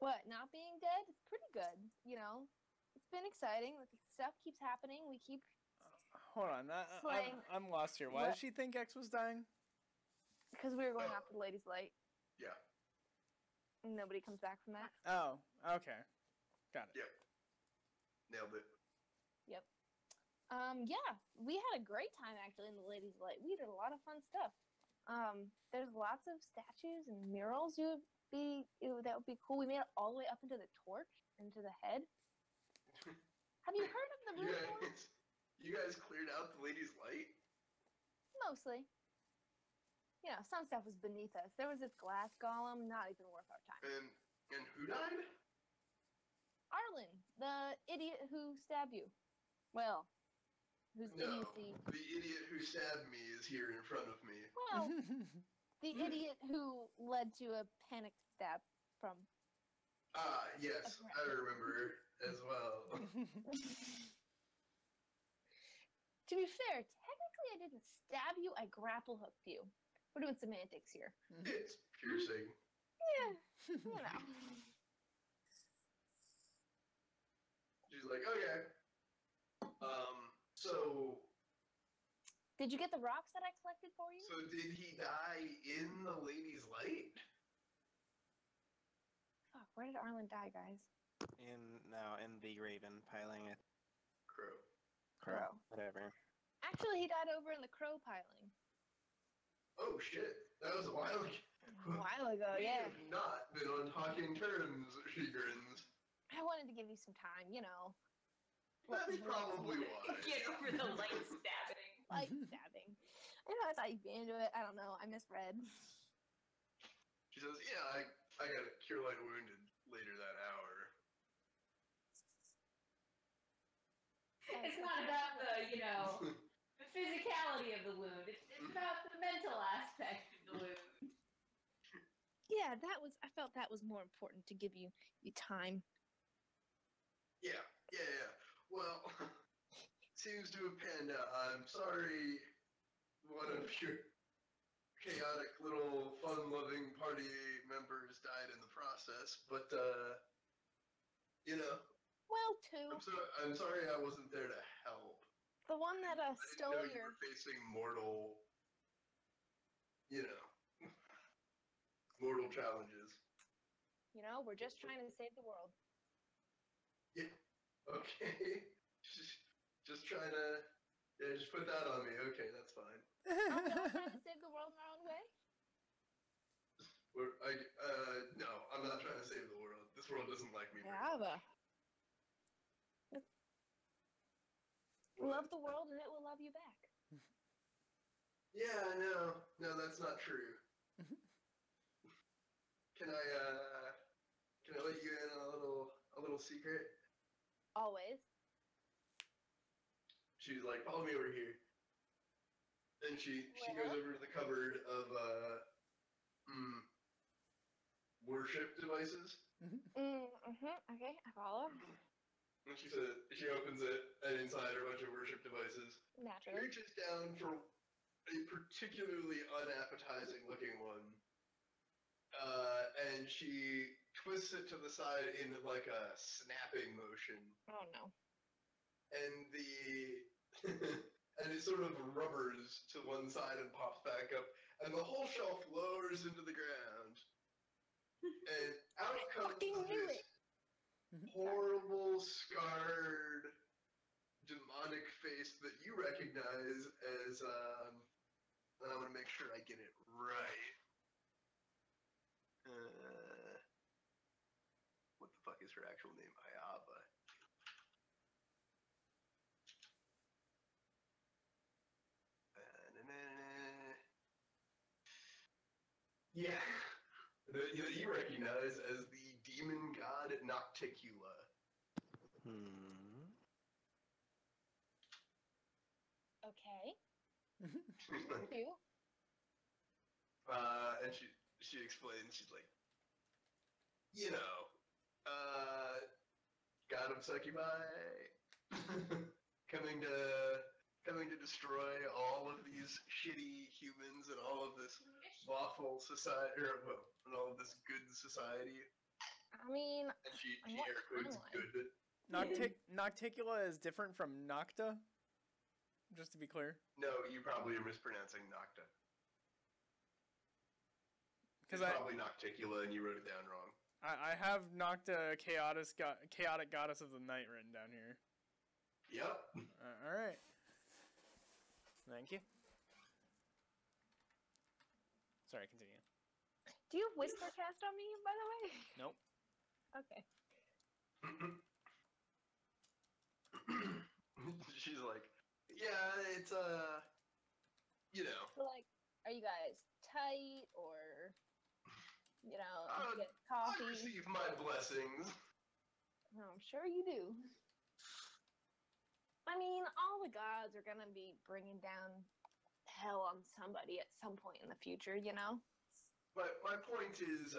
What, not being dead? It's pretty good, you know. It's been exciting. Like, stuff keeps happening. We keep... Hold on, I'm lost here. Why did she think X was dying? Because we were going after the Ladies' Light. Yeah. And nobody comes back from that. Oh, okay. Got it. Yep. Nailed it. Yep. Yeah, we had a great time actually in the Ladies' Light. We did a lot of fun stuff. There's lots of statues and murals that would be cool. We made it all the way up into the torch, into the head. Have you heard of the Moon Torch? You guys cleared out the Ladies' Light? Mostly. you know, some stuff was beneath us. There was this glass golem, not even worth our time. And who died? Arlen, the idiot who stabbed you. Well, whose No, idiocy. the idiot who stabbed me is here in front of me. Well, the idiot who led to a panicked stab from. Ah, yes, I remember as well. To be fair, technically I didn't stab you, I grapple hooked you. We're doing semantics here. It's piercing. Yeah, you know. She's like, okay. So Did you get the rocks that I collected for you? So did he die in the Lady's Light? Fuck, where did Arlen die, guys? In the Raven piling it. Crow. Whatever. Actually, he died over in the crow piling. Oh shit, that was a while ago. A while ago, We yeah. have not been on talking terms, she grins. I wanted to give you some time, you know. That's probably why. Get over the light stabbing. Light stabbing. I know, I thought you'd be into it. I don't know. I misread. She says, yeah, I got a cure light wounded later that hour. It's not about the, the physicality of the wound. It's about the mental aspect of the wound. Yeah, I felt that was more important to give you time. Yeah. Well, seems to have panned out. I'm sorry one of your chaotic little fun-loving party members died in the process, but, Well, two. I'm sorry I wasn't there to help. The one that I didn't stole know you your... were facing mortal challenges. We're just trying to save the world. Yeah. Okay. Just trying to... Yeah, just put that on me. Okay, that's fine. Are we all trying to save the world in our own way? No, I'm not trying to save the world. This world doesn't like me. Yeah, but... Love the world and it will love you back. Yeah, no, that's not true. Can I let you in on a little secret? Always. She's like, follow me over here. And she goes over to the cupboard of worship devices. Okay, I follow. And she opens it, and inside are a bunch of worship devices. She Naturally. reaches down for a particularly unappetizing looking one. And she twists it to the side in like a snapping motion. Oh no. And and it sort of rubbers to one side and pops back up. And the whole shelf lowers into the ground. And out comes this horrible, scarred, demonic face that you recognize as, and I'm gonna make sure I get it right. What the fuck is her actual name? Ayaba. Yeah. That you recognize as the demon god Nocticula. Okay. Like, You? and she explains, she's like, god of succubi, coming to destroy all of these shitty humans and all of this lawful society, and all of this good society. I mean, And she what air quotes timeline? good. Nocticula is different from Nocta? Just to be clear. No, you probably are mispronouncing Nocta. It's Because probably Nocticula and you wrote it down wrong. I have Nocta chaotic goddess of the night written down here. Yep. All right. Thank you. Sorry, continue. Do you have whisper cast on me, by the way? Nope. Okay. She's like, yeah, it's So, like, are you guys tight, or you know, get I coffee. receive my blessings. I'm sure you do. I mean, all the gods are gonna be bringing down hell on somebody at some point in the future, you know? But my point is,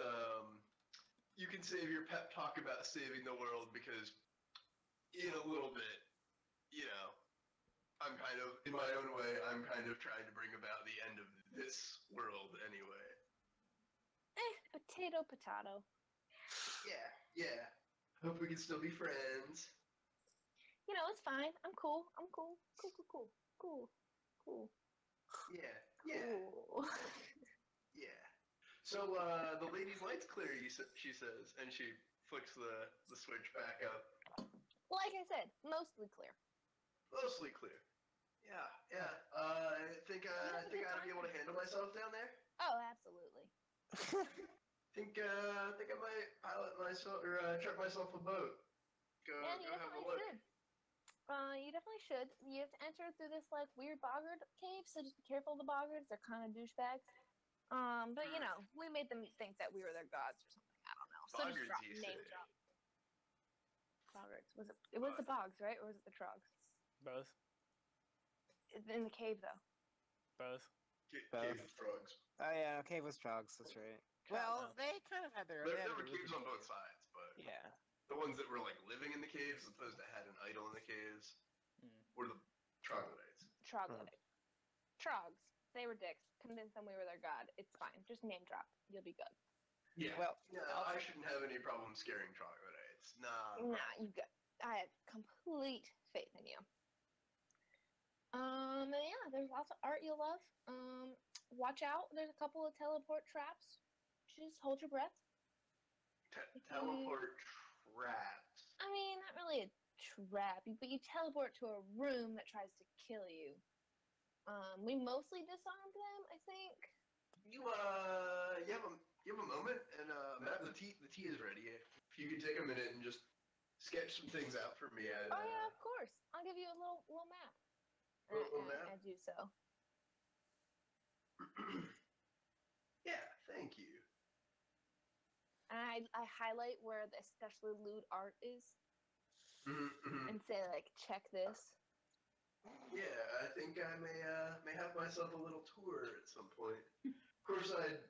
you can save your pep talk about saving the world because, in a little bit, you know, I'm kind of, in my own way, I'm kind of trying to bring about the end of this world anyway. Potato, potato. Yeah. Hope we can still be friends. You know, it's fine. I'm cool. Cool. Yeah. Cool. Yeah. So, the lady's light's clear, she says, and she flicks the switch back up. Like I said, mostly clear. Mostly clear. Yeah. I think I ought to be able to handle myself down there. Oh, absolutely. think I might pilot myself or truck myself a boat. Go Yeah, you have a definitely look. should. You definitely should. You have to enter through this like weird boggart cave, so just be careful of the boggarts. They're kind of douchebags. But you know, we made them think that we were their gods or something. I don't know. So just Boggarts, drop, you name say? drop. Boggarts. It was the bogs, right? Or was it the trogs? Both. In the cave, though. Both. Cave of frogs. Oh yeah, cave was trogs. That's right. Well, they kind of had their. There they had were a caves religion on both cave. sides, but Yeah. the ones that were like living in the caves as opposed to had an idol in the caves Hmm. were the troglodytes. Troglodyte. Trogs. They were dicks. Convince them we were their god. It's fine. Just name drop. You'll be good. Yeah. Well, I shouldn't have any problem scaring troglodytes. Nah. Nah, you good. I have complete faith in you. Yeah, there's lots of art you'll love. Watch out. There's a couple of teleport traps. Just hold your breath. Teleport traps. I mean, not really a trap, but you teleport to a room that tries to kill you. We mostly disarmed them, I think. You have a moment, and Matt, the tea is ready. If you could take a minute and just sketch some things out for me, I'd, Oh yeah, of course. I'll give you a little map. Little map? I do so. Yeah, thank you. And I highlight where the especially lewd art is Mm-hmm. and say like, check this. Yeah, I think I may have myself a little tour at some point. Of course, I'd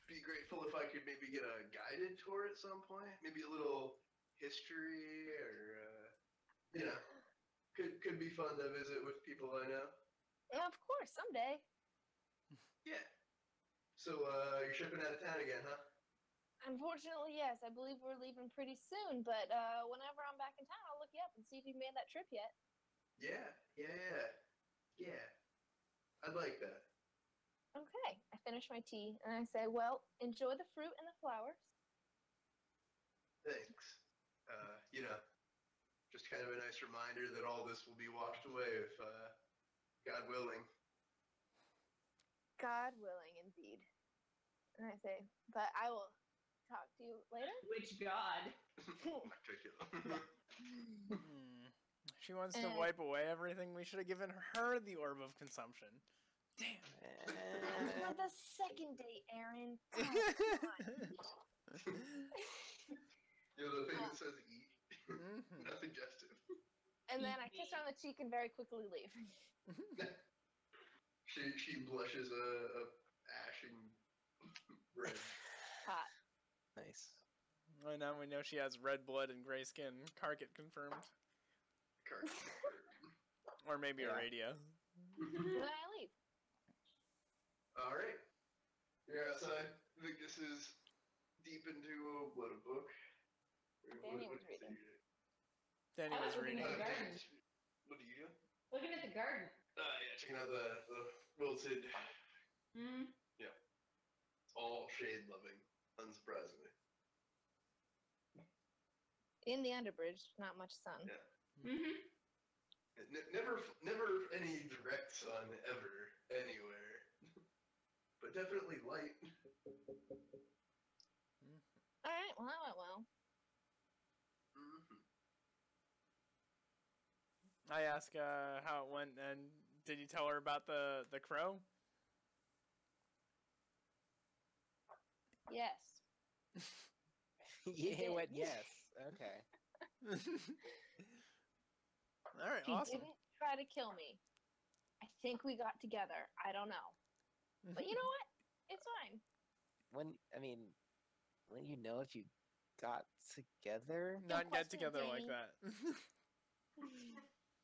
be grateful if I could maybe get a guided tour at some point. Maybe a little history, or you know, could be fun to visit with people I know. Yeah, of course, someday. Yeah. So you're shipping out of town again, huh? Unfortunately, yes. I believe we're leaving pretty soon, but whenever I'm back in town, I'll look you up and see if you've made that trip yet. Yeah. I'd like that. Okay. I finish my tea and I say, well, enjoy the fruit and the flowers. Thanks. You know, just kind of a nice reminder that all this will be washed away if, God willing. God willing, indeed. And I say, but I will talk to you later. Which god? Articulate. She wants to wipe away everything. We should have given her the orb of consumption. Damn. For the second date, Aaron. Oh, come on. You know, the thing that says eat. Mm-hmm. Not suggestive. And then I kiss her on the cheek and very quickly leave. She blushes a ashing red. Hot. Nice. Right now we know she has red blood and gray skin. Carket confirmed. Card. Or maybe a Yeah. radio. And then I leave. All right. You're outside. I think this is deep into a book? Danny was reading. Danny I was was looking reading. at the garden. What do you do? Looking at the garden. Yeah, checking out the wilted. Mm. It's all shade loving, unsurprisingly. In the underbridge, not much sun. Yeah. Mm-hmm. Never any direct sun ever anywhere, but definitely light. All right, well, that went well. Mm-hmm. I asked how it went, and did you tell her about the crow? Yes. Yeah, did. what? Yes. Okay. All right, She awesome. didn't try to kill me. I think we got together. I don't know. But you know what? It's fine. When you know if you got together. Not get question it, together like Danny. that.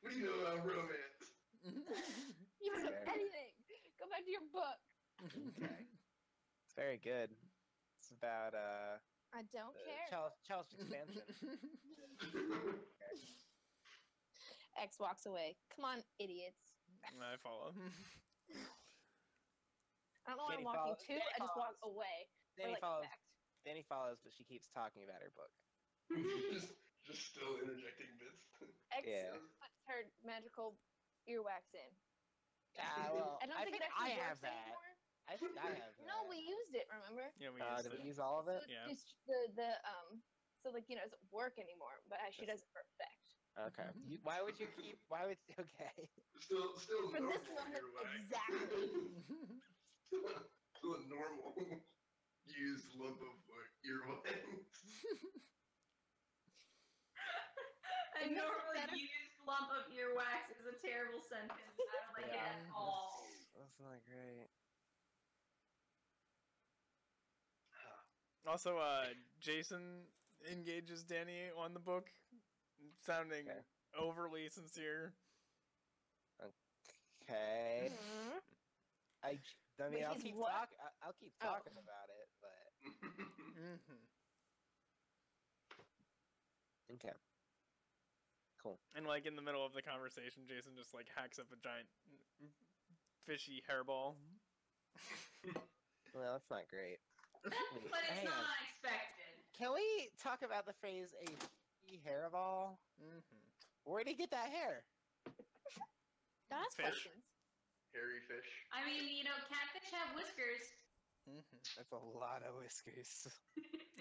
What do you know about romance? You don't know Fair. anything. Go back to your book. Okay. It's very good. It's about I don't care. challenge expansion. X walks away. Come on, idiots. I follow. I don't know where Danny I'm walking follows- to. Danny I just walk follows. away. Danny like, follows. back. Danny follows, but she keeps talking about her book. just still interjecting bits. X Yeah. puts her magical earwax in. Well, I don't think think it actually I have works that. anymore. I think I have that. No, we used it, remember? Yeah, we used Did it. we use all of So it? Yeah. it's so like, it doesn't work anymore, but she does it for effect. Okay. Why would you keep? Why would? Okay. Still For normal this moment, earwax. exactly. Still a normal used lump of earwax. A It makes it normally better. used lump of earwax is a terrible sentence. I don't like it Yeah. at all. That's not great. Also, Jason engages Danny on the book, sounding Okay. overly sincere. Okay. Mhm. I mean, Wait, I'll he's keep what? I'll keep Oh. talking about it, but Mm-hmm. okay. Cool. And like in the middle of the conversation, Jason just like hacks up a giant fishy hairball. Well, that's not great. But it's Hang not on. unexpected. Can we talk about the phrase "a hairball"? Mm-hmm. Where'd he get that hair? Don't ask Fish. questions. Hairy fish. I mean, catfish have whiskers. Mm-hmm. That's a lot of whiskers.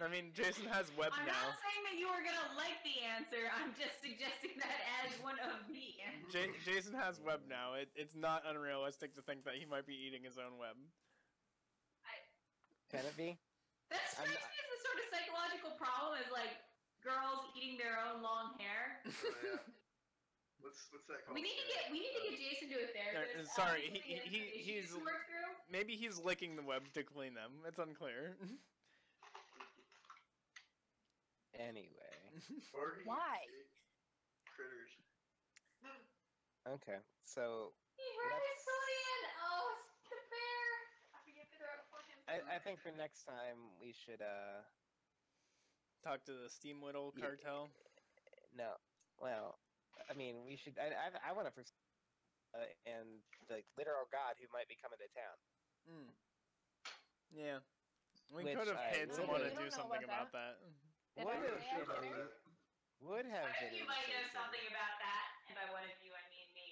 I mean, Jason has web I'm now. not saying that you are gonna like the answer. I'm just suggesting that as one of the answers. Jason has web now. It's not unrealistic to think that he might be eating his own web. Can it be? That strikes me as the sort of psychological problem as like girls eating their own long hair. Oh, yeah. What's that called? We need to get Jason to a therapist. Sorry, Obviously, he has some he's issues to work through. maybe he's licking the web to clean them. It's unclear. Anyway. Or he Why? ate critters. Okay. So He's really brilliant. Oh, it's the bear. I forget to throw it for him. I think for next time we should Talk to the Steam Whittle Yeah. cartel. no. Well, I mean we should. I want to pursue and the literal god who might be coming to town. Mm. Yeah, we Which could have I paid really someone to don't do know something about about that. Did Would I have say I been cared? would have One of been you might know interesting. something about that, and by one of you, I mean me.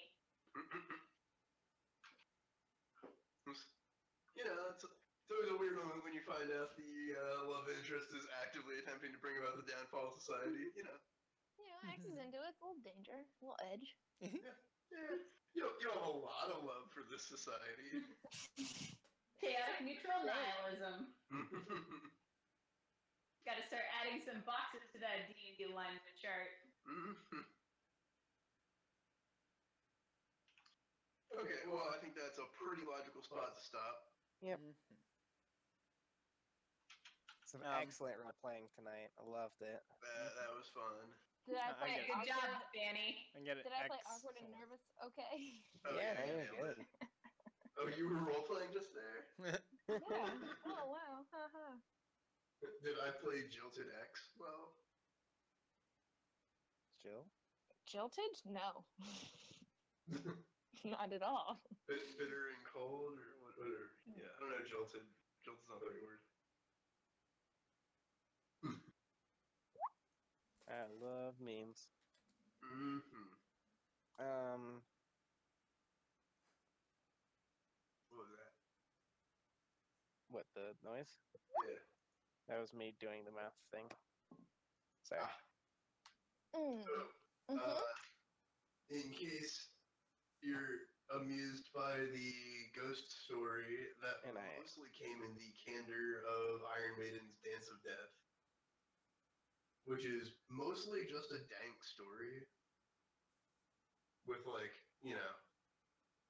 It's always a weird moment when you find out the love interest is actively attempting to bring about the downfall of society. X is into it. It's a little danger. A little edge. Yeah, you don't have a lot of love for this society. Chaotic neutral nihilism. Got to start adding some boxes to that D&D alignment chart. Okay, well, I think that's a pretty logical spot to stop. Yep. Mhm. Some excellent role playing tonight. I loved it. That was fun. Did I I play get it. Good job, awkward? Danny. I get it. Did I play awkward and Excellent. nervous? Okay. Oh, Yeah, you you're nailed good. it. Oh, you were role playing just there? Yeah. Oh wow. Haha. Did I play Jilted X? Well, Jill? Jilted? No. Not at all. bitter and cold, or whatever. Yeah, I don't know. Jilted. Jilted's not the right word. I love memes. Mm-hmm. What was that? What, the noise? Yeah. That was me doing the mouth thing. Sorry. Mm. So, Mhm. in case you're amused by the ghost story that And mostly came in the candor of Iron Maiden's Dance of Death, which is mostly just a dank story with, like, you know,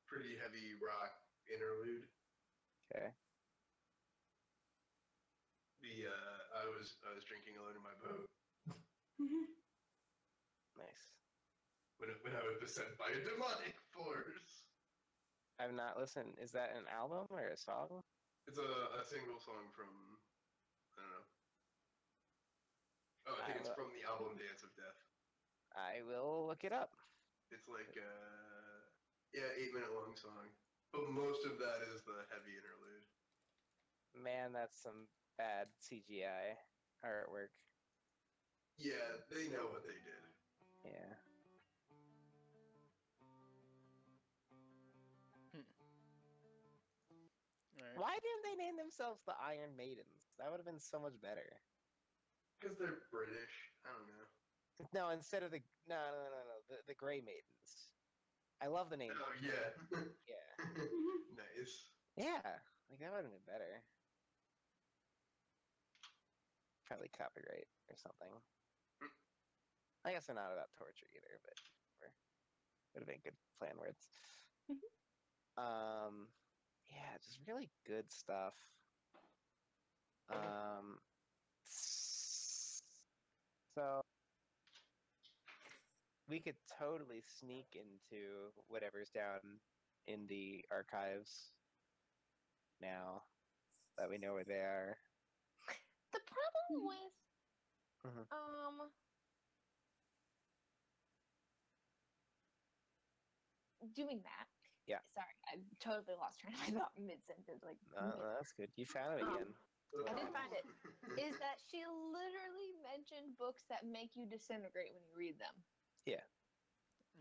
pretty heavy rock interlude. Okay. I was drinking alone in my boat Nice. when I was beset by a demonic force. I've not listened. Is that an album or a song? It's a single song from, I don't know. Oh, I think it's from the album Dance of Death. I will look it up. It's like, 8-minute long song. But most of that is the heavy interlude. Man, that's some bad CGI artwork. Yeah, they know what they did. Yeah. Right. Why didn't they name themselves the Iron Maidens? That would have been so much better. Because they're British. I don't know. No, instead of the the Grey Maidens. I love the name. Oh, yeah. Yeah. Nice. Yeah. Like that would have been better. Probably copyright or something. I guess they're not about torture either, but would have been good plan words. Yeah, just really good stuff. So we could totally sneak into whatever's down in the archives now that we know where they are. The problem with Mhm. doing that. Yeah. Sorry, I totally lost train of thought mid sentence. Like, That's good. You found it again. I did find it. Is that she literally mentioned books that make you disintegrate when you read them? Yeah.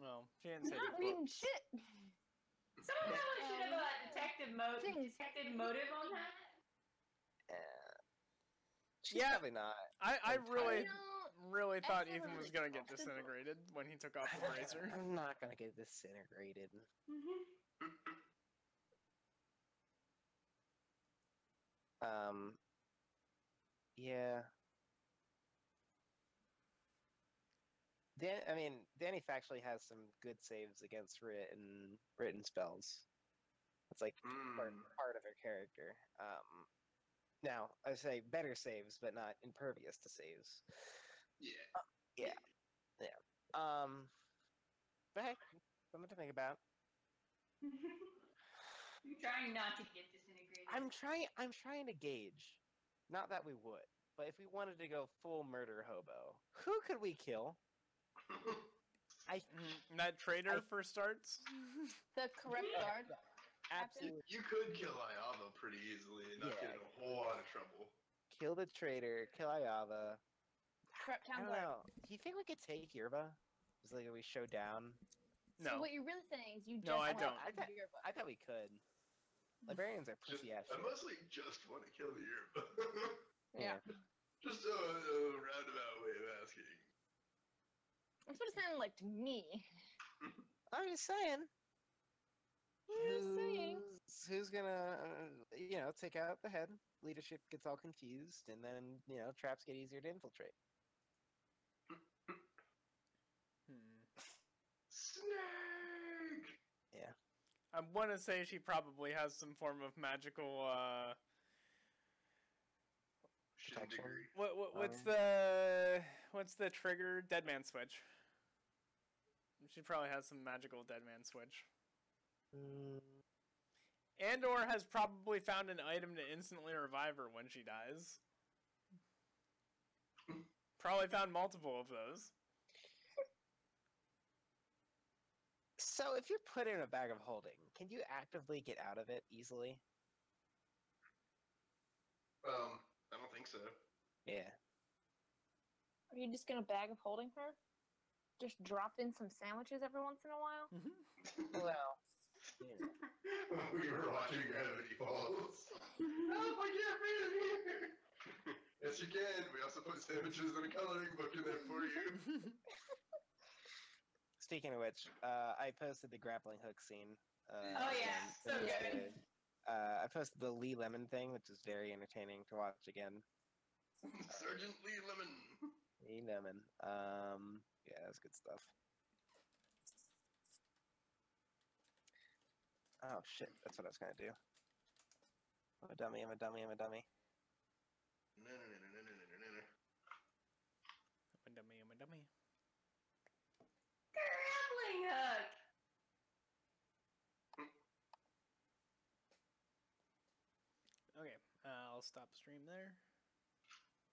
Well, she didn't say Not the reading books. shit. Someone should have a detective motive on that. She's Yeah. probably not. I really, No, really thought That's Ethan never was really gonna get often. disintegrated when he took off the razor. I'm not gonna get disintegrated. Yeah. Danny factually has some good saves against written spells. It's like part of her character. Now I say better saves, but not impervious to saves. Yeah. Yeah. But hey, something to think about. I'm trying not to get disintegrated. I'm trying to gauge. Not that we would, but if we wanted to go full murder hobo, who could we kill? That traitor for starts. The correct guard. Absolutely. You could kill Ayava pretty easily and not get in a whole lot of trouble. Kill the traitor, kill Ayava. Correct I town don't guard. know. Do you think we could take Yerba? Just like we show down? So No. what you're really saying is you just No, I want don't. out of your book. I thought we could. Librarians are pussy ass I shit. mostly just want to kill the Yerba. Yeah. Just a roundabout way of asking. That's what it sounded like to me. I'm just saying. Just saying. Who's gonna, take out the head? Leadership gets all confused, and then, traps get easier to infiltrate. Snake! Yeah. I want to say she probably has some form of magical. Shindiggery. What's the trigger? Dead man switch. She probably has some magical dead man switch. And/or has probably found an item to instantly revive her when she dies. Probably found multiple of those. So if you're put in a bag of holding, can you actively get out of it easily? I don't think so. Yeah. Are you just gonna bag of holding her? Just drop in some sandwiches every once in a while? Well, We were watching Gravity Falls. Help, I can't breathe in here! Yes, you can. We also put sandwiches and a coloring book in there for you. Speaking of which, I posted the grappling hook scene Oh, yeah, so good. I posted the Lee Lemon thing, which is very entertaining to watch again. Sergeant Lee Lemon. Lee Lemon. Yeah, that's good stuff. Oh shit, that's what I was gonna do. I'm a dummy, I'm a dummy, I'm a dummy. I'm a dummy. Grappling hook. Okay, I'll stop stream there.